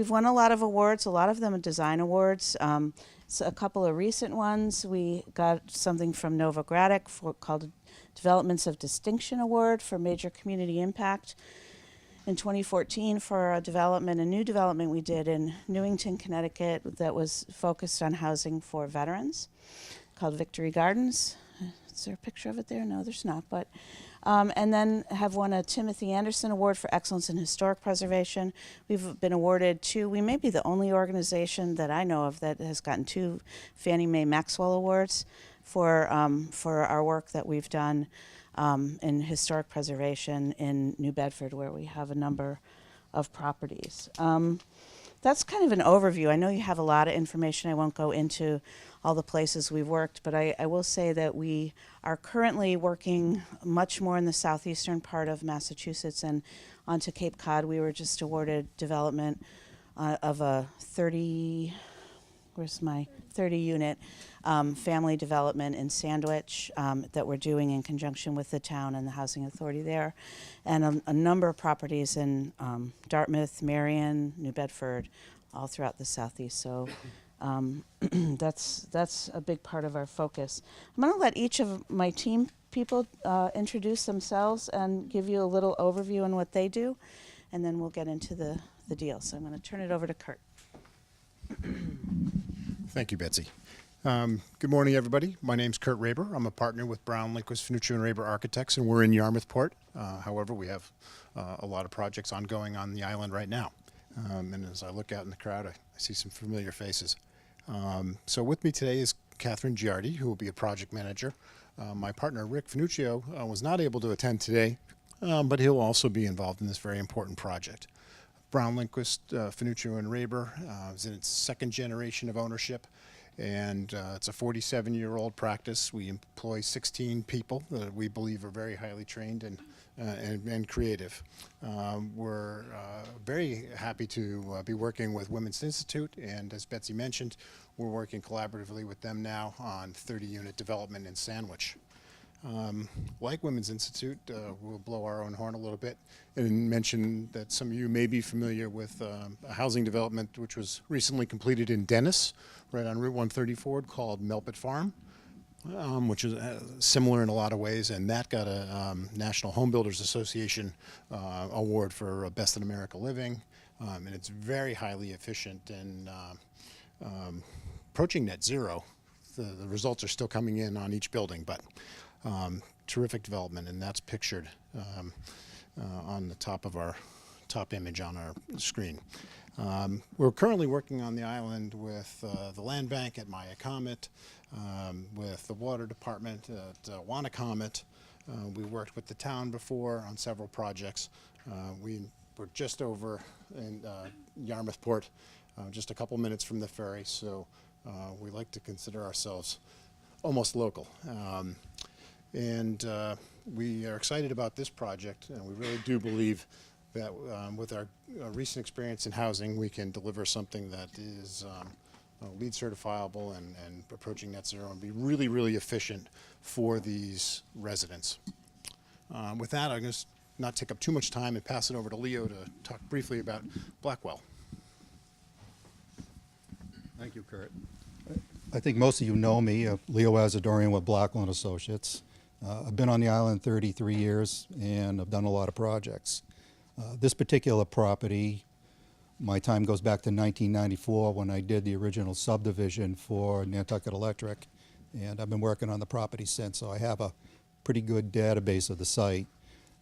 won a lot of awards, a lot of them are design awards. So a couple of recent ones, we got something from Novogradac called Developments of Distinction Award for Major Community Impact in 2014 for a new development we did in Newington, Connecticut that was focused on housing for veterans, called Victory Gardens. Is there a picture of it there? No, there's not, but and then have won a Timothy Anderson Award for Excellence in Historic Preservation. We've been awarded we may be the only organization that I know of that has gotten 2 Fannie Mae Maxwell Awards for our work that we've done in historic preservation in New Bedford, where we have a number of properties. That's kind of an overview. I know you have a lot of information. I won't go into all the places we've worked, but I will say that we are currently working much more in the southeastern part of Massachusetts and onto Cape Cod. We were just awarded development of a 30 unit family development in Sandwich that we're doing in conjunction with the town and the housing authority there, and a number of properties in Dartmouth, Marion, New Bedford, all throughout the southeast. So that's a big part of our focus. I'm going to let each of my team people introduce themselves and give you a little overview on what they do, and then we'll get into the deal. So I'm going to turn it over to Kurt. Thank you, Betsy. Good morning, everybody. My name's Kurt Raber. I'm a partner with Brown, Lindquist, Finuccio, and Raber Architects, and we're in Yarmouthport. However, we have a lot of projects ongoing on the island right now. And as I look out in the crowd, I see some familiar faces. So with me today is Catherine Giardi, who will be a project manager. My partner, Rick Finuccio, was not able to attend today but he'll also be involved in this very important project. Brown Lindquist, Finuccio and Raber is in its second generation of ownership, and it's a 47-year-old practice. We employ 16 people that we believe are very highly trained and creative. We're very happy to be working with Women's Institute, and as Betsy mentioned, we're working collaboratively with them now on 30-unit development in Sandwich. Like Women's Institute, we'll blow our own horn a little bit and mention that some of you may be familiar with a housing development which was recently completed in Dennis, right on Route 134, called Melpett Farm, which is similar in a lot of ways, and that got a National Home Builders Association award for Best in America Living, and it's very highly efficient and approaching net zero. The results are still coming in on each building, but terrific development, and that's pictured on the top of our top image on our screen. We're currently working on the island with the land bank at Maya Comet, with the water department at Wannacomet. We worked with the town before on several projects. We were just over in Yarmouth Port, just a couple minutes from the ferry, so we like to consider ourselves almost local. And we are excited about this project, and we really do believe that with our recent experience in housing, we can deliver something that is LEED certifiable and approaching net zero and be really, really efficient for these residents. With that, I'm going to not take up too much time and pass it over to Leo to talk briefly about Blackwell. Thank you, Kurt. I think most of you know me, Leo Azadorian with Blackwell & Associates. I've been on the island 33 years, and I've done a lot of projects. This particular property, my time goes back to 1994 when I did the original subdivision for Nantucket Electric, and I've been working on the property since, so I have a pretty good database of the site.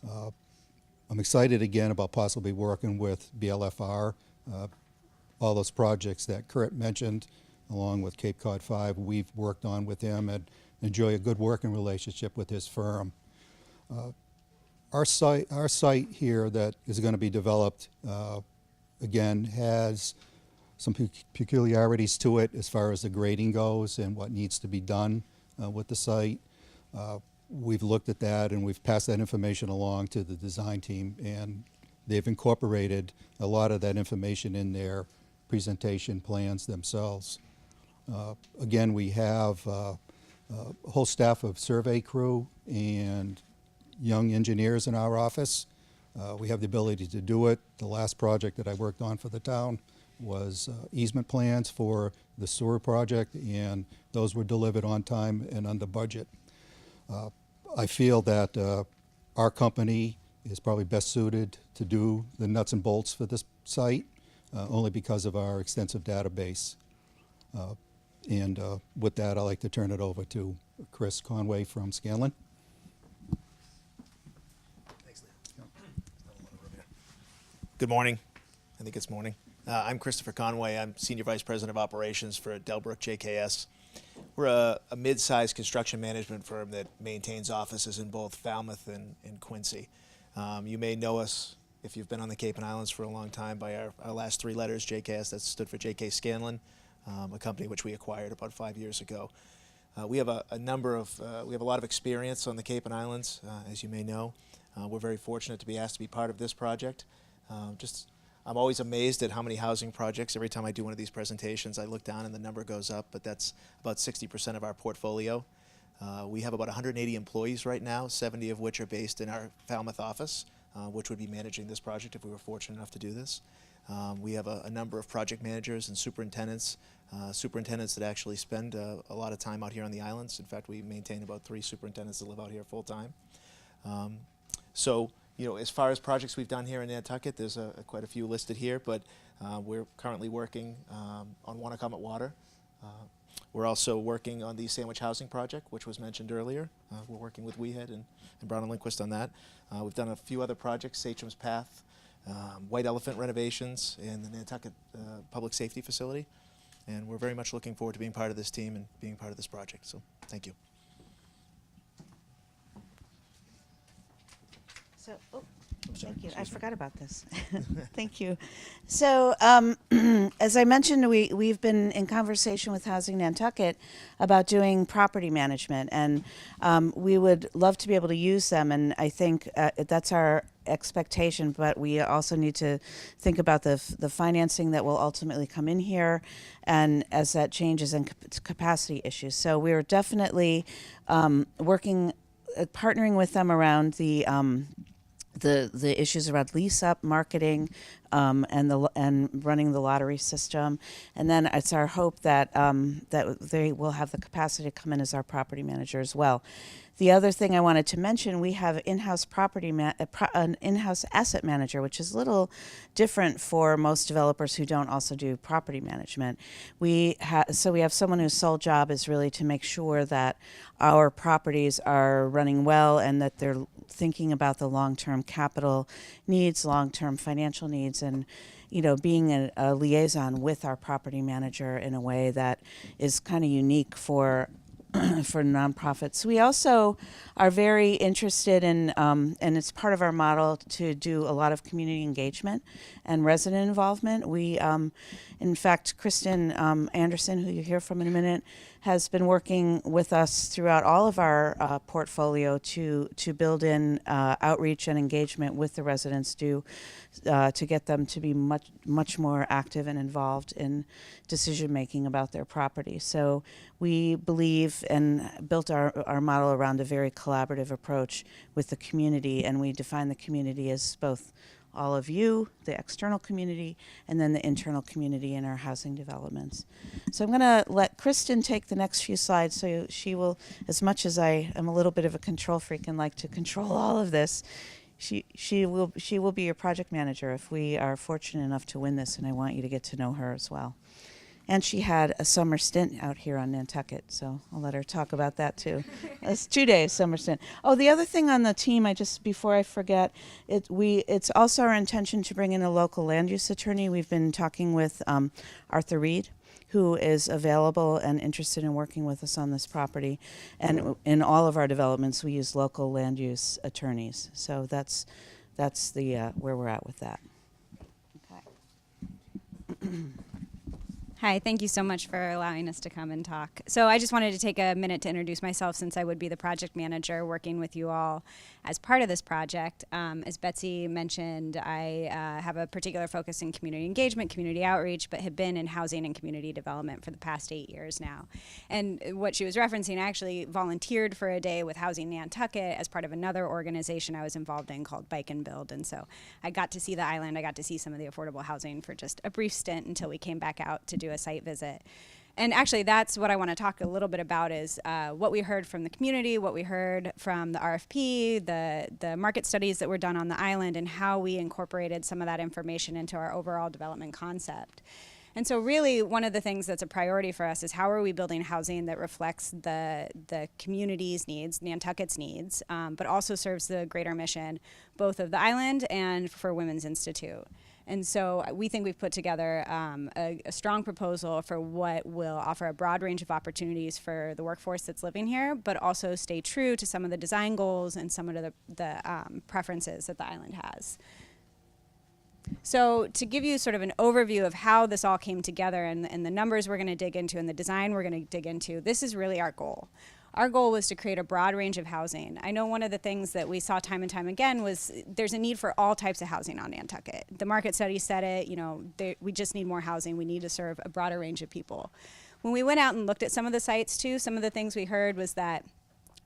I'm excited again about possibly working with BLFR. All those projects that Kurt mentioned, along with Cape Cod 5, we've worked on with him and enjoy a good working relationship with his firm. Our site here that is going to be developed, again, has some peculiarities to it as far as the grading goes and what needs to be done with the site. We've looked at that and we've passed that information along to the design team, and they've incorporated a lot of that information in their presentation plans themselves. Again, we have a whole staff of survey crew and young engineers in our office. We have the ability to do it. The last project that I worked on for the town was easement plans for the sewer project, and those were delivered on time and under budget. I feel that our company is probably best suited to do the nuts and bolts for this site, only because of our extensive database. And with that, I'd like to turn it over to Chris Conway from Scanlon. Good morning. I think it's morning. I'm Christopher Conway. I'm Senior Vice President of Operations for Delbrook JKS. We're a mid-sized construction management firm that maintains offices in both Falmouth and Quincy. You may know us, if you've been on the Cape and Islands for a long time, by our last three letters, JKS. That stood for JK Scanlon, a company which we acquired about 5 years ago. We have we have a lot of experience on the Cape and Islands, as you may know. We're very fortunate to be asked to be part of this project. I'm always amazed at how many housing projects. Every time I do one of these presentations, I look down and the number goes up, but that's about 60% of our portfolio. We have about 180 employees right now, 70 of which are based in our Falmouth office, which would be managing this project if we were fortunate enough to do this. We have a number of project managers and superintendents that actually spend a lot of time out here on the islands. In fact, we maintain about 3 superintendents that live out here full time. So, you know, as far as projects we've done here in Nantucket, there's quite a few listed here, but we're currently working on Wannacomet Water. We're also working on the Sandwich Housing Project, which was mentioned earlier. We're working with WeHead and Brown & Lindquist on that. We've done a few other projects, Satcham's Path, White Elephant renovations, and the Nantucket Public Safety Facility. And we're very much looking forward to being part of this team and being part of this project. So, thank you. So, thank you. I forgot about this. Thank you. So, as I mentioned, we've been in conversation with Housing Nantucket about doing property management, and we would love to be able to use them. And I think that's our expectation, but we also need to think about the financing that will ultimately come in here, and as that changes and capacity issues. So we're definitely working, partnering with them around the issues around lease up, marketing, and running the lottery system, and then it's our hope that that they will have the capacity to come in as our property manager as well. The other thing I wanted to mention, we have in-house an in-house asset manager, which is a little different for most developers who don't also do property management. So we have someone whose sole job is really to make sure that our properties are running well and that they're thinking about the long-term capital needs, long-term financial needs, and being a liaison with our property manager in a way that is kind of unique for nonprofits. We also are very interested in, and it's part of our model to do a lot of community engagement and resident involvement. We, in fact, Kristen Anderson, who you hear from in a minute, has been working with us throughout all of our portfolio to build in outreach and engagement with the residents to get them to be much more active and involved in decision making about their property. So we believe and built our model around a very collaborative approach with the community, and we define the community as both all of you, the external community, and then the internal community in our housing developments. So I'm going to let Kristen take the next few slides. So she will, as much as I am a little bit of a control freak and like to control all of this, she will be your project manager if we are fortunate enough to win this, and I want you to get to know her as well. And she had a summer stint out here on Nantucket, so I'll let her talk about that too. It's 2 days summer stint. Oh, the other thing on the team, before I forget, it's also our intention to bring in a local land use attorney. We've been talking with Arthur Reed, who is available and interested in working with us on this property. And in all of our developments, we use local land use attorneys. So that's the where we're at with that. Okay. Hi, thank you so much for allowing us to come and talk. So I just wanted to take a minute to introduce myself, since I would be the project manager working with you all as part of this project. As Betsy mentioned, I have a particular focus in community engagement, community outreach, but have been in housing and community development for the past 8 years now. And what she was referencing, I actually volunteered for a day with Housing Nantucket as part of another organization I was involved in called Bike and Build. And so I got to see the island, I got to see some of the affordable housing for just a brief stint until we came back out to do a site visit. And actually, that's what I want to talk a little bit about is what we heard from the community, what we heard from the RFP, the market studies that were done on the island, and how we incorporated some of that information into our overall development concept. And so really, one of the things that's a priority for us is how are we building housing that reflects the community's needs, Nantucket's needs, but also serves the greater mission, both of the island and for Women's Institute. And so we think we've put together a strong proposal for what will offer a broad range of opportunities for the workforce that's living here, but also stay true to some of the design goals and some of the preferences that the island has. So to give you sort of an overview of how this all came together and the numbers we're going to dig into and the design we're going to dig into, this is really our goal. Our goal was to create a broad range of housing. I know one of the things that we saw time and time again was there's a need for all types of housing on Nantucket. The market study said it, we just need more housing. We need to serve a broader range of people. When we went out and looked at some of the sites too, some of the things we heard was that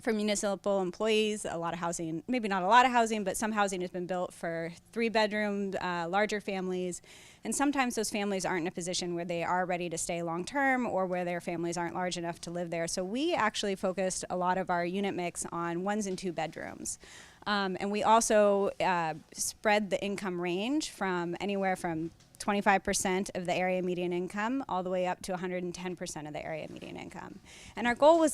for municipal employees, a lot of housing, maybe not a lot of housing, but some housing has been built for 3-bedroom, larger families. And sometimes those families aren't in a position where they are ready to stay long term or where their families aren't large enough to live there. So we actually focused a lot of our unit mix on 1 and 2 bedrooms. And we also spread the income range from anywhere from 25% of the area median income all the way up to 110% of the area median income. And our goal with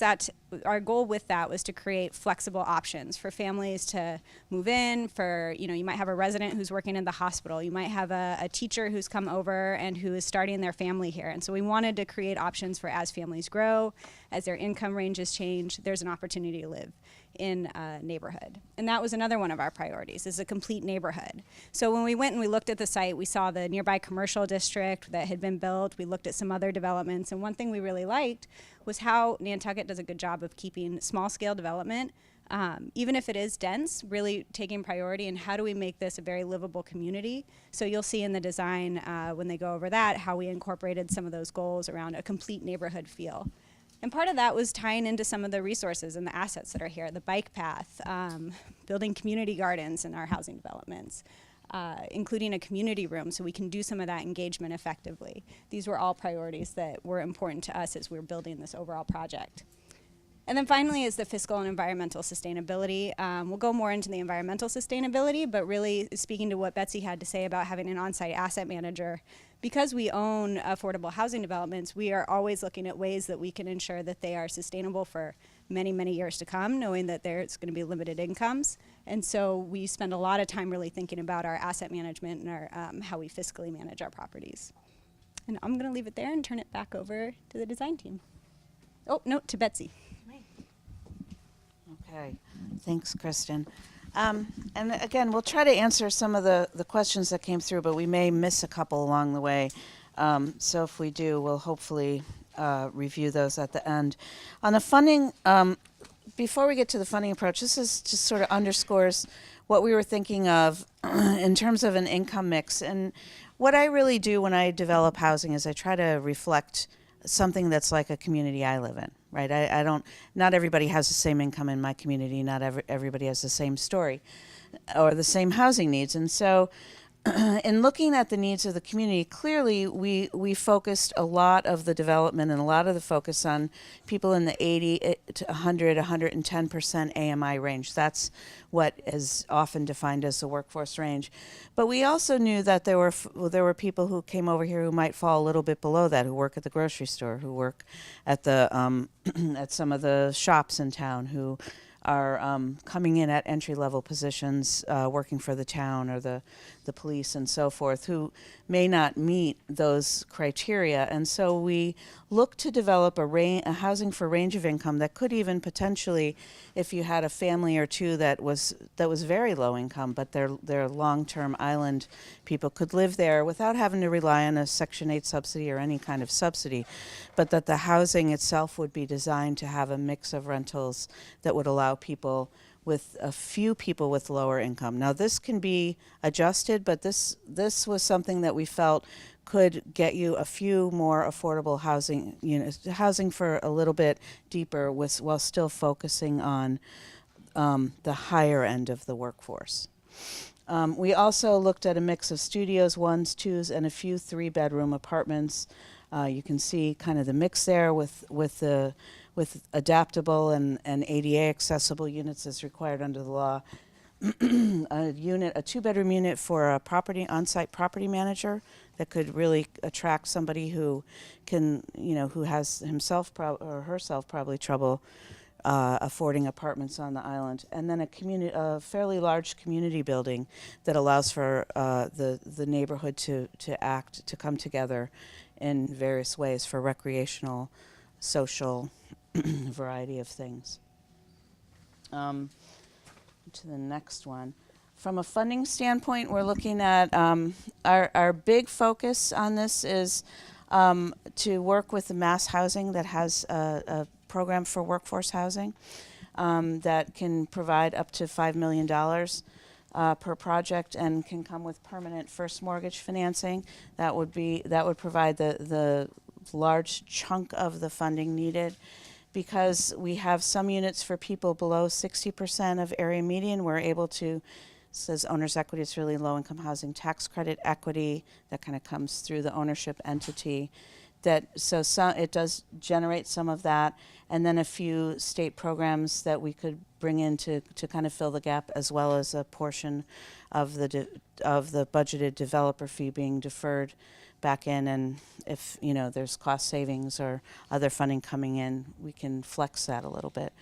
that was to create flexible options for families to move in. For, you might have a resident who's working in the hospital. You might have a teacher who's come over and who is starting their family here. And so we wanted to create options for as families grow, as their income ranges change, there's an opportunity to live in a neighborhood. And that was another one of our priorities, is a complete neighborhood. So when we went and we looked at the site, we saw the nearby commercial district that had been built. We looked at some other developments, and one thing we really liked was how Nantucket does a good job of keeping small scale development, even if it is dense, really taking priority in how do we make this a very livable community. So you'll see in the design when they go over that, how we incorporated some of those goals around a complete neighborhood feel. And part of that was tying into some of the resources and the assets that are here, the bike path, building community gardens in our housing developments, including a community room so we can do some of that engagement effectively. These were all priorities that were important to us as we were building this overall project. And then finally is the fiscal and environmental sustainability. We'll go more into the environmental sustainability, but really speaking to what Betsy had to say about having an on-site asset manager, because we own affordable housing developments, we are always looking at ways that we can ensure that they are sustainable for many, many years to come, knowing that there's going to be limited incomes. And so we spend a lot of time really thinking about our asset management and our, how we fiscally manage our properties. And I'm going to leave it there and turn it back over to the design team. Oh, no, to Betsy. Okay, thanks, Kristen. And again, we'll try to answer some of the questions that came through, but we may miss a couple along the way. So if we do, we'll hopefully review those at the end. On the funding, before we get to the funding approach, this is just sort of underscores what we were thinking of in terms of an income mix. And what I really do when I develop housing is I try to reflect something that's like a community I live in, right? I don't, not everybody has the same income in my community, not everybody has the same story or the same housing needs. And so in looking at the needs of the community, clearly we focused a lot of the development and a lot of the focus on people in the 80 to 100, 110% AMI range. That's what is often defined as the workforce range. But we also knew that there were people who came over here who might fall a little bit below that, who work at the grocery store, who work at the at some of the shops in town, who are coming in at entry-level positions, working for the town or the police and so forth, who may not meet those criteria. And so we look to develop a housing for range of income that could even potentially, if you had a family or two that was very low income, but they're long-term island people, could live there without having to rely on a Section 8 subsidy or any kind of subsidy, but that the housing itself would be designed to have a mix of rentals that would allow people with a few people with lower income. Now this can be adjusted, but this was something that we felt could get you a few more affordable housing units, housing for a little bit deeper while still focusing on the higher end of the workforce. We also looked at a mix of studios, 1s, 2s, and a few 3-bedroom apartments. You can see kind of the mix there with adaptable and ADA accessible units as required under the law. A 2-bedroom unit for a on-site property manager that could really attract somebody who can, who has himself or herself probably trouble affording apartments on the island. And then a fairly large community building that allows for the neighborhood to come together in various ways for recreational, social, variety of things. To the next one. From a funding standpoint, we're looking at our big focus on this is to work with the Mass Housing that has a program for workforce housing that can provide up to $5 million per project and can come with permanent first mortgage financing. That would provide the large chunk of the funding needed. Because we have some units for people below 60% of area median, we're able to, says owner's equity, it's really low income housing tax credit equity that kind of comes through the ownership entity. it does generate some of that, and then a few state programs that we could bring in to kind of fill the gap, as well as a portion of the budgeted developer fee being deferred back in, and if there's cost savings or other funding coming in, we can flex that a little bit.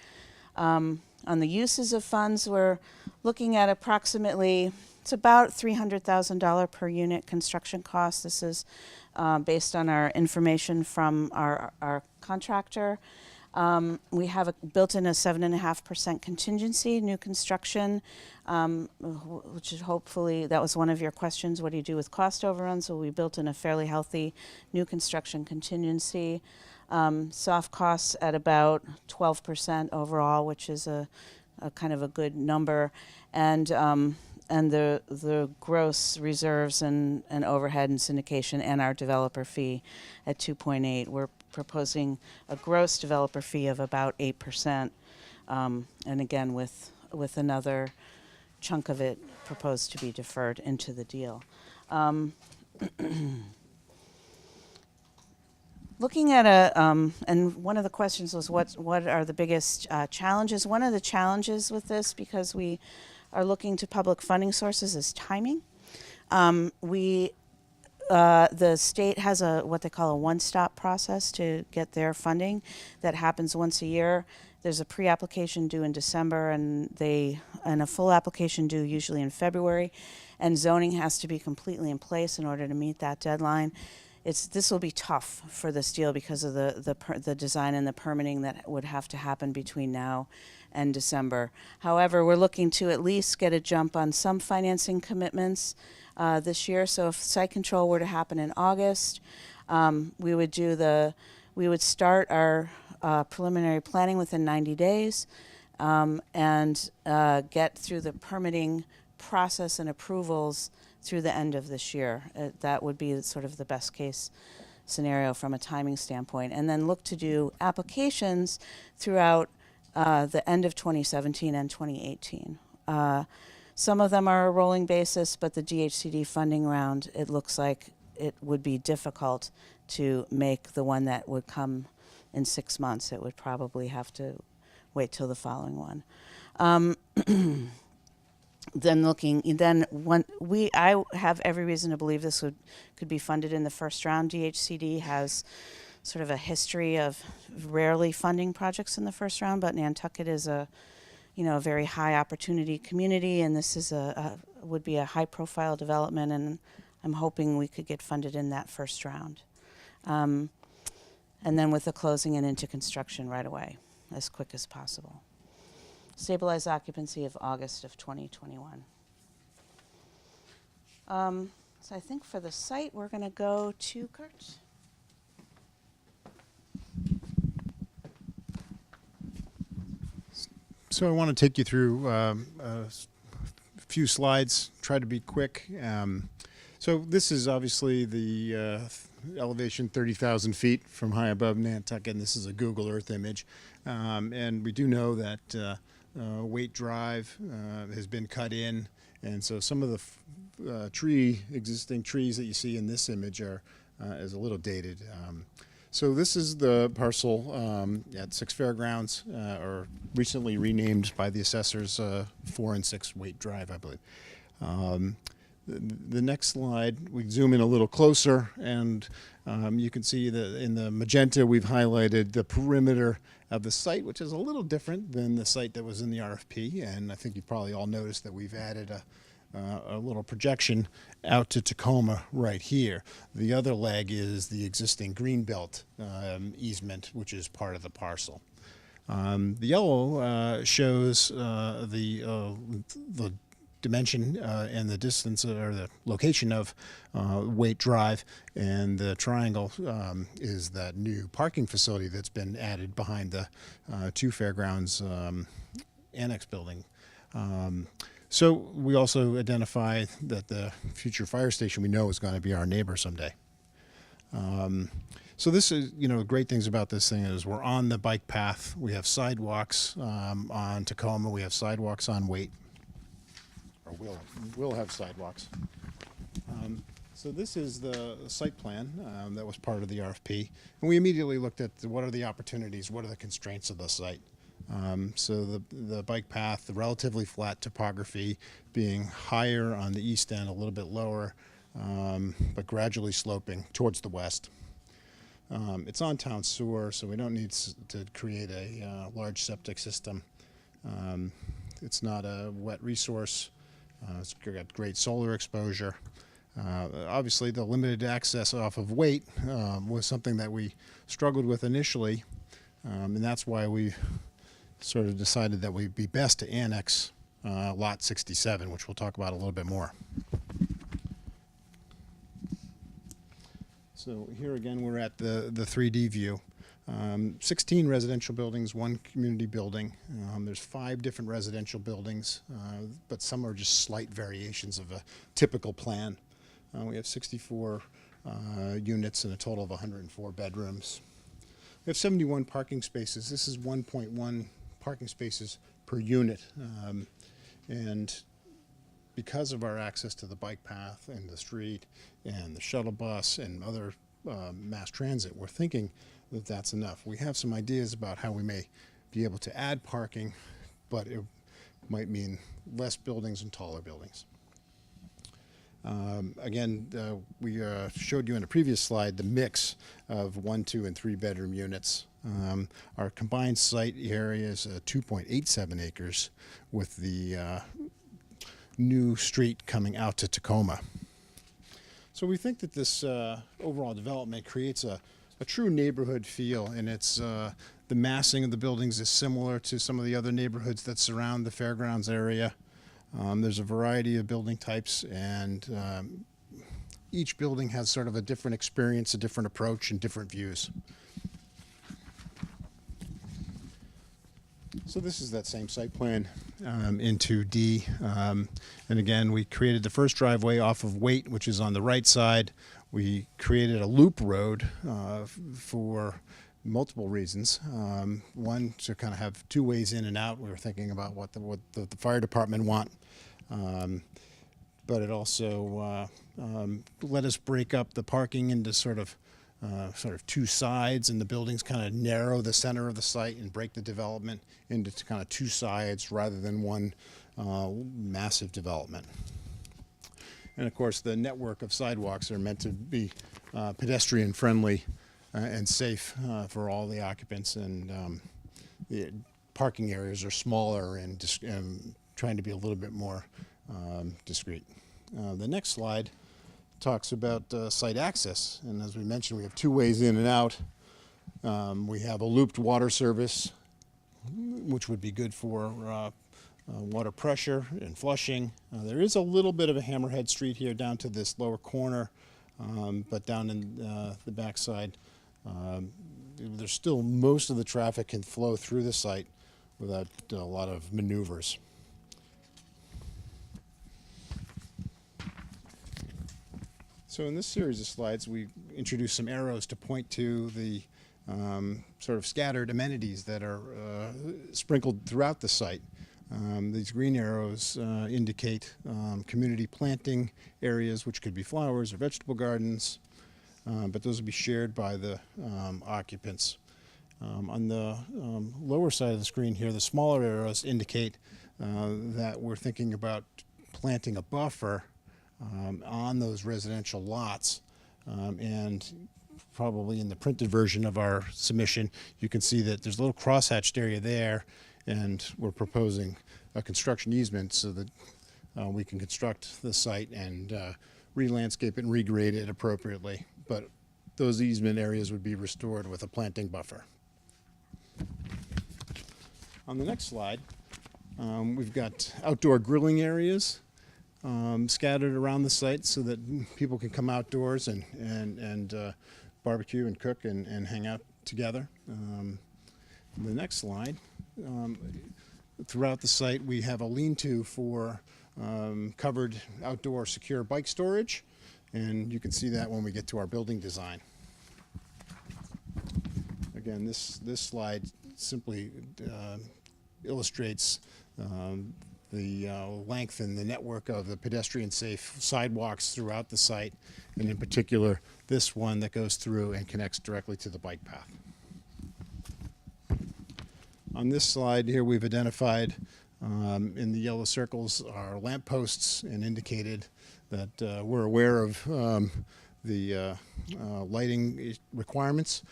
On the uses of funds, we're looking at approximately, it's about $300,000 per unit construction cost. This is based on our information from our contractor. We have built in a 7.5% contingency, new construction, which is hopefully, that was one of your questions, what do you do with cost overruns? So we built in a fairly healthy new construction contingency. Soft costs at about 12% overall, which is a kind of a good number. And the gross reserves and overhead and syndication and our developer fee at 2.8. We're proposing a gross developer fee of about 8%, and again with another chunk of it proposed to be deferred into the deal. Looking at and one of the questions was what are the biggest challenges? One of the challenges with this, because we are looking to public funding sources, is timing. The state has what they call a one-stop process to get their funding that happens once a year. There's a pre-application due in December, and a full application due usually in February, and zoning has to be completely in place in order to meet that deadline. This will be tough for this deal because of the design and the permitting that would have to happen between now and December. However, we're looking to at least get a jump on some financing commitments this year. So if site control were to happen in August, we would start our preliminary planning within 90 days and get through the permitting process and approvals through the end of this year. That would be sort of the best case scenario from a timing standpoint. And then look to do applications throughout the end of 2017 and 2018. Some of them are a rolling basis, but the DHCD funding round, it looks like it would be difficult to make the one that would come in 6 months. It would probably have to wait till the following one. I have every reason to believe this could be funded in the first round. DHCD has sort of a history of rarely funding projects in the first round, but Nantucket is a very high opportunity community, and this is would be a high profile development, and I'm hoping we could get funded in that first round. And then with the closing and into construction right away, as quick as possible. Stabilized occupancy of August of 2021. So I think for the site, we're going to go to Kurt. So I want to take you through a few slides, try to be quick. So this is obviously the elevation 30,000 feet from high above Nantucket, and this is a Google Earth image. And we do know that Waite Drive has been cut in, and so some of the existing trees that you see in this image is a little dated. So this is the parcel at 6 Fairgrounds, or recently renamed by the assessors 4 and 6 Waite Drive, I believe. The next slide, we zoom in a little closer, and you can see that in the magenta we've highlighted the perimeter of the site, which is a little different than the site that was in the RFP, and I think you've probably all noticed that we've added a little projection out to Tacoma right here. The other leg is the existing greenbelt easement, which is part of the parcel. The yellow shows the dimension and the distance or the location of Waite Drive, and the triangle is that new parking facility that's been added behind the 2 Fairgrounds annex building. So we also identify that the future fire station we know is going to be our neighbor someday. So this is, great things about this thing is we're on the bike path. We have sidewalks on Tacoma. We have sidewalks on Waite. Or we'll have sidewalks. So this is the site plan that was part of the RFP, and we immediately looked at what are the opportunities, what are the constraints of the site. So the bike path, the relatively flat topography, being higher on the east end, a little bit lower, but gradually sloping towards the west. It's on town sewer, so we don't need to create a large septic system. It's not a wet resource. It's got great solar exposure. Obviously, the limited access off of weight was something that we struggled with initially, and that's why we sort of decided that we'd be best to annex Lot 67, which we'll talk about a little bit more. So here again, we're at the 3D view. 16 residential buildings, 1 community building. There's 5 different residential buildings, but some are just slight variations of a typical plan. We have 64 units and a total of 104 bedrooms. We have 71 parking spaces. This is 1.1 parking spaces per unit. And because of our access to the bike path and the street and the shuttle bus and other mass transit, we're thinking that that's enough. We have some ideas about how we may be able to add parking, but it might mean less buildings and taller buildings. Again, we showed you in a previous slide the mix of 1, 2, and 3 bedroom units. Our combined site area is 2.87 acres with the new street coming out to Tacoma. So we think that this overall development creates a true neighborhood feel, and it's the massing of the buildings is similar to some of the other neighborhoods that surround the fairgrounds area. There's a variety of building types, and each building has sort of a different experience, a different approach, and different views. So this is that same site plan in 2D. And again, we created the first driveway off of Waite, which is on the right side. We created a loop road for multiple reasons. One, to kind of have 2 ways in and out. We were thinking about what the fire department want. But it also let us break up the parking into sort of 2 sides, and the buildings kind of narrow the center of the site and break the development into kind of 2 sides rather than one massive development. And of course, the network of sidewalks are meant to be pedestrian friendly and safe for all the occupants, and the parking areas are smaller and trying to be a little bit more discreet. The next slide talks about site access, and as we mentioned, we have 2 ways in and out. We have a looped water service, which would be good for water pressure and flushing. There is a little bit of a hammerhead street here down to this lower corner, but down in the backside, there's still most of the traffic can flow through the site without a lot of maneuvers. So in this series of slides, we introduce some arrows to point to the sort of scattered amenities that are sprinkled throughout the site. These green arrows indicate community planting areas, which could be flowers or vegetable gardens, but those will be shared by the occupants. On the lower side of the screen here, the smaller arrows indicate that we're thinking about planting a buffer on those residential lots, and probably in the printed version of our submission, you can see that there's a little cross-hatched area there, and we're proposing a construction easement so that we can construct the site and re-landscape it and regrade it appropriately. But those easement areas would be restored with a planting buffer. On the next slide, we've got outdoor grilling areas scattered around the site so that people can come outdoors and barbecue and cook and hang out together. The next slide, throughout the site we have a lean-to for covered outdoor secure bike storage, and you can see that when we get to our building design. Again, this slide simply illustrates the length and the network of the pedestrian-safe sidewalks throughout the site, and in particular, this one that goes through and connects directly to the bike path. On this slide here, we've identified in the yellow circles our lamp posts and indicated that we're aware of the lighting requirements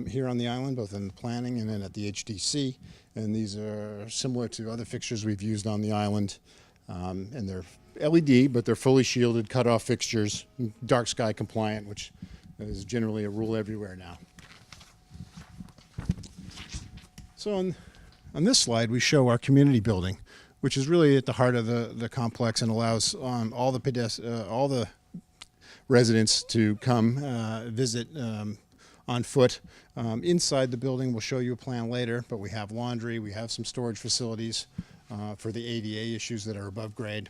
here on the island, both in the planning and then at the HDC. And these are similar to other fixtures we've used on the island. And they're LED, but they're fully shielded, cutoff fixtures, dark sky compliant, which is generally a rule everywhere now. So on this slide, we show our community building, which is really at the heart of the complex and allows all the residents to come visit on foot. Inside the building, we'll show you a plan later, but we have laundry, we have some storage facilities for the ADA issues that are above grade.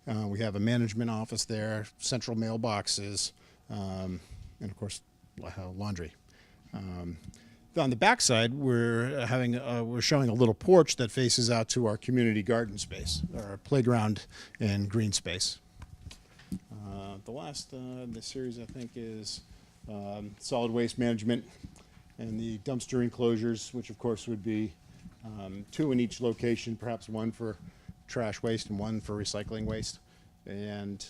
We have a management office there, central mailboxes, and of course, laundry. On the back side, we're showing a little porch that faces out to our community garden space, our playground and green space. The last in the series, I think, is solid waste management and the dumpster enclosures, which of course would be 2 in each location, perhaps 1 for trash waste and 1 for recycling waste. And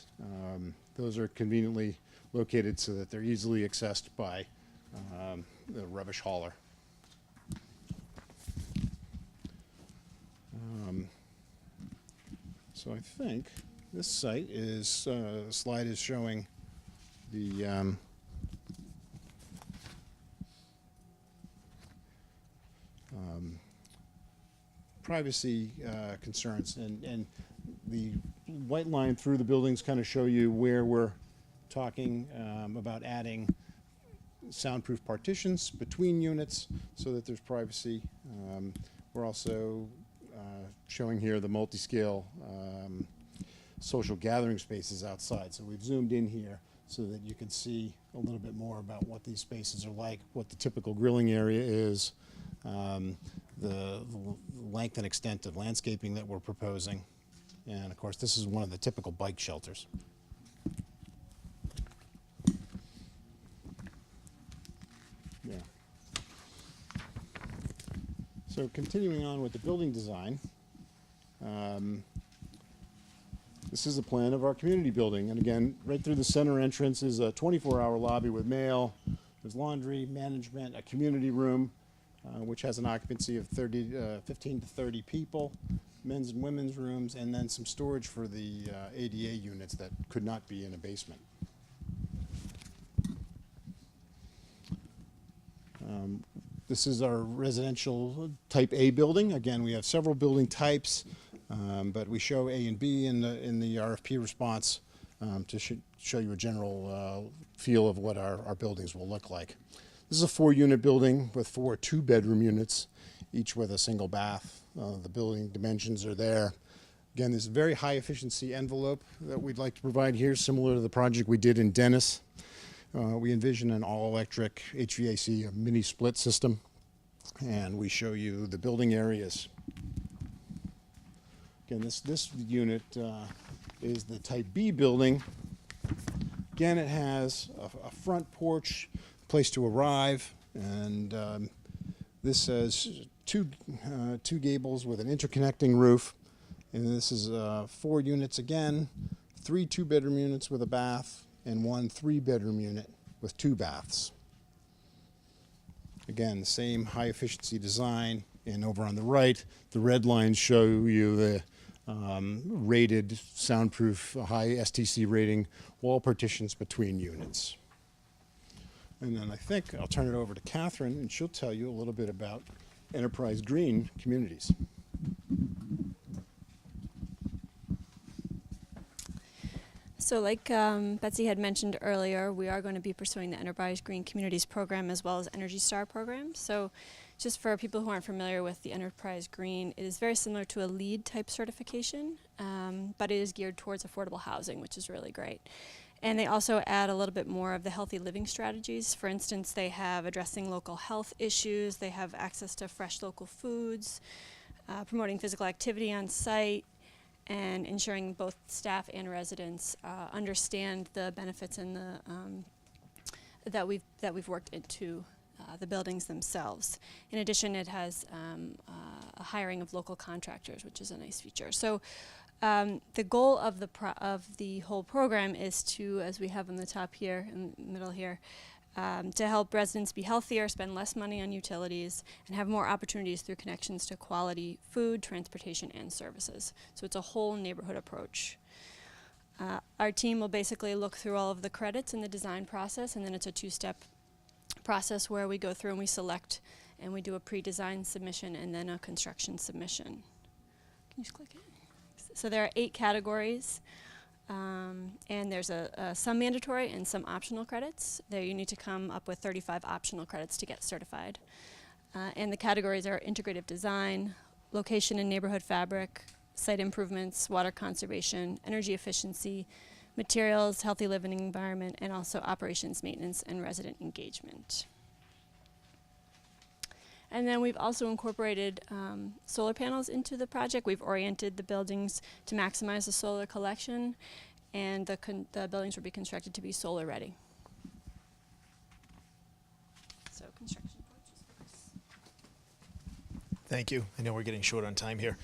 those are conveniently located so that they're easily accessed by the rubbish hauler. So I think this site is, the slide is showing the privacy concerns, and the white line through the buildings kind of show you where we're talking about adding soundproof partitions between units so that there's privacy. We're also showing here the multi-scale social gathering spaces outside. So we've zoomed in here so that you can see a little bit more about what these spaces are like, what the typical grilling area is, the length and extent of landscaping that we're proposing. And of course, this is one of the typical bike shelters. Yeah. So continuing on with the building design, this is a plan of our community building. And again, right through the center entrance is a 24-hour lobby with mail. There's laundry, management, a community room, which has an occupancy of 15 to 30 people, men's and women's rooms, and then some storage for the ADA units that could not be in a basement. This is our residential type A building. Again, we have several building types, but we show A and B in the RFP response to show you a general feel of what our buildings will look like. This is a 4-unit building with 4 2-bedroom units, each with a single bath. The building dimensions are there. Again, there's a very high efficiency envelope that we'd like to provide here, similar to the project we did in Dennis. We envision an all-electric HVAC, a mini split system, and we show you the building areas. Again, this unit is the Type B building. Again, it has a front porch, place to arrive, and this has two gables with an interconnecting roof, and this is 4 units again, 3 2-bedroom units with a bath, and 1 3-bedroom unit with 2 baths. Again, the same high efficiency design, and over on the right, the red lines show you the rated soundproof, high STC rating wall partitions between units. And then I think I'll turn it over to Catherine, and she'll tell you a little bit about Enterprise Green Communities. So like Betsy had mentioned earlier, we are going to be pursuing the Enterprise Green Communities program as well as Energy Star program. So just for people who aren't familiar with the Enterprise Green, it is very similar to a LEED type certification, but it is geared towards affordable housing, which is really great. And they also add a little bit more of the healthy living strategies. For instance, they have addressing local health issues, they have access to fresh local foods, promoting physical activity on site, and ensuring both staff and residents understand the benefits and the that we've worked into the buildings themselves. In addition, it has a hiring of local contractors, which is a nice feature. So the goal of the whole program is to, as we have on the top here, in the middle here, to help residents be healthier, spend less money on utilities, and have more opportunities through connections to quality food, transportation, and services. So it's a whole neighborhood approach. Our team will basically look through all of the credits in the design process, and then it's a two-step process where we go through and we select, and we do a pre-design submission and then a construction submission. Can you just click it? So there are 8 categories. And there's some mandatory and some optional credits. There you need to come up with 35 optional credits to get certified. And the categories are integrative design, location and neighborhood fabric, site improvements, water conservation, energy efficiency, materials, healthy living environment, and also operations, maintenance, and resident engagement. And then we've also incorporated solar panels into the project. We've oriented the buildings to maximize the solar collection, and the buildings will be constructed to be solar ready. So construction approaches. Thank you. I know we're getting short on time here.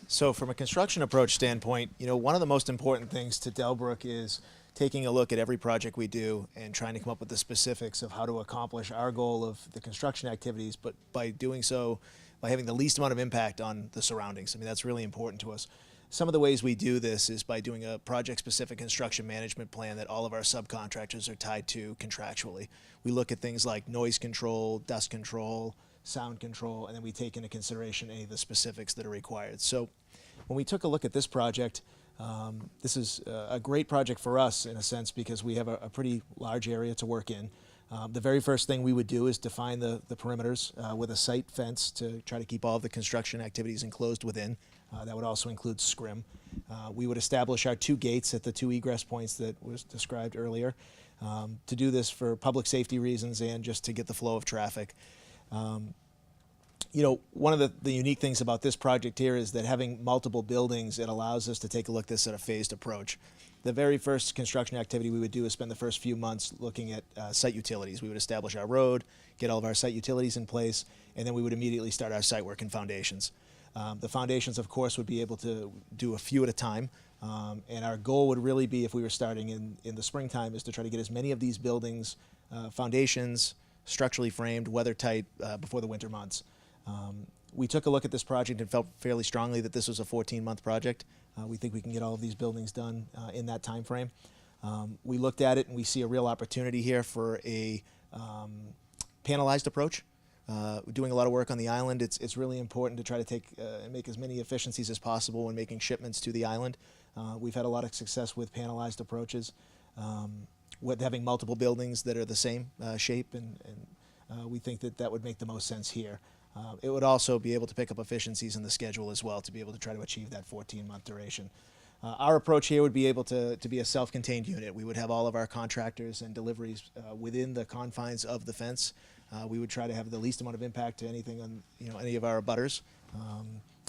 So from a construction approach standpoint, one of the most important things to Delbrook is taking a look at every project we do and trying to come up with the specifics of how to accomplish our goal of the construction activities, but by doing so, by having the least amount of impact on the surroundings. I mean, that's really important to us. Some of the ways we do this is by doing a project-specific construction management plan that all of our subcontractors are tied to contractually. We look at things like noise control, dust control, sound control, and then we take into consideration any of the specifics that are required. So when we took a look at this project, this is a great project for us in a sense because we have a pretty large area to work in. The very first thing we would do is define the perimeters with a site fence to try to keep all of the construction activities enclosed within. That would also include scrim. We would establish our 2 gates at the 2 egress points that was described earlier to do this for public safety reasons and just to get the flow of traffic. One of the unique things about this project here is that having multiple buildings, it allows us to take a look at this at a phased approach. The very first construction activity we would do is spend the first few months looking at site utilities. We would establish our road, get all of our site utilities in place, and then we would immediately start our site work and foundations. The foundations, of course, would be able to do a few at a time, and our goal would really be, if we were starting in the springtime, is to try to get as many of these buildings, foundations, structurally framed, weather-tight, before the winter months. We took a look at this project and felt fairly strongly that this was a 14-month project. We think we can get all of these buildings done in that time frame. We looked at it and we see a real opportunity here for a panelized approach. We're doing a lot of work on the island. It's really important to try to take and make as many efficiencies as possible when making shipments to the island. We've had a lot of success with panelized approaches, with having multiple buildings that are the same shape, and we think that would make the most sense here. It would also be able to pick up efficiencies in the schedule as well to be able to try to achieve that 14-month duration. Our approach here would be able to be a self-contained unit. We would have all of our contractors and deliveries within the confines of the fence. We would try to have the least amount of impact to anything on any of our abutters,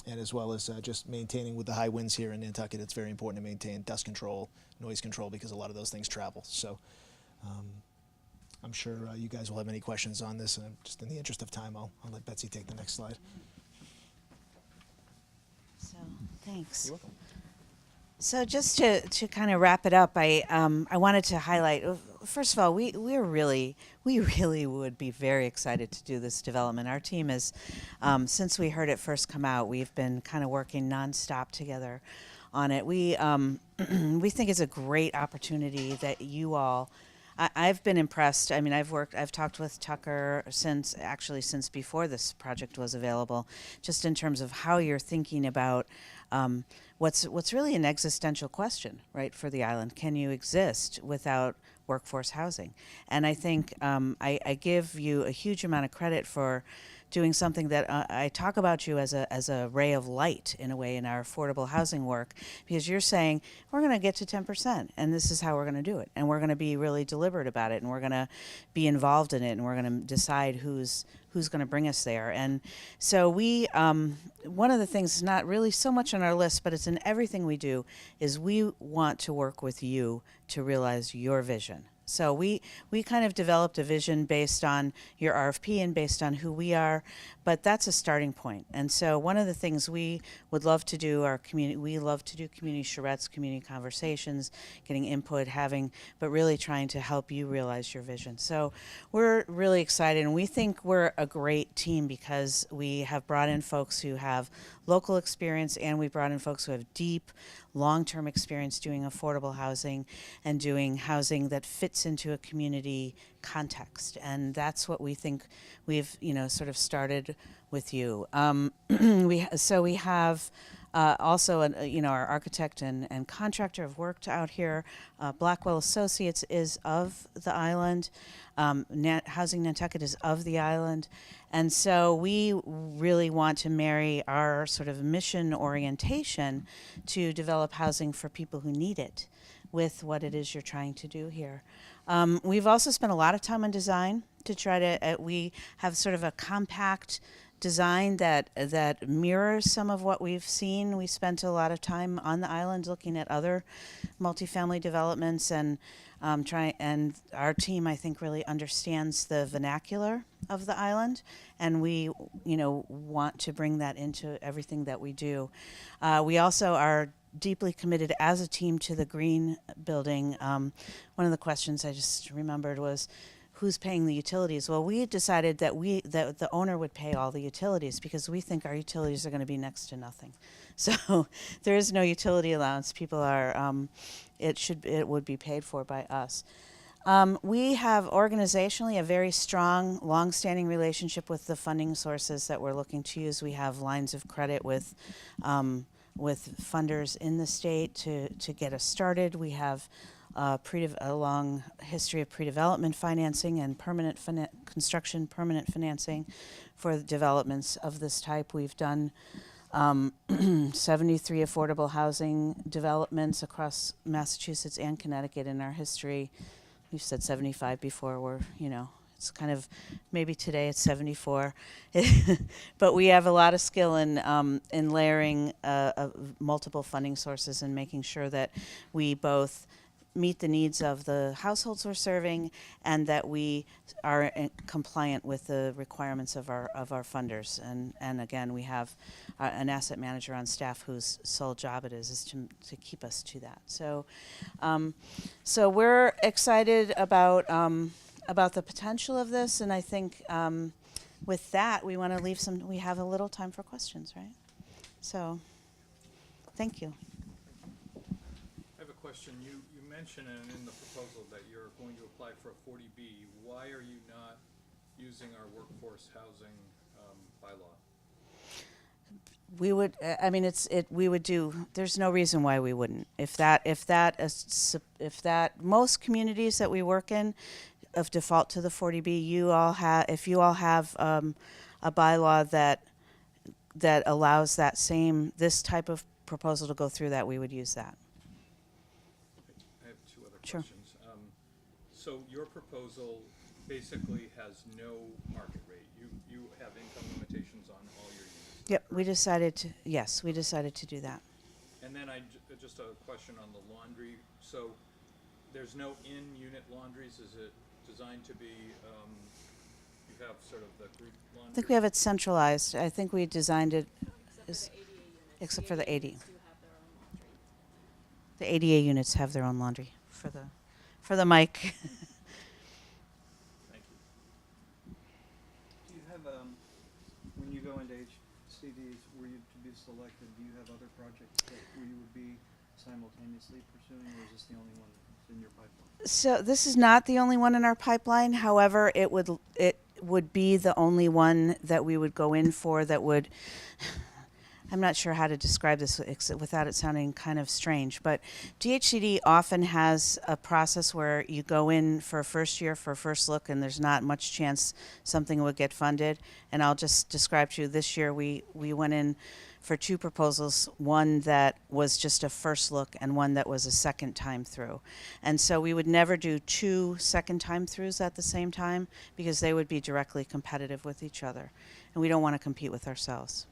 and as well as just maintaining with the high winds here in Nantucket. It's very important to maintain dust control, noise control, because a lot of those things travel. So I'm sure you guys will have any questions on this, and just in the interest of time, I'll let Betsy take the next slide. So, thanks. You're welcome. So just to kind of wrap it up, I wanted to highlight, first of all, we really would be very excited to do this development. Our team is, since we heard it first come out, we've been kind of working nonstop together on it. We think it's a great opportunity that you all, I've been impressed. I mean, I've talked with Tucker since before this project was available, just in terms of how you're thinking about what's really an existential question, right, for the island. Can you exist without workforce housing? And I think I give you a huge amount of credit for doing something that I talk about you as a ray of light in a way in our affordable housing work, because you're saying we're going to get to 10%, and this is how we're going to do it, and we're going to be really deliberate about it, and we're going to be involved in it, and we're going to decide who's who's going to bring us there. And so we, one of the things is not really so much on our list, but it's in everything we do, is we want to work with you to realize your vision. So we kind of developed a vision based on your RFP and based on who we are, but that's a starting point. And so one of the things we would love to do, we love to do community charrettes, community conversations, getting input, but really trying to help you realize your vision. So we're really excited, and we think we're a great team because we have brought in folks who have local experience, and we brought in folks who have deep, long-term experience doing affordable housing and doing housing that fits into a community context. And that's what we think we've, sort of started with you. We have also, our architect and contractor have worked out here. Blackwell Associates is of the island. Housing Nantucket is of the island. And so we really want to marry our sort of mission orientation to develop housing for people who need it with what it is you're trying to do here. We've also spent a lot of time on design to try to, we have sort of a compact design that mirrors some of what we've seen. We spent a lot of time on the island looking at other multifamily developments and and our team, I think, really understands the vernacular of the island, and we, want to bring that into everything that we do. We also are deeply committed as a team to the green building. One of the questions I just remembered was, who's paying the utilities? Well, we had decided that the owner would pay all the utilities because we think our utilities are going to be next to nothing. So there is no utility allowance. People are, it would be paid for by us. We have organizationally a very strong, long-standing relationship with the funding sources that we're looking to use. We have lines of credit with funders in the state to get us started. We have a long history of pre-development financing and permanent construction, permanent financing for the developments of this type. We've done 73 affordable housing developments across Massachusetts and Connecticut in our history. We've said 75 before. It's kind of, maybe today it's 74. But we have a lot of skill in layering multiple funding sources and making sure that we both meet the needs of the households we're serving and that we are compliant with the requirements of our funders. And again, we have an asset manager on staff whose sole job it is to keep us to that. So we're excited about the potential of this, and I think with that we want to we have a little time for questions, right? So thank you. I have a question. You mentioned in the proposal that you're going to apply for a 40B. Why are you not using our workforce housing bylaw? We would, we would do, there's no reason why we wouldn't. If most communities that we work in of default to the 40B, if you all have a bylaw that allows this type of proposal to go through, that we would use that. I have two other Sure. questions. So your proposal basically has no market rate. You have income limitations on all your units. Yep, we decided to do that. And then just a question on the laundry. So there's no in-unit laundries. Is it designed to be, you have sort of the group laundry? I think we have it centralized. I think we designed it except for the ADA. The ADA units have their own laundry for the mic. Do you have, when you go into HCDs, were you to be selected, do you have other projects that you would be simultaneously pursuing, or is this the only one that's in your pipeline? So this is not the only one in our pipeline. However, it would be the only one that we would go in for that would, I'm not sure how to describe this without it sounding kind of strange, but DHCD often has a process where you go in for a first year for a first look and there's not much chance something would get funded. And I'll just describe to you, this year we went in for two proposals, one that was just a first look and one that was a second time through. And so we would never do two second time throughs at the same time because they would be directly competitive with each other. And we don't want to compete with ourselves.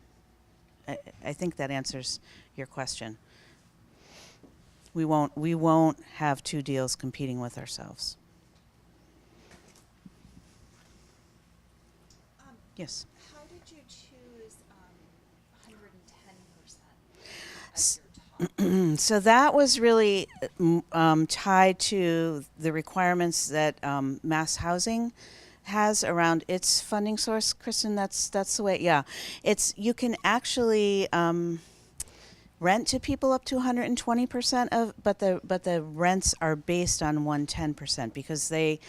I think that answers your question. We won't have two deals competing with ourselves. Yes. How did you choose 110%? So that was really tied to the requirements that Mass Housing has around its funding source. Kristen, that's the way. Yeah, you can actually rent to people up to 120% of, but the rents are based on 110% because they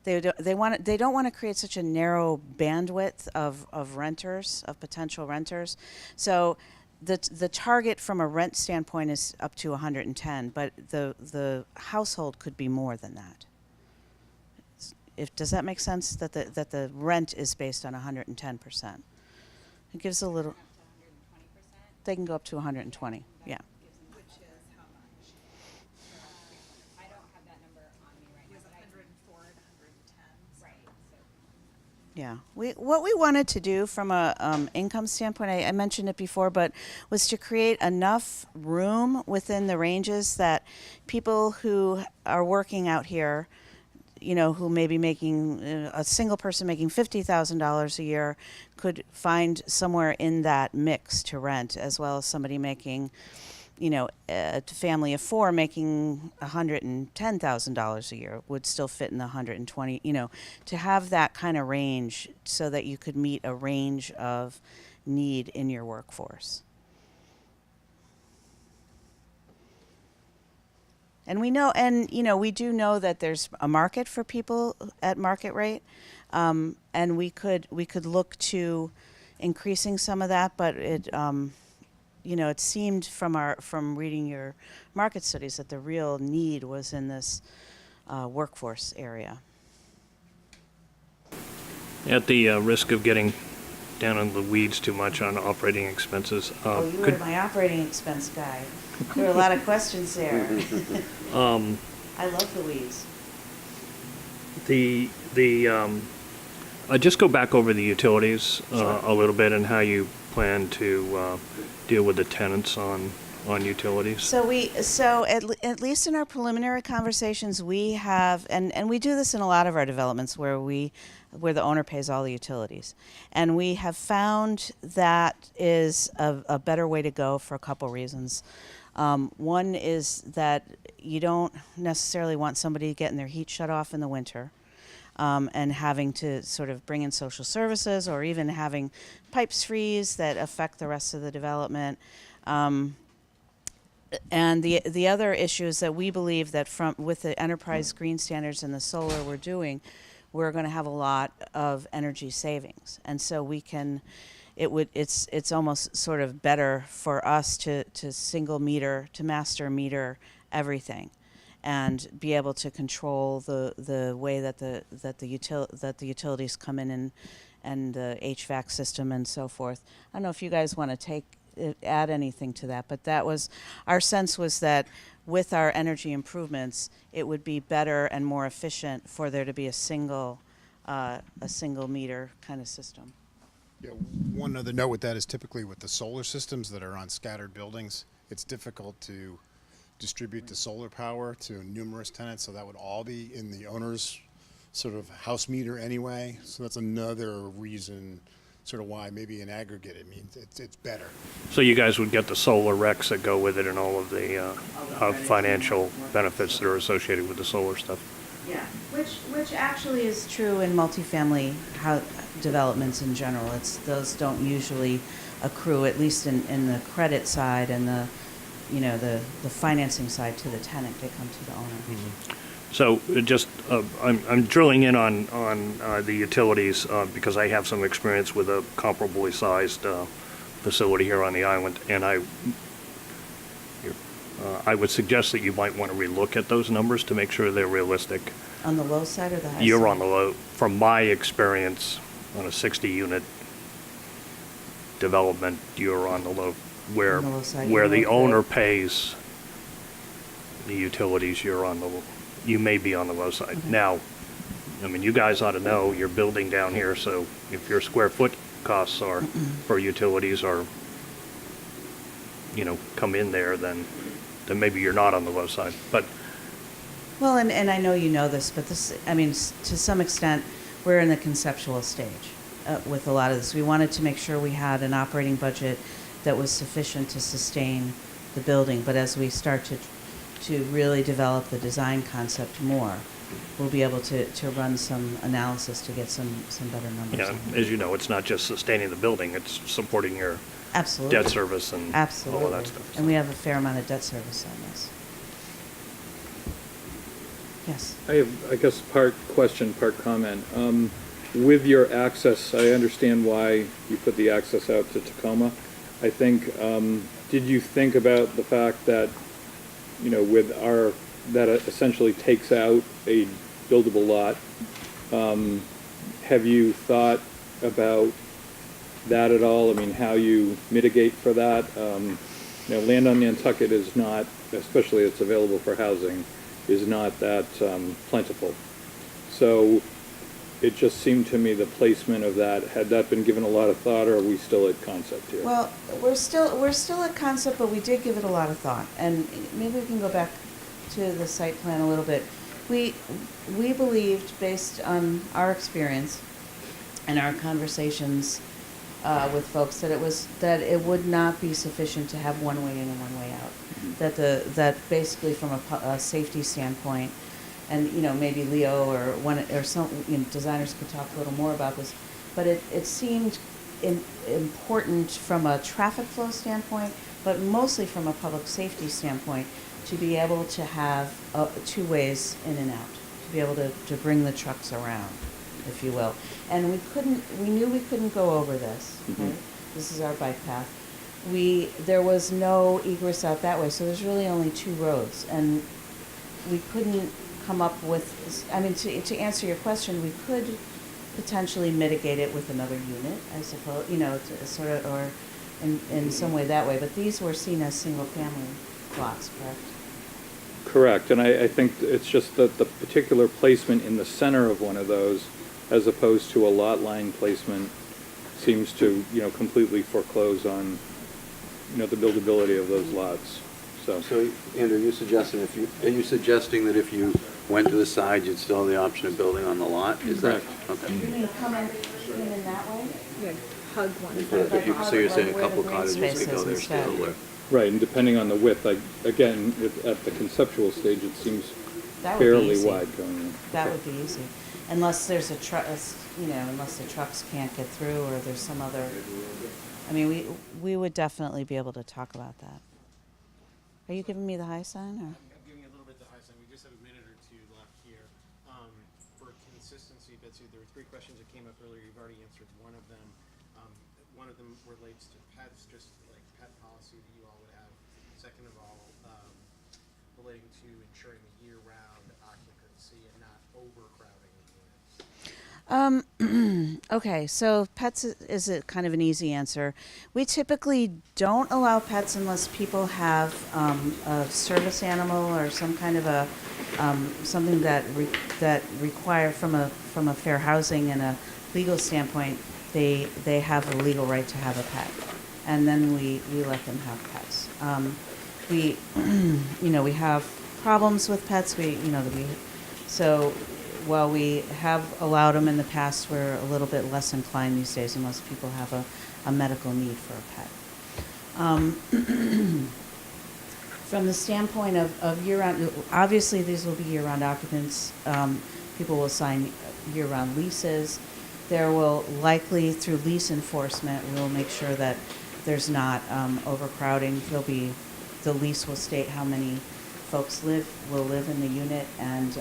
don't want to create such a narrow bandwidth of renters, of potential renters. So the target from a rent standpoint is up to 110, but the household could be more than that. Does that make sense? That the rent is based on 110%. It gives a little. They can go up to 120. Yeah. Which is how much? I don't have that number on me right now. It was 104 and 110. Right. Yeah, what we wanted to do from a income standpoint, I mentioned it before, but was to create enough room within the ranges that people who are working out here, who may be making a single person making $50,000 a year, could find somewhere in that mix to rent, as well as somebody making, a family of four making $110,000 a year would still fit in the 120. To have that kind of range so that you could meet a range of need in your workforce. And we know, we do know that there's a market for people at market rate, and we could look to increasing some of that, but it seemed from reading your market studies that the real need was in this workforce area. At the risk of getting down in the weeds too much on operating expenses. You were my operating expense guy. There were a lot of questions there. I love the weeds. Just go back over the utilities a little bit and how you plan to deal with the tenants on utilities. So at least in our preliminary conversations, we have, and we do this in a lot of our developments where the owner pays all the utilities, and we have found that is a better way to go for a couple reasons. One is that you don't necessarily want somebody getting their heat shut off in the winter. And having to sort of bring in social services, or even having pipes freeze that affect the rest of the development. And the other issue is that we believe that with the enterprise green standards and the solar we're going to have a lot of energy savings, and so we can. It's almost sort of better for us to master meter everything, and be able to control the way that the utilities come in and the HVAC system and so forth. I don't know if you guys want to add anything to that, but that was our sense, was that with our energy improvements, it would be better and more efficient for there to be a single meter kind of system. Yeah, one other note with that is typically with the solar systems that are on scattered buildings, it's difficult to distribute the solar power to numerous tenants, so that would all be in the owner's sort of house meter anyway. So that's another reason sort of why maybe in aggregate it means it's better. So you guys would get the solar recs that go with it and all of the financial benefits that are associated with the solar stuff. Yeah, which actually is true in multifamily developments in general. Those don't usually accrue, at least in the credit side and the financing side, to the tenant. They come to the owner. Mm-hmm. So just I'm drilling in on the utilities because I have some experience with a comparably sized facility here on the island, and I would suggest that you might want to relook at those numbers to make sure they're realistic. On the low side or the high side? You're on the low. From my experience on a 60-unit development, you're on the low where, On the low side, where you the know, owner pays the utilities, you may be on the low side. Okay. Now, I mean, you guys ought to know, you're building down here, so if your square foot costs are, for utilities are, come in there, then maybe you're not on the low side. But Well, and I know you know this, but this, I mean, to some extent, we're in the conceptual stage with a lot of this. We wanted to make sure we had an operating budget that was sufficient to sustain the building, but as we start to really develop the design concept more, we'll be able to run some analysis to get some better numbers. Yeah, on it. as you know, it's not just sustaining the building, it's supporting your Absolutely. debt service and Absolutely. all of that stuff. And we have a fair amount of debt service on this. Yes. I have, I guess, part question, part comment. With your access, I understand why you put the access out to Tacoma. I think, did you think about the fact that, with that essentially takes out a buildable lot? Have you thought about that at all? I mean, how you mitigate for that? Land on Nantucket is not, especially it's available for housing, is not that plentiful. So it just seemed to me the placement of that, had that been given a lot of thought, or are we still at concept here? Well, we're still at concept, but we did give it a lot of thought. And maybe we can go back to the site plan a little bit. We believed, based on our experience and our conversations with folks, that it would not be sufficient to have one way in and one way out. That basically from a safety standpoint, and maybe Leo or some designers could talk a little more about this, but it seemed important from a traffic flow standpoint, but mostly from a public safety standpoint, to be able to have two ways in and out, to be able to bring the trucks around, if you will. And we knew we couldn't go over this, right? This is our bike path. There was no egress out that way, so there's really only two roads, and we couldn't come up with, I mean, to answer your question, we could potentially mitigate it with another unit, I suppose, to sort of, or in some way that way, but these were seen as single-family lots, correct? Correct, and I think it's just that the particular placement in the center of one of those, as opposed to a lot line placement, seems to, completely foreclose on, the buildability of those lots. So Andrew, are you suggesting that if you went to the side, you'd still have the option of building on the lot? Is that? Okay. You mean come in that way? Yeah, hug one. So you're saying a Where the couple green cottages space could go is there instead. still? right, and depending on the width, again, at the conceptual stage, it seems That would be fairly easy. wide going in. That would be easy, unless there's unless the trucks can't get through, or there's some other, I mean, we would definitely be able to talk about that. Are you giving me the high sign, or? I'm giving you a little bit the high sign. We just have a minute or two left here. For consistency, Betsy, there were three questions that came up earlier. You've already answered one of them. One of them relates to pets, just like pet policy that you all would have. Second of all, relating to ensuring the year-round occupancy and not overcrowding the units. Okay, so pets is a kind of an easy answer. We typically don't allow pets unless people have a service animal or some kind of a something that require from a fair housing and a legal standpoint, they have a legal right to have a pet, and then we let them have pets. We we have problems with pets. So while we have allowed them in the past, we're a little bit less inclined these days unless people have a medical need for a pet. From the standpoint of year-round, obviously these will be year-round occupants. People will sign year-round leases. There will likely, through lease enforcement, we will make sure that there's not overcrowding. The lease will state how many folks will live in the unit, and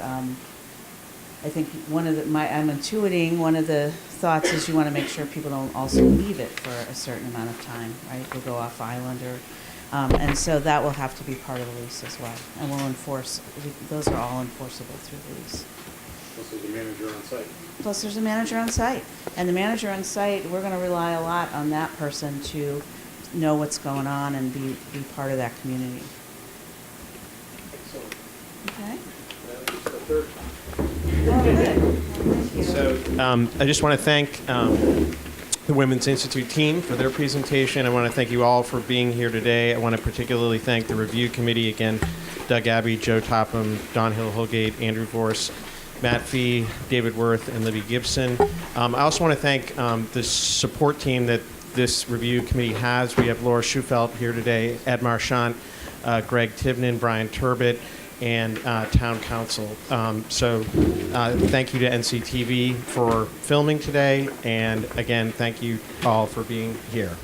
I think I'm intuiting one of the thoughts is you want to make sure people don't also leave it for a certain amount of time, right? They'll go off island and so that will have to be part of the lease as well. And we'll enforce, those are all enforceable through the lease. Plus there's a manager on site. Plus there's a manager on site. And the manager on site, we're going to rely a lot on that person to know what's going on and be part of that community. Okay. So I just want to thank the Women's Institute team for their presentation. I want to thank you all for being here today. I want to particularly thank the review committee, again, Doug Abbey, Joe Topham, Don Hill-Holgate, Andrew Vorse, Matt Fee, David Worth, and Libby Gibson. I also want to thank the support team that this review committee has. We have Laura Schufelt here today, Ed Marchant, Greg Tivnan, Brian Turbot, and town council. Thank you to NCTV for filming today, and again, thank you all for being here.